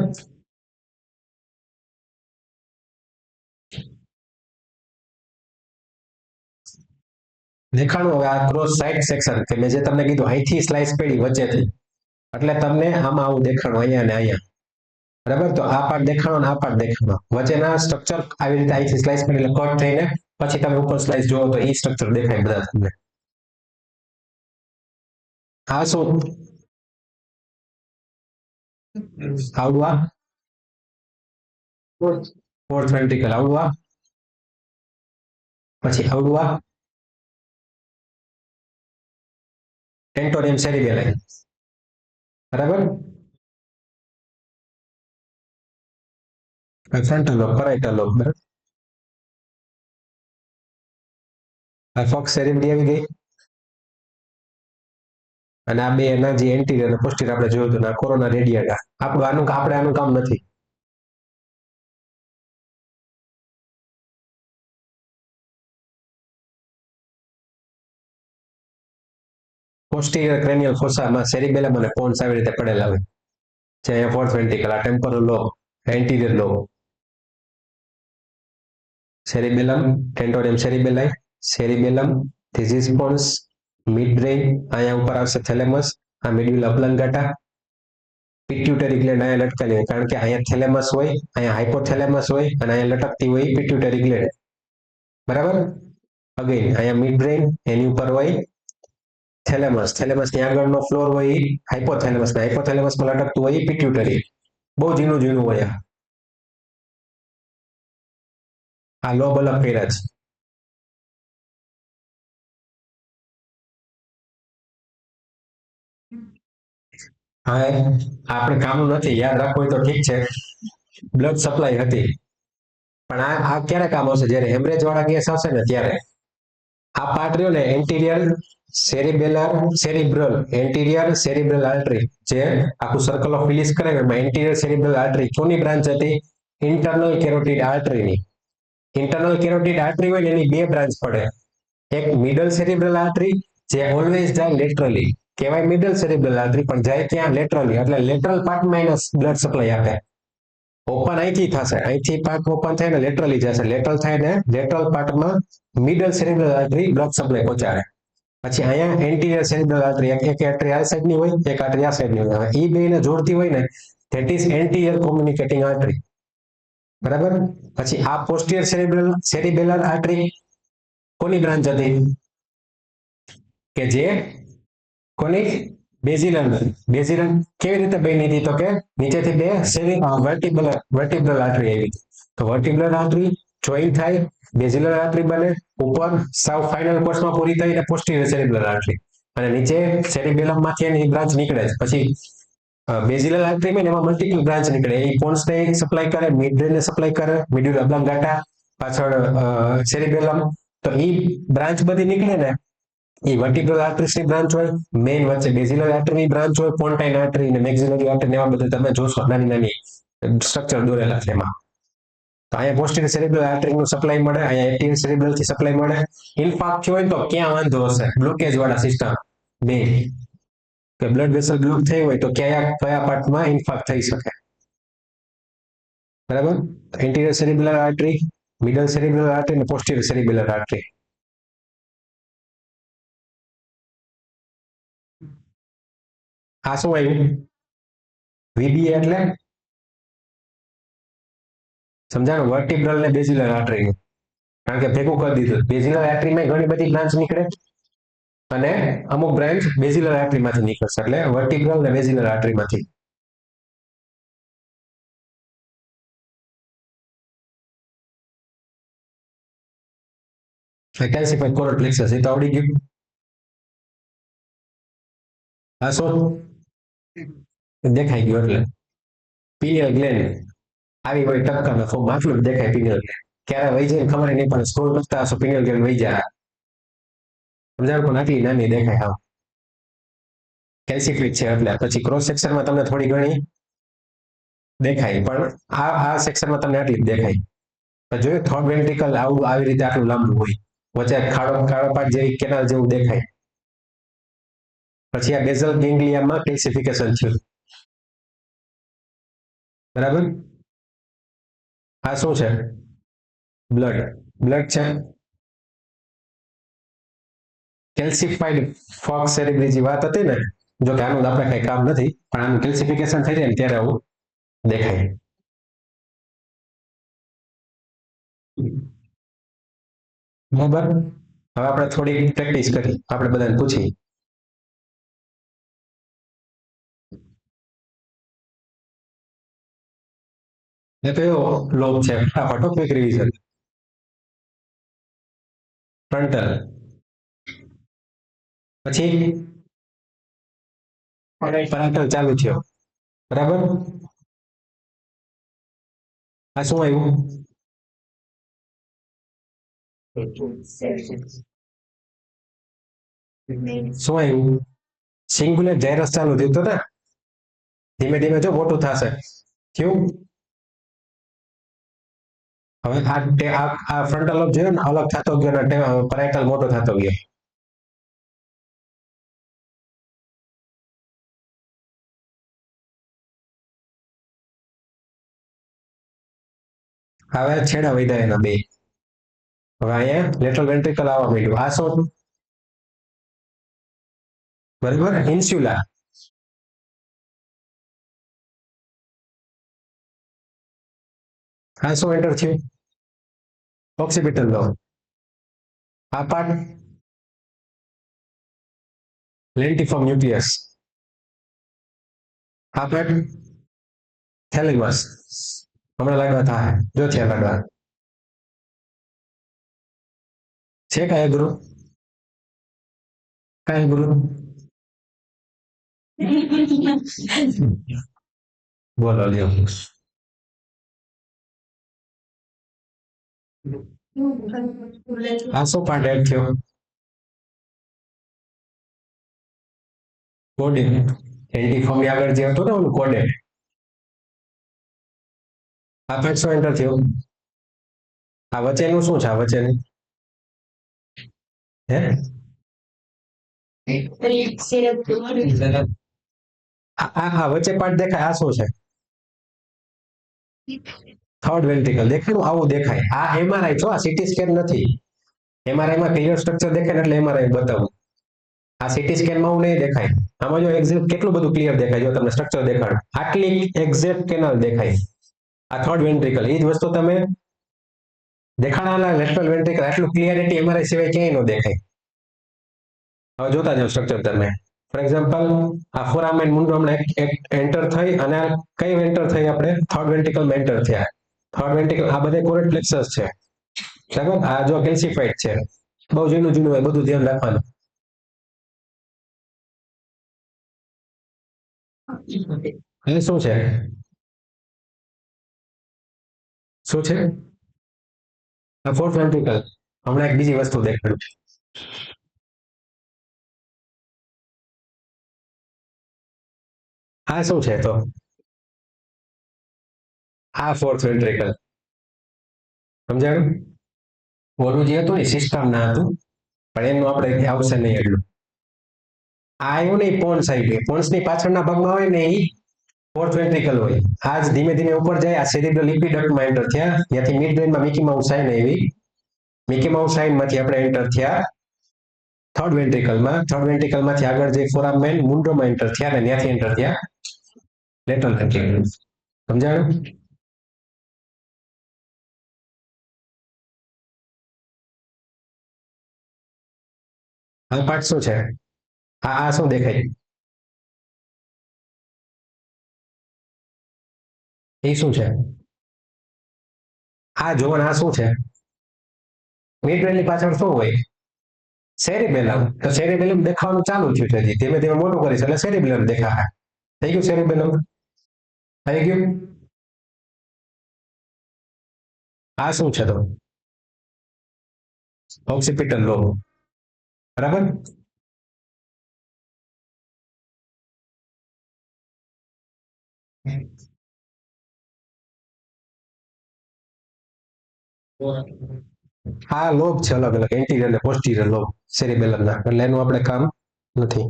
દેખાણું હવે આ ક્રોસ સાઇડ સેક્શન કે મેં જે તમને કીધું અહીંથી સ્લાઇસ પડી વચ્ચેથી એટલે તમને આમાં આવું દેખાણું અહીંયા ને અહીંયા. બરાબર. તો આ પાર્ટ દેખાણો ને આ પાર્ટ દેખાણો વચ્ચેના સ્ટ્રક્ચર આવી રીતે અહીંથી સ્લાઇસ પડી એટલે કટ થઈને પછી તમે ઉપર સ્લાઇસ જોવો તો એ સ્ટ્રક્ચર દેખાય બધા તમને. આ શું આવડું આ ફોર્થ વેન્ટ્રિકલ આવડું આ પછી આવડું આ ટેન્ટોરિયમ સેરિબેલાઈ. બરાબર. Frontal lobe parietal lobe. બરાબર. આ ફોક્સ સેરેબ્રી આવી ગઈ અને આ બે એના જે એન્ટીરિયર અને પોસ્ટીરિયર આપણે જોયું હતું ના કોરોના રેડિયેટા આપણે આનું કામ નથી. પોસ્ટીરિયર ક્રેનિયલ ફોસામાં સેરિબેલમ અને પોન્સ આવી રીતે પડેલા હોય છે. અહીંયા ફોર્થ વેન્ટ્રિકલ આ temporal lobe anterior lobe cerebellum tentorium cerebelli cerebellum this is pons midbrain અહીંયા ઉપર આવશે થેલેમસ આ મેડ્યુલા ઓબ્લાંગાટા પિટ્યુટરી ગ્લેન્ડ અહીંયા લટકેલી હોય કારણ કે અહીંયા થેલેમસ હોય અહીંયા હાઇપોથેલેમસ હોય અને અહીંયા લટકતી હોય પિટ્યુટરી ગ્લેન્ડ. બરાબર. અગેન અહીંયા મિડ બ્રેઇન એની ઉપર હોય થેલેમસ ની આગળનો ફ્લોર હોય હાઇપોથેલેમસ ને હાઇપોથેલેમસમાં લટકતું હોય પિટ્યુટરી. બહુ ઝીણું ઝીણું હોય. આ લોબ અલગ કર્યા છે. હા આપણે કામનું નથી યાદ રાખવું હોય તો ઠીક છે. બ્લડ સપ્લાય હતી પણ આ ક્યારે કામ આવશે જ્યારે હેમરેજ વાળા કેસ આવશે ને ત્યારે. આ પાર્ટ રહ્યો ને એન્ટીરિયર સેરિબ્રલ આર્ટરી જે આખું સર્કલ ઓફ વિલિસ કરે એમાં એન્ટીરિયર સેરિબ્રલ આર્ટરી કોની બ્રાન્ચ હતી internal carotid આર્ટરીની. Internal carotid artery હોય ને એની બે બ્રાન્ચ પડે. એક મિડલ સેરિબ્રલ આર્ટરી જે ઓલવેઝ જાય લેટરલી કહેવાય મિડલ સેરિબ્રલ આર્ટરી પણ જાય ક્યાં લેટરલી એટલે લેટરલ પાર્ટમાં એને બ્લડ સપ્લાય આપે. ઓપન અહીંથી થશે અહીંથી પાર્ટ ઓપન થાય ને લેટરલી જશે લેટરલ થાય ને લેટરલ પાર્ટમાં middle cerebral artery blood supply પહોંચાડે. પછી અહીંયા એન્ટીરિયર સેરિબ્રલ આર્ટરી એક આર્ટરી આ સાઈડની હોય એક આર્ટરી આ સાઈડની હોય. હવે એ બેને જોડતી હોય ને ધેટ ઇઝ એન્ટીરિયર કોમ્યુનિકેટિંગ આર્ટરી. બરાબર. પછી આ પોસ્ટિયર સેરિબેલર આર્ટરી કોની બ્રાન્ચ હતી કે જે કોની બેઝિલર કેવી રીતે બની હતી તો કે નીચેથી બે વર્ટિબ્રલ આર્ટરી આવી હતી. તો વર્ટિબ્રલ આર્ટરી જોઈન થાય બેઝિલર આર્ટરી બને ઉપર સાવ ફાઇનલ કોર્સમાં પૂરી થઈને પોસ્ટિયર સેરિબ્રલ આર્ટરી અને નીચે સેરિબેલમ માંથી એની બ્રાન્ચ નીકળે છે. પછી બેઝિલર આર્ટરી માં એમાં મલ્ટિપલ બ્રાન્ચ નીકળે એ પોન્સ ને સપ્લાય કરે મિડ બ્રેન ને સપ્લાય કરે મેડ્યુલા ઓબ્લાંગાટા પાછળ સેરિબેલમ તો એ બ્રાન્ચ બધી નીકળે ને એ વર્ટિબ્રલ આર્ટરીસ ની બ્રાન્ચ હોય મેઇન વચ્ચે બેઝિલર આર્ટરી ની બ્રાન્ચ હોય પોન્ટાઇન આર્ટરી ને મેક્સિલરી આર્ટરી એવા બધા તમે જોશો નાની નાની સ્ટ્રક્ચર દોરેલા છે એમાં. તો અહીંયા પોસ્ટિયર સેરિબ્રલ આર્ટરી નું સપ્લાય મળે અહીંયા એન્ટીરિયર સેરિબ્રલ થી સપ્લાય મળે. ઇન્ફાર્ક્ટ થયો હોય તો ક્યાં વાંધો હશે બ્લોકેજ વાળા સિસ્ટમ બે કે બ્લડ વેસલ બ્લોક થઈ હોય તો કયા પાર્ટમાં ઇન્ફાર્ક્ટ થઈ શકે. બરાબર. Anterior cerebral artery middle cerebral artery અને પોસ્ટિયર સેરિબ્રલ આર્ટરી. આ શું આવ્યું વીબીએ એટલે સમજાણું વર્ટિબ્રલ ને બેઝિલર આર્ટરી કારણ કે ભેગું કરી દીધું. બેઝિલર આર્ટરીમાં ઘણી બધી બ્રાન્ચ નીકળે અને અમુક બ્રાન્ચ બેઝિલર આર્ટરી માંથી નીકળશે એટલે વર્ટિબ્રલ ને બેઝિલર આર્ટરી માંથી. કેલ્સિફાઈડ કોરલ પ્લેક્સસ એ તો આવડી ગયું. આ શું દેખાઈ ગયું એટલે પિનિયલ ગ્લેન્ડ આવી હોય ટપકાના ફોર્મ આટલું જ દેખાય પિનિયલ ગ્લેન્ડ ક્યારે વહી જાય ખબર નહીં પણ સ્કૂલ કરતા હશો પિનિયલ ગ્લેન્ડ વહી જાય સમજાણું પણ આટલી નાની દેખાય હા કેલ્સિફિક છે એટલે પછી ક્રોસ સેક્શનમાં તમને થોડી ઘણી દેખાય પણ આ સેક્શનમાં તમને આટલી જ દેખાય. જોયું થર્ડ વેન્ટ્રિકલ આવું આવી રીતે આટલું લાંબુ હોય વચ્ચે ખાડો ખાડો પાટ જેવી કેનાલ જેવું દેખાય. પછી આ બેઝલ ગેંગ્લિયામાં કેલ્સિફિકેશન થયું. બરાબર. આ શું છે બ્લડ બ્લડ છે કેલ્સિફાઈડ ફોક્સ સેરેબ્રી જે વાત હતી ને જો કે આનું આપણે કઈ કામ નથી પણ આનું કેલ્સિફિકેશન થઈ જાય ને ત્યારે આવું દેખાય. બરાબર હવે આપણે થોડી પ્રેક્ટિસ કરી આપણે બધાને પૂછી એ કયો લોબ છે ફટાફટ ક્વિક રિવિઝન ફ્રન્ટલ પછી પેરેન્ટલ ચાલુ થયો બરાબર. આ શું આવ્યું શું આવ્યું સિંગુલેટ જાયરસ ચાલુ થયું તો ને ધીમે ધીમે જો મોટું થશે થયું. હવે આ ફ્રન્ટલ લોબ જોયો ને અલગ થતો ગયો ને પેરેન્ટલ મોટો થતો ગયો. હવે છેડા વધ્યા એના બે. હવે અહીંયા લેટરલ વેન્ટ્રિકલ આવવા માંડ્યું આ શું બરાબર ઇન્સ્યુલા આ શું એન્ટર થયું ઓક્સિપિટલ લોબ આ પાર્ટ લેન્ટિફોર્મ ન્યુક્લિયસ આ પાર્ટ થેલેમસ હમણાં લાગવા થાય જો થયા લાગવા છે કયા ગુરુ કયા ગુરુ બોલો લ્યો આ શું પાર્ટ એડ થયો કોડે એન્ટીફોર્મ આગળ જે હતો ને ઓલું કોડે આ પાર્ટ શું એન્ટર થયો આ વચ્ચેનું શું છે આ વચ્ચેનું હે આ વચ્ચે પાર્ટ દેખાય આ શું છે થર્ડ વેન્ટ્રિકલ દેખાય આવું દેખાય આ એમઆરઆઈ છો આ સીટી સ્કેન નથી એમઆરઆઈ માં ક્લિયર સ્ટ્રક્ચર દેખાય એટલે એમઆરઆઈ બતાવું આ સીટી સ્કેન માં હું નહીં દેખાય આમાં જો એક્ઝેક્ટ કેટલું બધું ક્લિયર દેખાય જો તમને સ્ટ્રક્ચર દેખાડ આટલી એક્ઝેક્ટ કેનાલ દેખાય આ થર્ડ વેન્ટ્રિકલ એ જ વસ્તુ તમે દેખાડાના લેટરલ વેન્ટ્રિકલ આટલું ક્લિયરિટી એમઆરઆઈ સિવાય ક્યાંય ન દેખાય. હવે જોતા જાવ સ્ટ્રક્ચર તમે ફોર એક્ઝામ્પલ આ ફોરામેન મુન્ડો હમણાં એન્ટર થઈ અને કઈ એન્ટર થઈ આપણે થર્ડ વેન્ટ્રિકલ એન્ટર થયા થર્ડ વેન્ટ્રિકલ આ બધા કોરેટ પ્લેક્સસ છે બરાબર આ જો કેલ્સિફાઈડ છે બહુ જૂનું જૂનું હોય બધું ધ્યાન રાખવાનું. એ શું છે શું છે આ ફોર્થ વેન્ટ્રિકલ હમણાં એક બીજી વસ્તુ દેખાડું આ શું છે તો આ ફોર્થ વેન્ટ્રિકલ સમજાયું ઓલું જે હતું ને સિસ્ટમ ના હતું પણ એનું આપણે આવશે નહીં એટલું આ આવ્યું નહીં પોન્સ આવી પોન્સ ની પાછળના ભાગમાં હોય ને એ ફોર્થ વેન્ટ્રિકલ હોય આજ ધીમે ધીમે ઉપર જાય આ સેરિબ્રલ લિપિડક્ટમાં એન્ટર થયા ત્યાંથી મિડ બ્રેનમાં મિકી માઉસ સાઇન આવી મિકી માઉસ સાઇન માંથી આપણે એન્ટર થયા થર્ડ વેન્ટ્રિકલ માંથી આગળ જઈ ફોરામેન મુન્ડોમાં એન્ટર થયા અને ત્યાંથી એન્ટર થયા લેટરલ વેન્ટ્રિકલ સમજાયું આ પાર્ટ શું છે આ શું દેખાય એ શું છે આ જોવાનું આ શું છે મિડબ્રેનની પાછળ શું હોય સેરિબેલમ તો સેરિબેલમ દેખાવાનું ચાલુ થયું છે ધીમે ધીમે મોટું કરીશ એટલે સેરિબેલમ દેખાશે થઈ ગયું સેરિબેલમ થઈ ગયું આ શું છે તો ઓક્સિપિટલ લોબ બરાબર. આ લોબ છે અલગ અલગ એન્ટિરિયર અને પોસ્ટિરિયર લોબ સેરિબેલમ ના, એટલે એનું આપણે કામ નથી.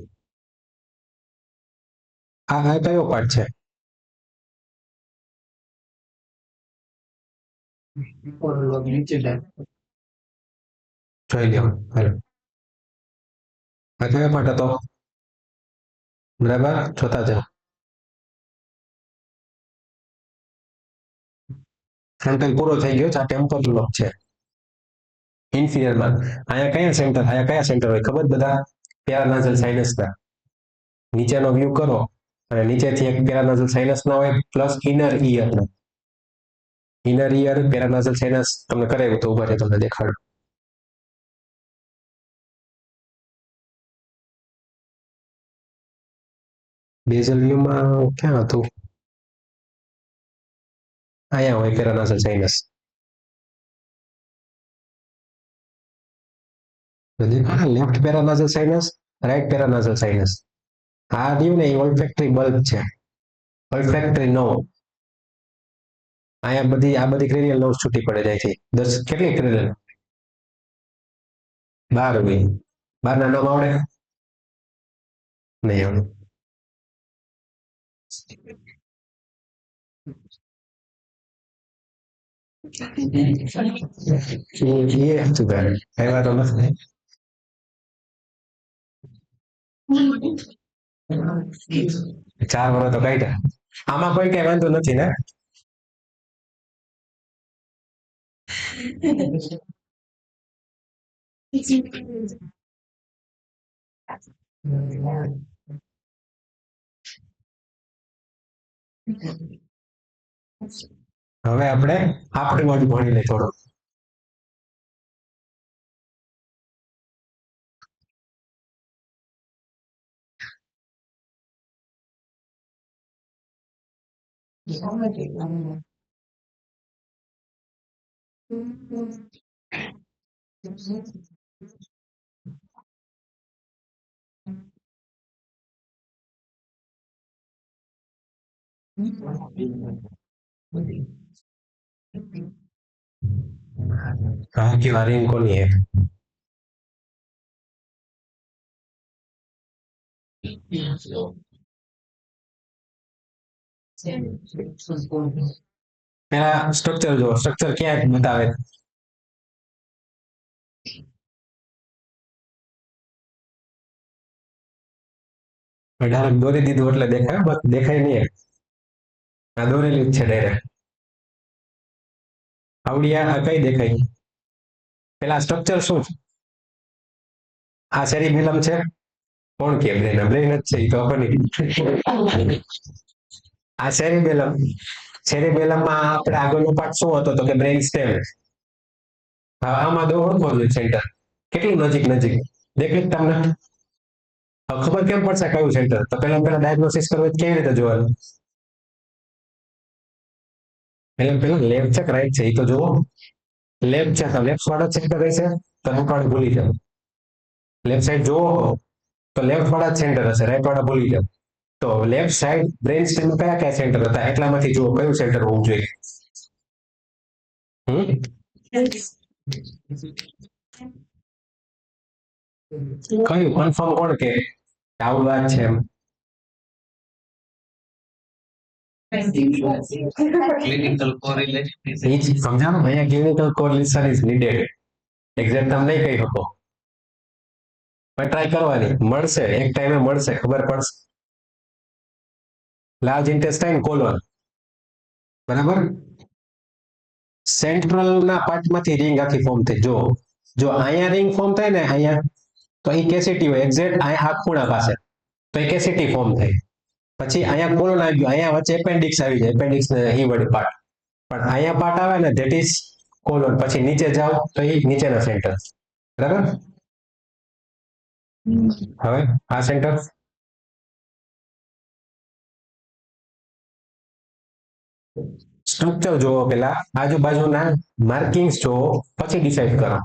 આ કયો પાર્ટ છે? જોઈ લ્યો હાલો. આ કયો પાર્ટ હતો? બરાબર, જોતા જાઓ. ફ્રન્ટલ પૂરો થઈ ગયો છે, આ ટેમ્પોરલ લોબ છે ઇન્ફિરિયરમાં. અહીંયા કયા સેન્ટર હોય ખબર બધા? પેરાનાઝલ સાઇનસ ના. નીચેનો વ્યૂ કરો અને નીચેથી એક પેરાનાઝલ સાઇનસ ના હોય પ્લસ ઇનર ઇયર ના. ઇનર ઇયર પેરાનાઝલ સાઇનસ તમને કરાવ્યું તો ઉભા રહે તમને દેખાડો. બેઝલ વ્યૂમાં ક્યાં હતું? અહીંયા હોય paranasal sinus. Left paranasal sinus, right paranasal sinus. આ રહ્યું ને એ ઓલ્ફેક્ટરી બલ્બ છે. Olfactory nerve. અહીંયા આ બધી ક્રેનિયલ નર્વ છૂટી પડે જાય છે. કેટલી ક્રેનિયલ? 12 હોય. 12 ના નામ આવડે? નહીં આવડે. એ હતું તારે એવા તો નથી. ચાર વર્ષ તો કાઢ્યા. આમાં કોઈ કઈ વાંધો નથી ને? હવે આપણે આપણી બાજુ ભણી લઈએ થોડો. हाँ की वारिंग कोनी है. પેલા સ્ટ્રક્ચર જો સ્ટ્રક્ચર ક્યાં બતાવે? ડાયરેક્ટ દોરી દીધું એટલે દેખાય, બસ દેખાય નહીં. આ દોરેલી જ છે ડાયરેક્ટ. આવડિયા આ કઈ દેખાય? પેલા સ્ટ્રક્ચર શું છે? આ સેરિબેલમ છે. કોણ કે બ્રેન? બ્રેન જ છે એ તો આપણને. આ સેરિબેલમ. સેરિબેલમમાં આપણે આગળનો પાર્ટ શું હતો તો કે બ્રેન સ્ટેમ. હવે આમાં દો ઓળખો જોઈએ સેન્ટર. કેટલું નજીક નજીક દેખાય તમને? હવે ખબર કેમ પડશે કયું સેન્ટર? તો પેલા ડાયગ્નોસિસ કરવું કેવી રીતે જોવાનું? પેલા લેફ્ટ છે કે રાઈટ છે એ તો જુઓ. લેફ્ટ છે તો લેફ્ટ વાળો સેન્ટર રહેશે. તો રાઈટ વાળો ભૂલી જાઓ. લેફ્ટ સાઈડ જુઓ તો લેફ્ટ વાળા સેન્ટર હશે, રાઈટ વાળા ભૂલી જાઓ. તો લેફ્ટ સાઈડ બ્રેન સ્ટેમ કયા કયા સેન્ટર હતા એટલામાંથી જુઓ કયું સેન્ટર હોવું જોઈએ. કયું કન્ફર્મ કોણ કે આવું વાત છે એમ? ક્લિનિકલ કોરિલેશન સમજાવો. અહીંયા clinical correlation is needed. Exact તમે નહીં કહી શકો પણ ટ્રાય કરવાની. મળશે એક ટાઈમે મળશે, ખબર પડશે. Large intestine colon. બરાબર. સેન્ટ્રલ ના પાર્ટમાંથી રિંગ આખી ફોર્મ થઈ. જો અહીંયા રિંગ ફોર્મ થાય ને અહીંયા, તો એ કેસિટી હોય એક્ઝેક્ટ આ ખૂણા પાસે, તો એ કેસિટી ફોર્મ થાય. પછી અહીંયા કોલોન આવી ગયો, અહીંયા વચ્ચે એપેન્ડિક્સ આવી જાય, એપેન્ડિક્સ ને ઈ વડે પાર્ટ. પણ અહીંયા પાર્ટ આવે ને ધેટ ઇઝ કોલોન. પછી નીચે જાઓ તો એ નીચેના સેન્ટર. બરાબર. હવે આ સેન્ટર સ્ટ્રક્ચર જોવો, પેલા આજુબાજુના માર્કિંગ્સ જોવો પછી ડિસાઈડ કરો.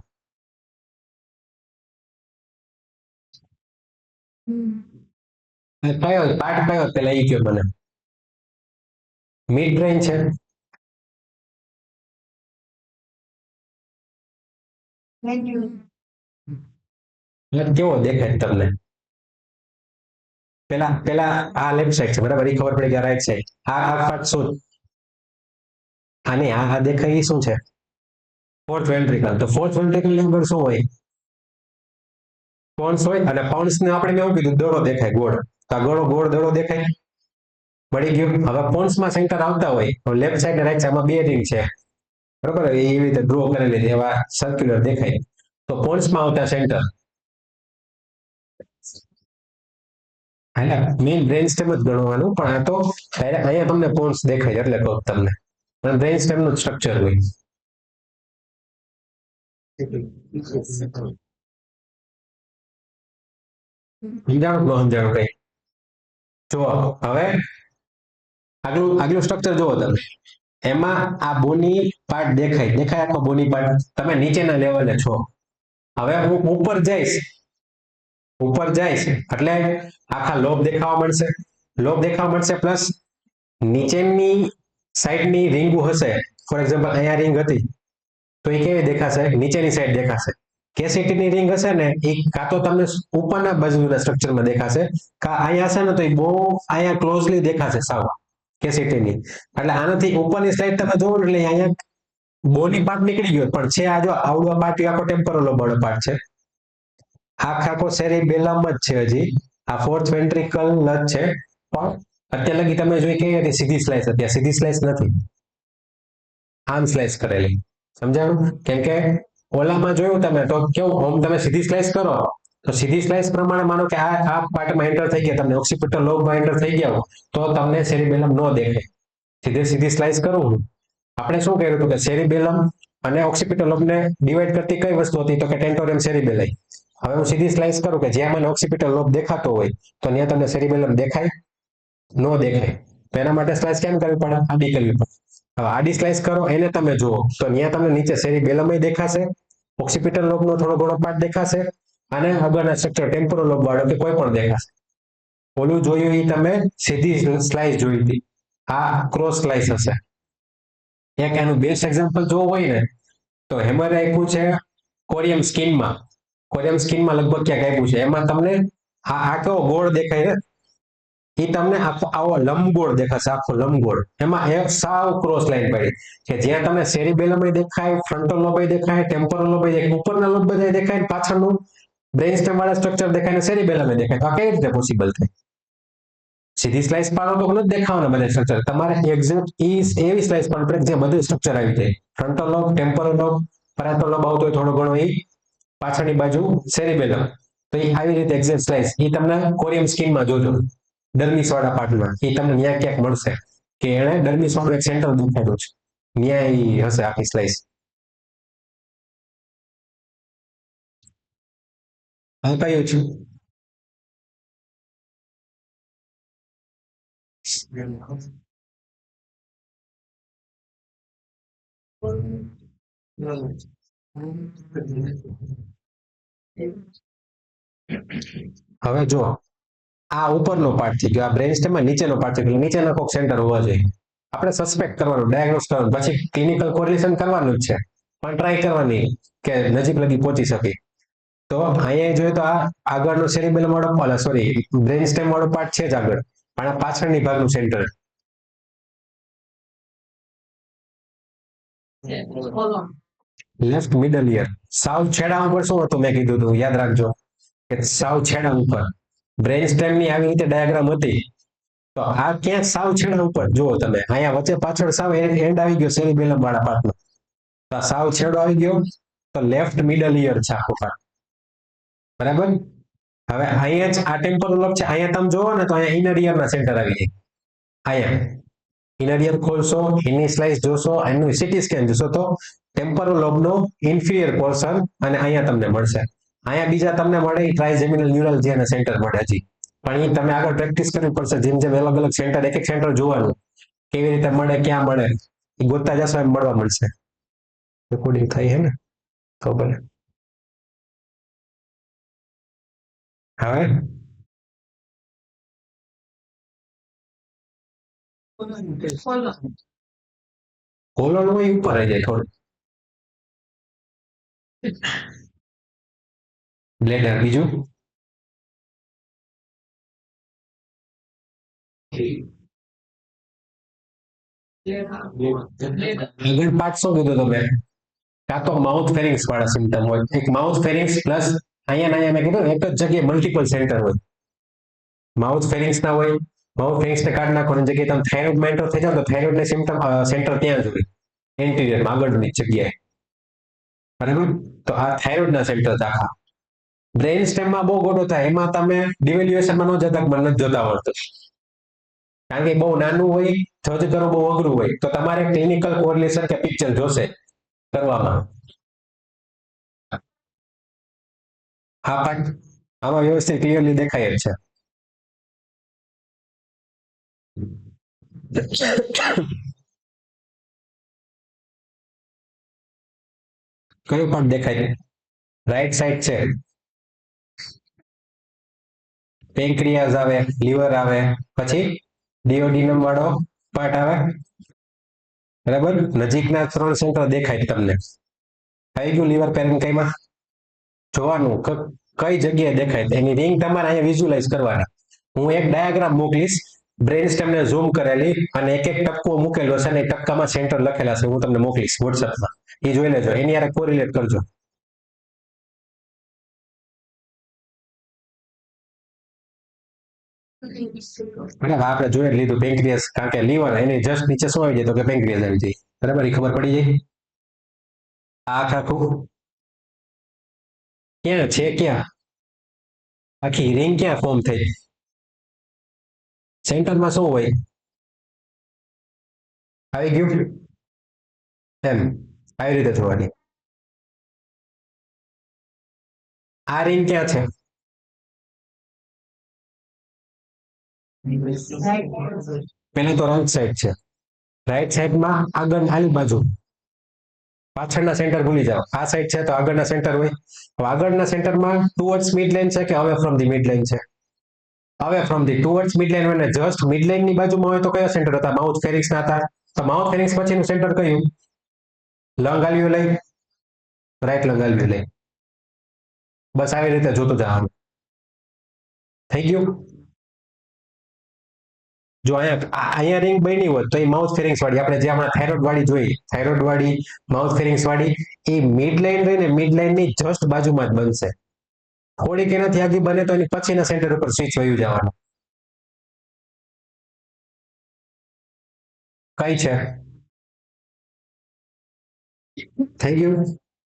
કયો પાર્ટ કયો પેલા ઈ કયો મને. મિડ બ્રેઇન છે. કેવો દેખાય તમને? પેલા પેલા આ લેફ્ટ સાઈડ છે બરાબર, એ ખબર પડી કે રાઈટ સાઈડ. આ પાર્ટ શું? આને આ દેખાય એ શું છે? Fourth ventricle. તો ફોર્થ વેન્ટ્રિકલ ની અંદર શું હોય? પોન્સ હોય, અને પોન્સ ને આપણે કેવું કીધું? દડો દેખાય ગોળ. તો આ ગોળો ગોળ દડો દેખાય. મળી ગયું. હવે પોન્સ માં સેન્ટર આવતા હોય લેફ્ટ સાઈડ ને રાઈટ સાઈડ માં બે રિંગ છે બરોબર, એવી રીતે ડ્રો કરેલી એવા સર્ક્યુલર દેખાય. તો પોન્સ માં આવતા સેન્ટર મેઇન બ્રેન સ્ટેમ જ ગણવાનું, પણ આ તો અહીંયા તમને પોન્સ દેખાય એટલે કહું તમને. બ્રેન સ્ટેમ નું સ્ટ્રક્ચર હોય. સમજાણું ન સમજાણું કઈ? જો હવે આગલું આગલું સ્ટ્રક્ચર જુઓ તમે. એમાં આ બોની પાર્ટ દેખાય દેખાય આખો બોની પાર્ટ. તમે નીચેના લેવલે છો. હવે હું ઉપર જઈશ એટલે આખા લોબ દેખાવા મળશે. લોબ દેખાવા મળશે પ્લસ નીચેની સાઈડની રીંગો હશે. ફોર એક્ઝામ્પલ અહીંયા રીંગ હતી તો એ કેવી દેખાશે? નીચેની સાઈડ દેખાશે. કેસીટીની રિંગ હશે ને એ કાં તો તમને ઉપરના બાજુના સ્ટ્રક્ચરમાં દેખાશે, કાં અહીંયા હશે ને તો એ બહુ અહીંયા ક્લોઝલી દેખાશે સાવ કેસીટીની. એટલે આનાથી ઉપરની સાઈડ તમે જોવો ને એટલે અહીંયા બોની પાર્ટ નીકળી ગયો, પણ છે આ જો આવડો પાર્ટ આખો ટેમ્પોરલ લોબવાળો પાર્ટ છે. આખો સેરિબેલમ જ છે હજી. આ ફોર્થ વેન્ટ્રિકલ જ છે, પણ અત્યાર લગી તમે જોઈ કેવી હતી સીધી સ્લાઇસ. અત્યારે સીધી સ્લાઇસ નથી, આમ સ્લાઇસ કરેલી. સમજાણું? કેમ કે ઓલામાં જોયું તમે તો કેવું, આમ તમે સીધી સ્લાઇસ કરો તો સીધી સ્લાઇસ પ્રમાણે માનો કે આ પાર્ટમાં એન્ટર થઈ ગયા, તમને ઓક્સિપિટલ લોબમાં એન્ટર થઈ ગયા તો તમને સેરિબેલમ ન દેખાય. સીધે સીધી સ્લાઇસ કરું હું. આપણે શું કર્યું હતું કે સેરિબેલમ અને ઓક્સિપિટલ લોબને ડિવાઈડ કરતી કઈ વસ્તુ હતી? તો કે ટેન્ટોરિયમ સેરિબેલાઈ. હવે હું સીધી સ્લાઇસ કરું કે જ્યાં મને ઓક્સિપિટલ લોબ દેખાતો હોય તો ત્યાં તમને સેરિબેલમ દેખાય? ન દેખાય. તો એના માટે સ્લાઇસ કેમ કરવી પડે? આડી કરવી પડે. હવે આડી સ્લાઇસ કરો એને તમે જુઓ તો ત્યાં તમને નીચે સેરિબેલમ દેખાશે, ઓક્સિપિટલ લોબનો થોડો ઘણો પાર્ટ દેખાશે, અને આગળના સ્ટ્રક્ચર ટેમ્પોરલ લોબ વાળો કે કોઈ પણ દેખાશે. ઓલું જોયું એ તમે સીધી સ્લાઇસ જોઈ હતી, આ ક્રોસ સ્લાઇસ હશે. એક એનું બેસ્ટ એક્ઝામ્પલ જોવું હોય ને તો હેમર આપ્યું છે કોરિયમ સ્કિનમાં. કોરિયમ સ્કિનમાં લગભગ ક્યાંક આપ્યું છે. એમાં તમને આ કેવો ગોળ દેખાય ને એ તમને આખો આવો લંબગોળ દેખાશે, આખો લંબગોળ. એમાં એક સાવ ક્રોસ લાઈન પડી કે જ્યાં તમને સેરિબેલમ દેખાય, ફ્રન્ટલ લોબ દેખાય, ટેમ્પોરલ લોબ દેખાય, ઉપરના લોબ બધા દેખાય, પાછળનું બ્રેઇન સ્ટેમ વાળા સ્ટ્રક્ચર દેખાય ને સેરિબેલમ દેખાય. તો આ કઈ રીતે પોસિબલ થાય? સીધી સ્લાઇસ પાડો તો નથી દેખાવાના બધા સ્ટ્રક્ચર. તમારે એક્ઝેક્ટ એવી સ્લાઇસ પાડવી પડે જ્યાં બધું સ્ટ્રક્ચર આવી જાય. Frontal lobe, temporal lobe, parietal lobe આવતો હોય થોડો ઘણો એ, પાછળની બાજુ સેરિબેલમ. તો એ આવી રીતે એક્ઝેક્ટ સ્લાઇસ એ તમને કોરિયમ સ્કિનમાં જોજો, ડર્મિસ વાળા પાર્ટમાં એ તમને ન્યા ક્યાંક મળશે કે એને ડર્મિસ વાળું એક સેન્ટર દેખાડ્યું છે, ન્યા ઈ હશે આખી સ્લાઇસ. હવે કયું છે? હવે જો આ ઉપરનો પાર્ટ છે, જો આ બ્રેન સ્ટેમમાં નીચેનો પાર્ટ છે, નીચેના કોક સેન્ટર હોવા જોઈએ. આપણે સસ્પેક્ટ કરવાનું, ડાયગ્નોસ કરવાનું, પછી ક્લિનિકલ કોરિલેશન કરવાનું જ છે, પણ ટ્રાય કરવાની કે નજીક લગી પહોંચી શકે. તો અહીંયા જોઈએ તો આ આગળનો સેરિબેલમ વાળો, સોરી બ્રેન સ્ટેમ વાળો પાર્ટ છે જ આગળ, પણ આ પાછળની ભાગનું સેન્ટર. Left middle ear. સાવ છેડા ઉપર શું હતું મેં કીધું હતું યાદ રાખજો, કે સાવ છેડા ઉપર બ્રેન સ્ટેમ ની આવી રીતે ડાયાગ્રામ હતી. તો આ ક્યાં સાવ છેડા ઉપર જુઓ તમે, અહીંયા વચ્ચે પાછળ સાવ એન્ડ આવી ગયો સેરિબેલમ વાળા પાર્ટનો. તો સાવ છેડો આવી ગયો તો લેફ્ટ મિડલ ઇયર છે આખો પાર્ટ. બરાબર. હવે અહીંયા જ આ ટેમ્પોરલ લોબ છે, અહીંયા તમે જોવો ને તો અહીંયા ઇનર ઇયર ના સેન્ટર આવી જાય. અહીંયા ઇનર ઇયર ખોલશો, એની સ્લાઇસ જોશો, એનું સીટી સ્કેન જોશો તો ટેમ્પોરલ લોબનો ઇન્ફિરિયર પોર્શન અને અહીંયા તમને મળશે. અહીંયા બીજા તમને મળે ટ્રાઇજેમિનલ ન્યુરલ જેના સેન્ટર મળે હજી, પણ એ તમે આગળ પ્રેક્ટિસ કરવી પડશે. જેમ જેમ અલગ અલગ સેન્ટર, એક એક સેન્ટર જોવાનું કેવી રીતે મળે, ક્યાં મળે, એ ગોતતા જશો એમ મળવા મળશે. રેકોર્ડિંગ થાય છે ને? તો ભલે. હવે કોલોન હોય ઉપર આવી જાય થોડું બ્લેડર બીજું આગળ પાર્ટ શું કીધું તમે કાં તો માઉથ ફેરિંગ્સ વાળા સિમ્ટમ હોય એક માઉથ ફેરિંગ્સ પ્લસ અહીંયા ને અહીંયા મેં કીધું એક જ જગ્યાએ મલ્ટિપલ સેન્ટર હોય માઉથ ફેરિંગ્સ ના હોય માઉથ ફેરિંગ્સ ને કાઢી નાખવાની જગ્યાએ તમે થાઇરોઇડ માં એન્ટર થઈ જાવ તો થાઇરોઇડ ને સિમ્ટમ સેન્ટર ત્યાં જ હોય એન્ટિરિયર આગળની જગ્યાએ બરાબર તો આ થાઇરોઇડ ના સેન્ટર આખા બ્રેઇન સ્ટેમમાં બહુ ગોડો થાય એમાં તમે ડિવેલ્યુએશનમાં ન જતા મને નથી જોતા આવડતું કારણ કે બહુ નાનું હોય જજ કરો બહુ અઘરું હોય તો તમારે ક્લિનિકલ કોરિલેશન કે પિક્ચર જોશે કરવામાં આ પાર્ટ આમાં વ્યવસ્થિત ક્લિયરલી દેખાય જ છે કયું પાર્ટ દેખાય રાઈટ સાઈડ છે પેન્ક્રિયાઝ આવે લીવર આવે પછી ડિયોડિનમ વાળો પાર્ટ આવે બરાબર નજીકના 3 સેન્ટર દેખાય તમને આવી ગયું લીવર પેરેન્કાઇમાં જોવાનું કઈ જગ્યાએ દેખાય એની રિંગ તમારે અહીંયા વિઝ્યુઅલાઇઝ કરવાના હું એક ડાયાગ્રામ મોકલીશ બ્રેન સ્ટેમને ઝૂમ કરેલી અને એક એક ટપકો મૂકેલો છે અને એ ટપકામાં સેન્ટર લખેલા છે હું તમને મોકલીશ વોટ્સએપમાં એ જોઈ લેજો એની યારે કોરિલેટ કરજો બરાબર આપણે જોઈ લીધું પેન્ક્રિયાસ કારણ કે લીવર એની જસ્ટ નીચે શું આવી જાય તો કે પેન્ક્રિયાસ આવી જાય બરાબર એ ખબર પડી જાય આખું ક્યાં છે ક્યાં આખી રિંગ ક્યાં ફોર્મ થઈ સેન્ટરમાં શું હોય આવી ગયું એમ આવી રીતે જોવાની આ રિંગ ક્યાં છે પેલા તો રાઈટ સાઈડ છે રાઈટ સાઈડમાં આગળ આલી બાજુ પાછળના સેન્ટર ભૂલી જાઓ આ સાઈડ છે તો આગળના સેન્ટર હોય આગળના સેન્ટરમાં ટુવર્ડ્સ મિડ લાઇન છે કે away from the mid line છે away from the towards mid line હોય જસ્ટ મિડ લાઇન ની બાજુમાં હોય તો કયા સેન્ટર હતા માઉથ ફેરિંગ્સ ના હતા તો માઉથ ફેરિંગ્સ પછીનું સેન્ટર કયું લંગ આલ્વ્યુલાઈ રાઈટ લંગ આલ્વ્યુલાઈ બસ આવી રીતે જોતું જવાનું થઈ ગયું જો અહીંયા રિંગ બની હોત તો એ માઉથ ફેરિંગ્સ વાળી આપણે જે હમણાં થાઇરોઇડ વાળી જોઈ થાઇરોઇડ વાળી માઉથ ફેરિંગ્સ વાળી એ મિડ લાઇન રહીને મિડ લાઇન ની જસ્ટ બાજુમાં જ બનશે થોડીક એનાથી આગળ બને તો એની પછીના સેન્ટર ઉપર સ્વિચ વયું જવાનું કઈ છે થઈ ગયું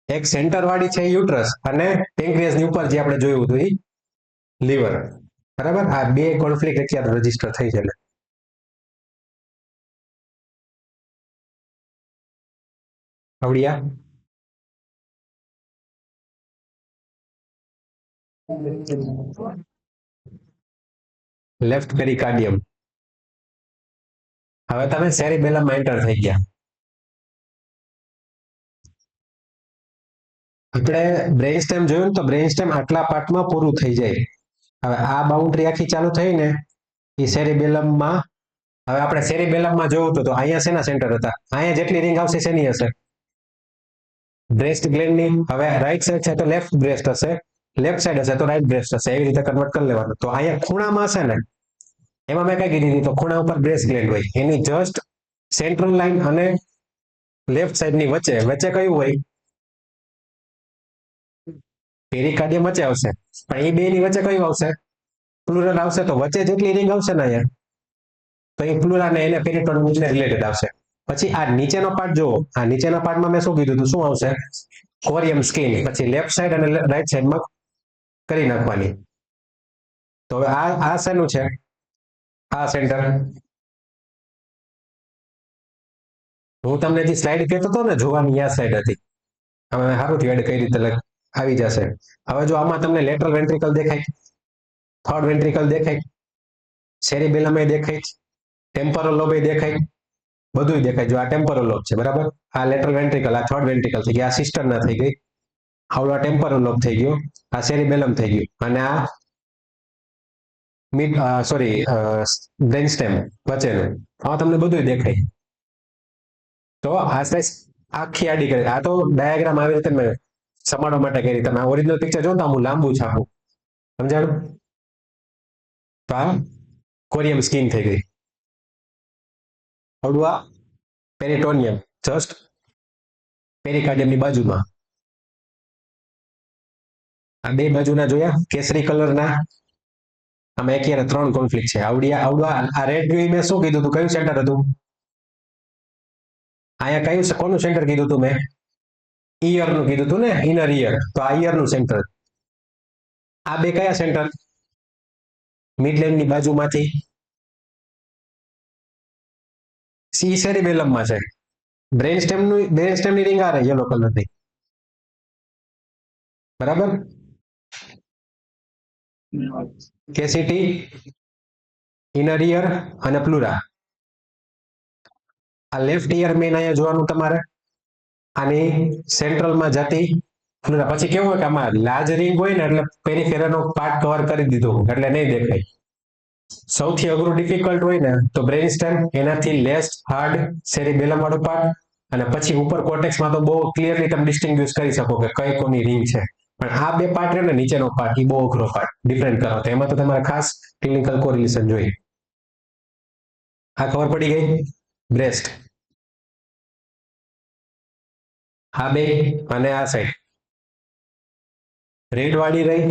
એક સેન્ટર વાળી છે યુટ્રસ અને પેન્ક્રિયાસ ની ઉપર જે આપણે જોયું હતું એ લીવર બરાબર આ બે કોન્ફ્લિક્ટ અત્યારે રજીસ્ટર થઈ છે આવડિયા લેફ્ટ પેરિકાર્ડિયમ હવે તમે સેરિબેલમમાં એન્ટર થઈ ગયા આપણે બ્રેઇન સ્ટેમ જોયું ને તો બ્રેઇન સ્ટેમ આટલા પાર્ટમાં પૂરું થઈ જાય હવે આ બાઉન્ડ્રી આખી ચાલુ થઈ ને એ સેરિબેલમમાં હવે આપણે સેરિબેલમમાં જોયું હતું તો અહીંયા શેના સેન્ટર હતા અહીંયા જેટલી રિંગ આવશે શેની હશે બ્રેસ્ટ ગ્લેન્ડની હવે રાઈટ સાઈડ છે તો લેફ્ટ બ્રેસ્ટ હશે લેફ્ટ સાઈડ હશે તો રાઈટ બ્રેસ્ટ હશે એવી રીતે કન્વર્ટ કરી લેવાનું તો અહીંયા ખૂણામાં હશે ને એમાં મેં કઈ કીધી હતી તો ખૂણા ઉપર બ્રેસ્ટ ગ્લેન્ડ હોય એની જસ્ટ સેન્ટ્રલ લાઈન અને લેફ્ટ સાઈડની વચ્ચે વચ્ચે કયું હોય પેરિકાર્ડિયમ વચ્ચે આવશે પણ એ બે ની વચ્ચે કયું આવશે પ્લુરલ આવશે તો વચ્ચે જેટલી રિંગ આવશે ને અહીંયા તો એ પ્લુરલ ને એને પેરિટોનિયમને રિલેટેડ આવશે પછી આ નીચેનો પાર્ટ જુઓ આ નીચેના પાર્ટમાં મેં શું કીધું હતું શું આવશે કોરિયમ સ્કિન પછી લેફ્ટ સાઈડ અને રાઈટ સાઈડમાં કરી નાખવાની તો હવે આ શેનું છે આ સેન્ટર હું તમને જે સ્લાઇડ કહેતો હતો ને જોવાની આ સાઈડ હતી હવે સારું થયું એડ કઈ રીતે આવી જશે હવે જો આમાં તમને લેટરલ વેન્ટ્રિકલ દેખાય થર્ડ વેન્ટ્રિકલ દેખાય સેરિબેલમ દેખાય ટેમ્પોરલ લોબ દેખાય બધું દેખાય જો આ ટેમ્પોરલ લોબ છે બરાબર આ લેટરલ વેન્ટ્રિકલ આ થર્ડ વેન્ટ્રિકલ થઈ ગઈ આ સિસ્ટર ના થઈ ગઈ આવડો ટેમ્પોરલ લોબ થઈ ગયો આ સેરિબેલમ થઈ ગયું અને આ મિડ સોરી બ્રેન સ્ટેમ વચ્ચેનું. આમાં તમને બધું દેખાય. તો આ સ્લાઇસ આખી આડી કરી. આ તો ડાયાગ્રામ આવી રીતે મેં સમાડવા માટે કરી. તમે ઓરિજિનલ પિક્ચર જો તો હું લાંબુ છાપું. સમજાણું? તો આ કોરિયમ સ્કીન થઈ ગઈ. આવડું આ પેરિટોનિયમ જસ્ટ પેરિકાર્ડિયમની બાજુમાં. આ બે બાજુના જોયા કેસરી કલરના. આમાં એક યારે 3 કોન્ફ્લિક્ટ છે. આવડું આ રેડ જોઈ મેં શું કીધું હતું? કયું સેન્ટર હતું? અહીંયા કયું કોનું સેન્ટર કીધું હતું મેં? ઈયર નું કીધું હતું ને, ઇનર ઈયર. તો આ ઈયર નું સેન્ટર. આ બે કયા સેન્ટર? મિડલેન્ડ ની બાજુમાંથી સી સેરિબેલમમાં છે. બ્રેન સ્ટેમ ની રિંગ આ રહી યલો કલરની. બરાબર? કેસીટી, ઇનર ઈયર અને પ્લુરા. આ લેફ્ટ ઈયર મેન અહીંયા જોવાનું તમારે. આની સેન્ટ્રલમાં જતી પ્લુરા. પછી કેવું હોય કે આમાં લાર્જ રિંગ હોય ને એટલે પેરિફેરલનો પાર્ટ કવર કરી દીધો એટલે નહીં દેખાય. સૌથી અઘરું ડિફિકલ્ટ હોય ને તો બ્રેન સ્ટેમ, એનાથી લેસ હાર્ડ સેરિબેલમ વાળો પાર્ટ, અને પછી ઉપર કોર્ટેક્સમાં તો બહુ ક્લિયરલી તમે ડિસ્ટિંગ્વિશ કરી શકો કે કઈ કોની રિંગ છે. પણ આ બે પાર્ટ ને નીચેનો પાર્ટ એ બહુ અઘરો પાર્ટ ડિફરન્ટ કરો તો એમાં તો તમારે ખાસ ક્લિનિકલ કોરિલેશન જોઈએ. આ ખબર પડી ગઈ? બ્રેસ્ટ. આ બે અને આ સાઈડ રેડ વાળી રહી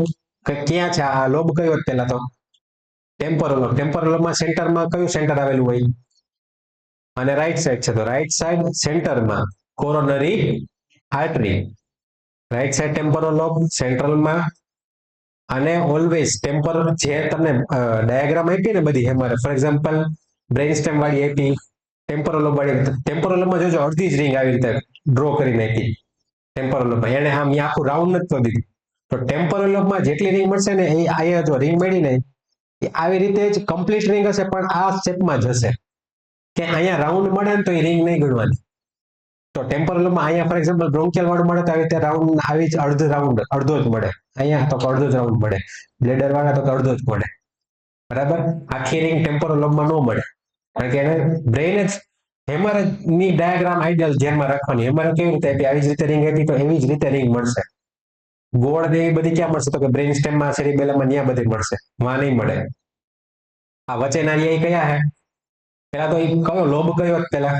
કે ક્યાં છે? આ લોબ કયો પેલા તો ટેમ્પોરલ લોબ. ટેમ્પોરલ લોબમાં સેન્ટરમાં કયું સેન્ટર આવેલું હોય? અને રાઈટ સાઈડ છે તો રાઈટ સાઈડ સેન્ટરમાં coronary artery. Right side temporal lobe સેન્ટ્રલમાં. અને ઓલવેઝ ટેમ્પર જે તમને ડાયાગ્રામ આપી ને બધી અમારે ફોર એક્ઝામ્પલ બ્રેન સ્ટેમ વાળી આપી, ટેમ્પોરલ લોબ વાળી. ટેમ્પોરલ લોબમાં જોજો અડધી જ રિંગ આવી રીતે ડ્રો કરી નાખી. ટેમ્પોરલ લોબમાં એને આમ આખું રાઉન્ડ નથી કરી દીધું. તો ટેમ્પોરલ લોબમાં જેટલી રિંગ મળશે ને એ અહીંયા જો રિંગ મળી ને એ આવી રીતે જ કમ્પ્લીટ રિંગ હશે પણ આ શેપમાં જ હશે. કે અહીંયા રાઉન્ડ મળે ને તો એ રિંગ નહીં ગણવાની. તો ટેમ્પોરલમાં અહીંયા ફોર એક્ઝામ્પલ બ્રોન્કિયલ વાળું મળે તો આવી રીતે રાઉન્ડ આવી જ અડધો જ મળે. અહીંયા તો અડધો જ રાઉન્ડ મળે. બ્લેડર વાળા તો અડધો જ મળે. બરાબર? આખી રિંગ ટેમ્પોરલ લોબમાં ન મળે. કારણ કે એને બ્રેઇન જ હેમરેજ ની ડાયાગ્રામ આઈડિયલ ધ્યાનમાં રાખવાની. હેમરેજ કેવી રીતે આપી? આવી જ રીતે રિંગ આપી તો એવી જ રીતે રિંગ મળશે. ગોળ ને એવી બધી ક્યાં મળશે? તો કે બ્રેઇન સ્ટેમમાં સેરિબેલમમાં ત્યાં બધી મળશે. માં નહીં મળે. આ વચ્ચેના એ કયા હે? પેલા તો એ કયો લોબ કયો પેલા?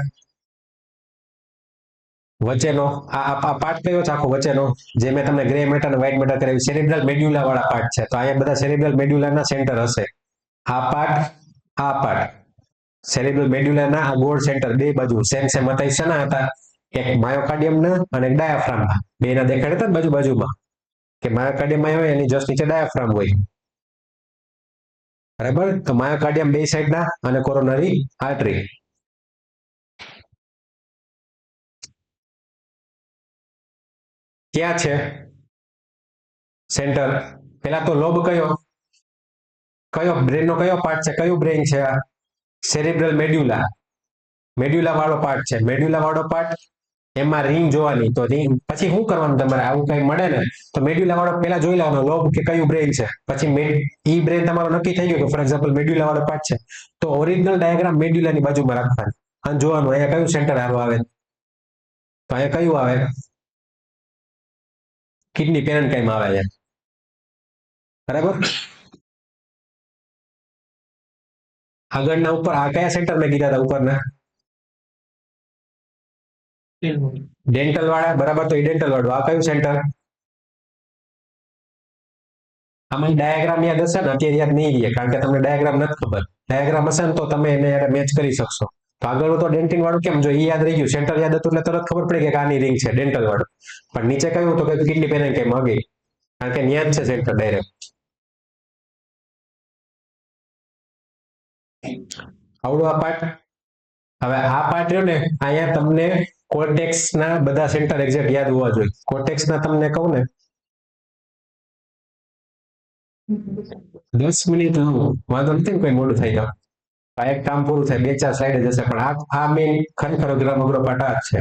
વચ્ચેનો આ પાર્ટ કયો છે આખો વચ્ચેનો? જે મેં તમને ગ્રે મેટર અને વ્હાઇટ મેટર કરાવ્યું સેરિબ્રલ મેડ્યુલા વાળા પાર્ટ છે. તો અહીંયા બધા સેરિબ્રલ મેડ્યુલાના સેન્ટર હશે. આ પાર્ટ સેરિબ્રલ મેડ્યુલાના આ ગોળ સેન્ટર બે બાજુ સેમ સેમ હતા. શેના હતા? એક માયોકાર્ડિયમના અને એક ડાયાફ્રામના. બેના દેખાડ્યા હતા બાજુ બાજુમાં કે માયોકાર્ડિયમ હોય એની જસ્ટ નીચે ડાયાફ્રામ હોય. બરાબર? તો માયોકાર્ડિયમ બે સાઈડના અને કોરોનરી આર્ટરી. ક્યાં છે સેન્ટર? પેલા તો લોબ કયો બ્રેનનો કયો પાર્ટ છે? કયું બ્રેન છે આ? સેરિબ્રલ મેડ્યુલા. મેડ્યુલા વાળો પાર્ટ છે. મેડ્યુલા વાળો પાર્ટ એમાં રિંગ જોવાની. તો રિંગ પછી શું કરવાનું તમારે? આવું કઈ મળે ને તો મેડ્યુલા વાળો પેલા જોઈ લેવાનો લોબ કે કયું બ્રેન છે. પછી ઈ બ્રેન તમારો નક્કી થઈ ગયું કે ફોર એક્ઝામ્પલ મેડ્યુલા વાળો પાર્ટ છે તો ઓરિજિનલ ડાયાગ્રામ મેડ્યુલાની બાજુમાં રાખવાની. અને જોવાનું અહીંયા કયું સેન્ટર હારું આવે. તો અહીંયા કયું આવે? કિડની પેરેન્કાઇમ આવે છે. બરાબર? આગળના ઉપર આ કયા સેન્ટર મેં કીધા હતા ઉપરના? ડેન્ટલ વાળા. બરાબર? તો ડેન્ટલ વાળું આ કયું સેન્ટર? આમાં ડાયાગ્રામ યાદ હશે ને? અત્યારે યાદ નહીં રહે કારણ કે તમને ડાયાગ્રામ નથી ખબર. ડાયાગ્રામ હશે ને તો તમે એને મેચ કરી શકશો. તો આગળ તો ડેન્ટિન વાળું કેમ? જો એ યાદ રહી ગયું સેન્ટર યાદ હતું એટલે તરત ખબર પડી કે આની રિંગ છે ડેન્ટલ વાળું. પણ નીચે કયું હતું કે કિડની પેરેન્કાઇમ આગળ કારણ કે ન્યા જ છે સેન્ટર ડાયરેક્ટ. આવડું આ પાર્ટ. હવે આ પાર્ટ રહ્યો ને અહીંયા તમને કોર્ટેક્સ ના બધા સેન્ટર એક્ઝેક્ટ યાદ હોવા જોઈએ. કોર્ટેક્સ ના તમને કહું ને 10 મિનિટ વાંધો નથી ને કોઈ મોડું થઈ જાવ. આ એક કામ પૂરું થાય 2-4 સ્લાઇડ જ હશે પણ આ મેઇન ખરેખર અઘરો પાર્ટ આ જ છે.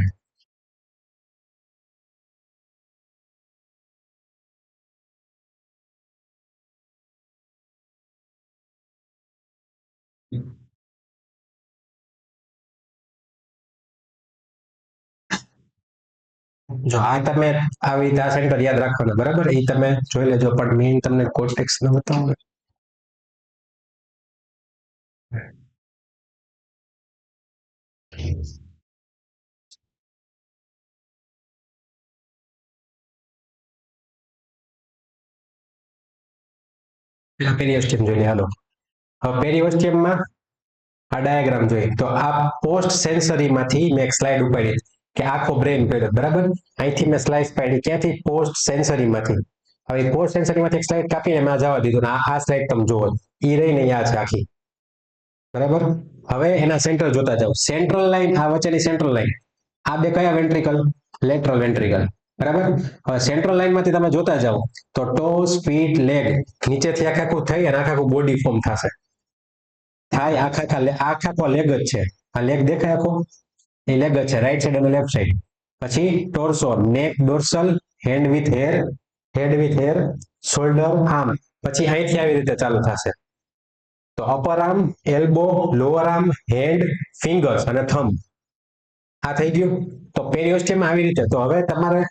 જો આ તમે આવી રીતે આ સેન્ટર યાદ રાખવાના બરાબર, એ તમે જોઈ લેજો, પણ મેઇન તમને કોર્ટેક્સ ન બતાવું. પેલા પેરિયોસ્ટિયમ જોઈ લે હાલો. હવે પેરિયોસ્ટિયમમાં આ ડાયાગ્રામ જોઈએ તો આ પોસ્ટ સેન્સરીમાંથી મેં એક સ્લાઇડ ઉપાડી કે આખો બ્રેન કર્યો બરાબર, અહીંથી મેં સ્લાઇસ પાડી ક્યાંથી પોસ્ટ સેન્સરીમાંથી. હવે પોસ્ટ સેન્સરીમાંથી એક સ્લાઇડ કાપીને મેં જવા દીધું ને આ સ્લાઇડ તમે જુઓ એ રહીને યાદ છે આખી બરાબર. હવે એના સેન્ટર જોતા જાઓ, સેન્ટ્રલ લાઈન આ વચ્ચેની સેન્ટ્રલ લાઈન, આ બે કયા વેન્ટ્રિકલ, લેટરલ વેન્ટ્રિકલ બરાબર. હવે સેન્ટ્રલ લાઈનમાંથી તમે જોતા જાઓ તો ટોસ ફીટ લેગ નીચેથી આખું થઈ અને આખું બોડી ફોર્મ થશે, થાય આખા લેગ જ છે, આ લેગ દેખાય આખો, એ લેગ જ છે, રાઈટ સાઈડ અને લેફ્ટ સાઈડ. પછી torso, neck, dorsal, hand with hair, head with hair, shoulder, arm. પછી અહીંથી આવી રીતે ચાલુ થશે, તો upper arm, elbow, lower arm, hand, fingers અને થંબ. આ થઈ ગયું. તો પેરિયોસ્ટિયમ આવી રીતે. તો હવે તમારે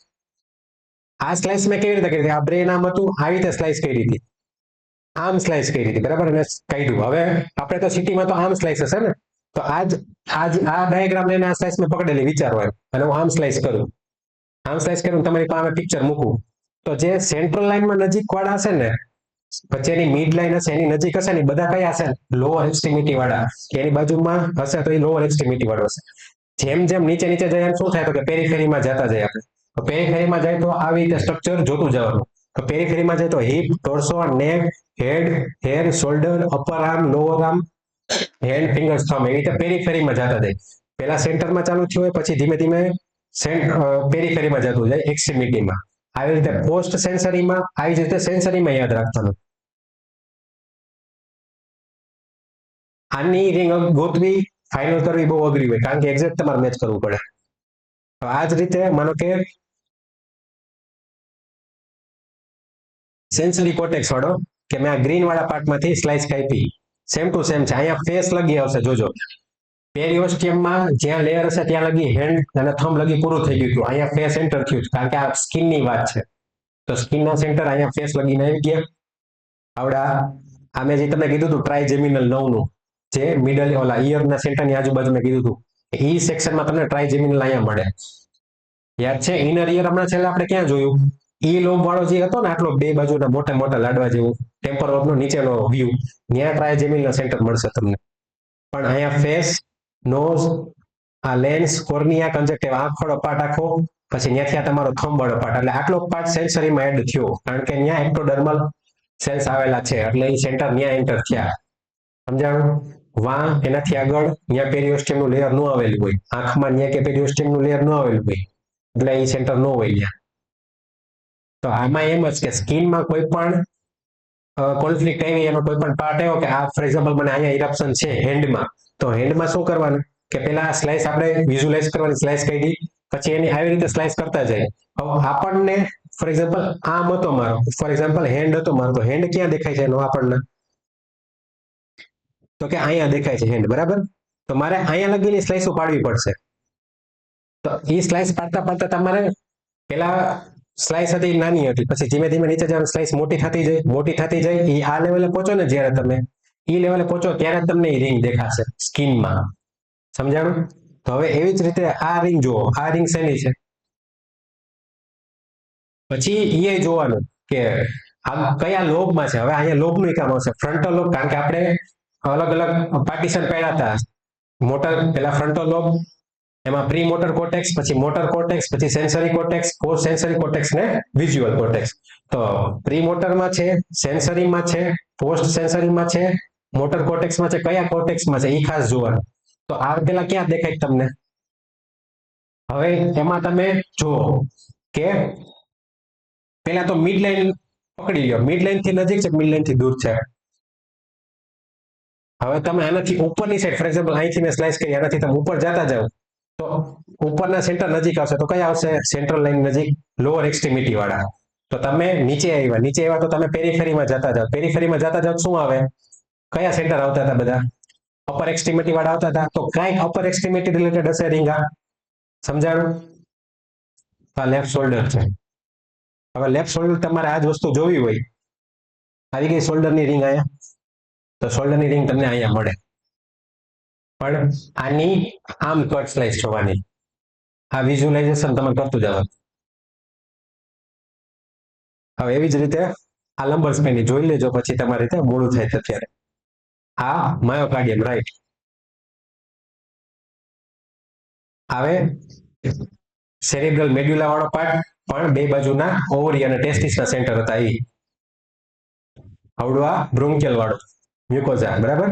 આ સ્લાઇસ મેં કેવી રીતે કરી હતી, આ બ્રેન આમ હતું, આવી રીતે સ્લાઇસ કરી હતી, આમ સ્લાઇસ કરી હતી બરાબર, અને કાઢ્યું. હવે આપણે તો સિટીમાં તો આમ સ્લાઇસ હશે ને, તો આજ આ ડાયાગ્રામ લઈને આ સ્લાઇસ મેં પકડેલી વિચારો એમ, અને હું આમ સ્લાઇસ કરું, આમ સ્લાઇસ કરું તમારી પાસે પિક્ચર મૂકું, તો જે સેન્ટ્રલ લાઈનમાં નજીક વાળા હશે ને, પછી એની મિડ લાઈન હશે એની નજીક હશે ને, બધા કયા હશે, લોઅર એક્સ્ટ્રીમિટી વાળા, કે એની બાજુમાં હશે તો એ લોઅર એક્સ્ટ્રીમિટી વાળો હશે. જેમ જેમ નીચે નીચે જાય એમ શું થાય, તો કે પેરીફેરીમાં જતા જાય આપણે, તો પેરીફેરીમાં જાય તો આવી રીતે સ્ટ્રક્ચર જોતું જવાનું. તો પેરીફેરીમાં જાય તો hip, torso, neck, head, hair, shoulder, upper arm, lower arm, hand, fingers, thumb, એવી રીતે પેરીફેરીમાં જતા જાય. પેલા સેન્ટરમાં ચાલુ થયું હોય, પછી ધીમે ધીમે પેરીફેરીમાં જતું જાય, એક્સ્ટ્રીમિટીમાં. આવી રીતે પોસ્ટ સેન્સરીમાં, આવી રીતે સેન્સરીમાં યાદ રાખવાનું. આની રિંગ ગોતવી, ફાઇનલ કરવી બહુ અઘરી હોય, કારણ કે એક્ઝેક્ટ તમારે મેચ કરવું પડે. આ જ રીતે માનો કે સેન્સરી કોટેક્સ વાળો, કે મેં આ ગ્રીન વાળા પાર્ટમાંથી સ્લાઇસ કાપી, સેમ ટુ સેમ છે, અહીંયા ફેસ લગી આવશે જોજો. પેરિયોસ્ટિયમમાં જ્યાં લેયર હશે ત્યાં લગી હેન્ડ અને થંબ લગી પૂરું થઈ ગયું હતું, અહીંયા ફેસ એન્ટર થયું, કારણ કે આ સ્કિનની વાત છે, તો સ્કિનના સેન્ટર અહીંયા ફેસ લગીને આવી ગયા. આવડા આ મેં જે તમને કીધું હતું ટ્રાઇજેમિનલ નવનું, જે મિડલ ઓલા ઇયરના સેન્ટરની આજુબાજુ મેં કીધું હતું, એ સેક્શનમાં તમને ટ્રાઇજેમિનલ અહીંયા મળે. યાદ છે ઇનર ઇયર હમણાં છેલ્લે આપણે ક્યાં જોયું, ઈ લોબ વાળો જે હતો ને આટલો બે બાજુના મોટા મોટા લાડવા જેવું ટેમ્પર લોબનો નીચેનો વ્યૂ, ત્યાં ટ્રાઇજેમિનલ સેન્ટર મળશે તમને. પણ અહીંયા ફેસ, નોઝ, આ લેન્સ, કોર્નિયા, કન્જક્ટિવ, આંખવાળો પાર્ટ આખો, પછી ત્યાંથી આ તમારો થંબ વાળો પાર્ટ, એટલે આટલો પાર્ટ સેન્સરીમાં એડ થયો, કારણ કે ત્યાં એક્ટોડર્મલ સેલ્સ આવેલા છે, એટલે એ સેન્ટર ત્યાં એન્ટર થયા. સમજાણું? એનાથી આગળ ત્યાં પેરિયોસ્ટિયમનું લેયર ન આવેલું હોય, આંખમાં ત્યાં કે પેરિયોસ્ટિયમનું લેયર ન આવેલું હોય, એટલે એ સેન્ટર ન હોય ત્યાં. તો આમાં એમ જ કે સ્કિનમાં કોઈ પણ કોન્ફ્લિક્ટ આવી, એનો કોઈ પણ પાર્ટ આવ્યો કે આ ફોર એક્ઝામ્પલ મને અહીંયા ઇરપ્શન છે હેન્ડમાં, તો હેન્ડમાં શું કરવાનું કે પેલા આ સ્લાઇસ આપણે વિઝ્યુલાઇઝ કરવાની, સ્લાઇસ કરી, પછી એની આવી રીતે સ્લાઇસ કરતા જાય. હવે આપણને ફોર એક્ઝામ્પલ આમ હતો મારો, ફોર એક્ઝામ્પલ હેન્ડ હતો મારો, તો હેન્ડ ક્યાં દેખાય છે એનો આપણને, તો કે અહીંયા દેખાય છે હેન્ડ બરાબર. તો મારે અહીંયા લગીની સ્લાઇસો પાડવી પડશે. તો એ સ્લાઇસ પાડતા પાડતા તમારે પેલા સ્લાઇસ હતી નાની હતી, પછી ધીમે ધીમે નીચે જવાનું, સ્લાઇસ મોટી થતી જાય, એ આ લેવલે પહોંચો ને જ્યારે તમે એ લેવલે પહોંચો ત્યારે તમને એ રિંગ દેખાશે સ્કિનમાં. સમજાણું? તો હવે એવી જ રીતે આ રિંગ જુઓ, આ રિંગ શેની છે, પછી એ જોવાનું કે આ કયા લોબમાં છે. હવે અહીંયા લોબનું કામ આવશે, ફ્રન્ટલ લોબ, કારણ કે આપણે અલગ અલગ પાર્ટીશન પાડ્યા હતા, મોટર પેલા ફ્રન્ટલ લોબ, એમાં પ્રી મોટર કોર્ટેક્સ, પછી મોટર કોર્ટેક્સ, પછી sensory cortex, post sensory cortex ને વિઝ્યુઅલ કોર્ટેક્સ. તો પ્રી મોટરમાં છે, સેન્સરીમાં છે, પોસ્ટ સેન્સરીમાં છે, મોટર કોર્ટેક્સમાં છે, કયા કોર્ટેક્સમાં છે એ ખાસ જોવાનું. તો આ પેલા ક્યાં દેખાય તમને, હવે એમાં તમે જુઓ કે પેલા તો મિડ લાઈન પકડી લો, મિડ લાઈન થી નજીક છે, મિડ લાઈન થી દૂર છે. હવે તમે આનાથી ઉપરની સાઈડ, ફોર એક્ઝામ્પલ અહીંથી મેં સ્લાઇસ કરી, આનાથી તમે ઉપર જતા જાઓ તો ઉપરના સેન્ટર નજીક આવશે, તો કયા આવશે, સેન્ટ્રલ લાઈન નજીક, લોઅર એક્સ્ટ્રીમિટી વાળા. તો તમે નીચે આવ્યા તો તમે પેરીફેરીમાં જતા જાઓ, પેરીફેરીમાં જતા જાઓ શું આવે, કયા સેન્ટર આવતા હતા બધા, અપર એક્સ્ટ્રીમિટી વાળા આવતા હતા, તો કઈક અપર એક્સ્ટ્રીમિટી રિલેટેડ હશે રિંગ. સમજાણું? તો આ લેફ્ટ શોલ્ડર છે. હવે લેફ્ટ શોલ્ડર તમારે આ જ વસ્તુ જોવી હોય, આવી ગઈ શોલ્ડરની રિંગ અહીંયા, તો શોલ્ડરની રિંગ તમને અહીંયા મળે, પણ આની આમ કટ સ્લાઇસ જોવાની. આ વિઝ્યુલાઇઝેશન તમે કરતું જવાનું. હવે એવી જ રીતે આ લંબર સ્પેનની જોઈ લેજો, પછી તમારી રીતે મોડું થાય છે અત્યારે. આ માયોકાર્ડિયમ રાઈટ. હવે સેરેબ્રલ મેડ્યુલા વાળો પાર્ટ પણ બે બાજુના ઓવરી અને ટેસ્ટિસના સેન્ટર હતા એ. આવડું આ બ્રોન્કિયલ વાળો મ્યુકોઝા, બરાબર.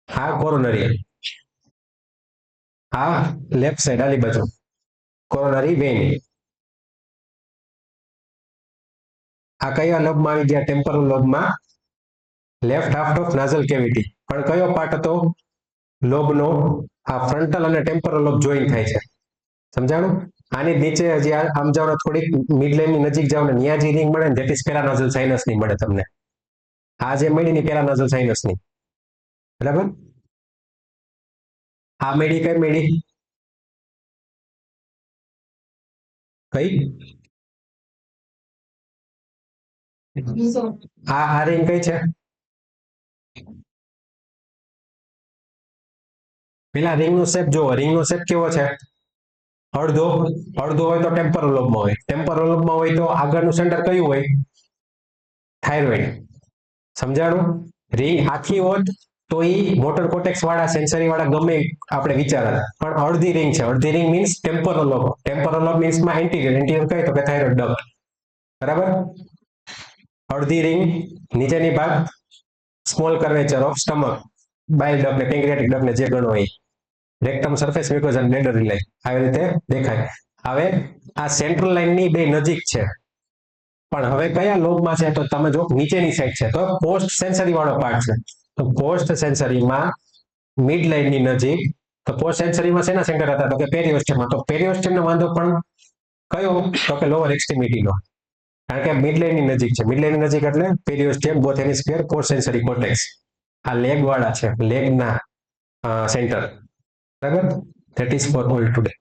આ કોરોનરી, આ લેફ્ટ સાઈડ આલી બાજુ કોરોનરી વેઇન. આ કયા લોબમાં આવી ગયા? ટેમ્પરલ લોબમાં, લેફ્ટ હાફ ઓફ નાઝલ કેવિટી. પણ કયો પાર્ટ હતો લોબનો? આ ફ્રન્ટલ અને ટેમ્પરલ લોબ જોઈન થાય છે, સમજાણું? આની નીચે હજી આમ જાવ ને થોડીક મિડલાઇનની નજીક જાવ ને ત્યાં જે રિંગ મળે ને ધેટ ઇઝ પેરાનાઝલ સાઇનસ ની મળે તમને. આ જે મળી ની પેરાનાઝલ સાઇનસ ની, બરાબર. આ મેળી કઈ મેળી? કઈ? આ રિંગ કઈ છે? પેલા રિંગ નો શેપ જુઓ, રિંગ નો શેપ કેવો છે? અડધો. અડધો હોય તો ટેમ્પરલ લોબમાં હોય, ટેમ્પરલ લોબમાં હોય તો આગળનું સેન્ટર કયું હોય? થાઇરોઇડ. સમજાણું? રિંગ આખી હોત તો એ મોટર કોટેક્સ વાળા સેન્સરી વાળા ગમે આપણે વિચારતા, પણ અડધી રિંગ છે. અડધી ring means temporal lobe. Temporal lobe means માં એન્ટીરિયર. એન્ટીરિયર કઈ? તો કે થાઇરોઇડ ડક્ટ, બરાબર. અડધી રિંગ નીચેની ભાગ small curvature of stomach, bile duct ને પેન્ક્રિયાટિક ડક્ટ ને જે ગણો હોય. રેક્ટમ સરફેસ મ્યુકોઝા અને બ્લેડર રિલાય આવી રીતે દેખાય. હવે આ સેન્ટ્રલ લાઇન ની બે નજીક છે, પણ હવે કયા લોબમાં છે? તો તમે જો નીચેની સાઈડ છે, તો પોસ્ટ સેન્સરી વાળો પાર્ટ છે. તો પોસ્ટ સેન્સરીમાં મિડ લાઇન ની નજીક. તો પોસ્ટ સેન્સરીમાં શેના સેન્ટર હતા? તો કે પેરિઓસ્ટેમમાં. તો પેરિઓસ્ટેમનો વાંધો પણ કયો? તો કે લોઅર એક્સ્ટ્રીમિટીનો, કારણ કે મિડ લાઇન ની નજીક છે. મિડ લાઇન ની નજીક એટલે periosteum, both hemisphere, post sensory cortex. આ લેગ વાળા છે, લેગના સેન્ટર, બરાબર. That is for all today.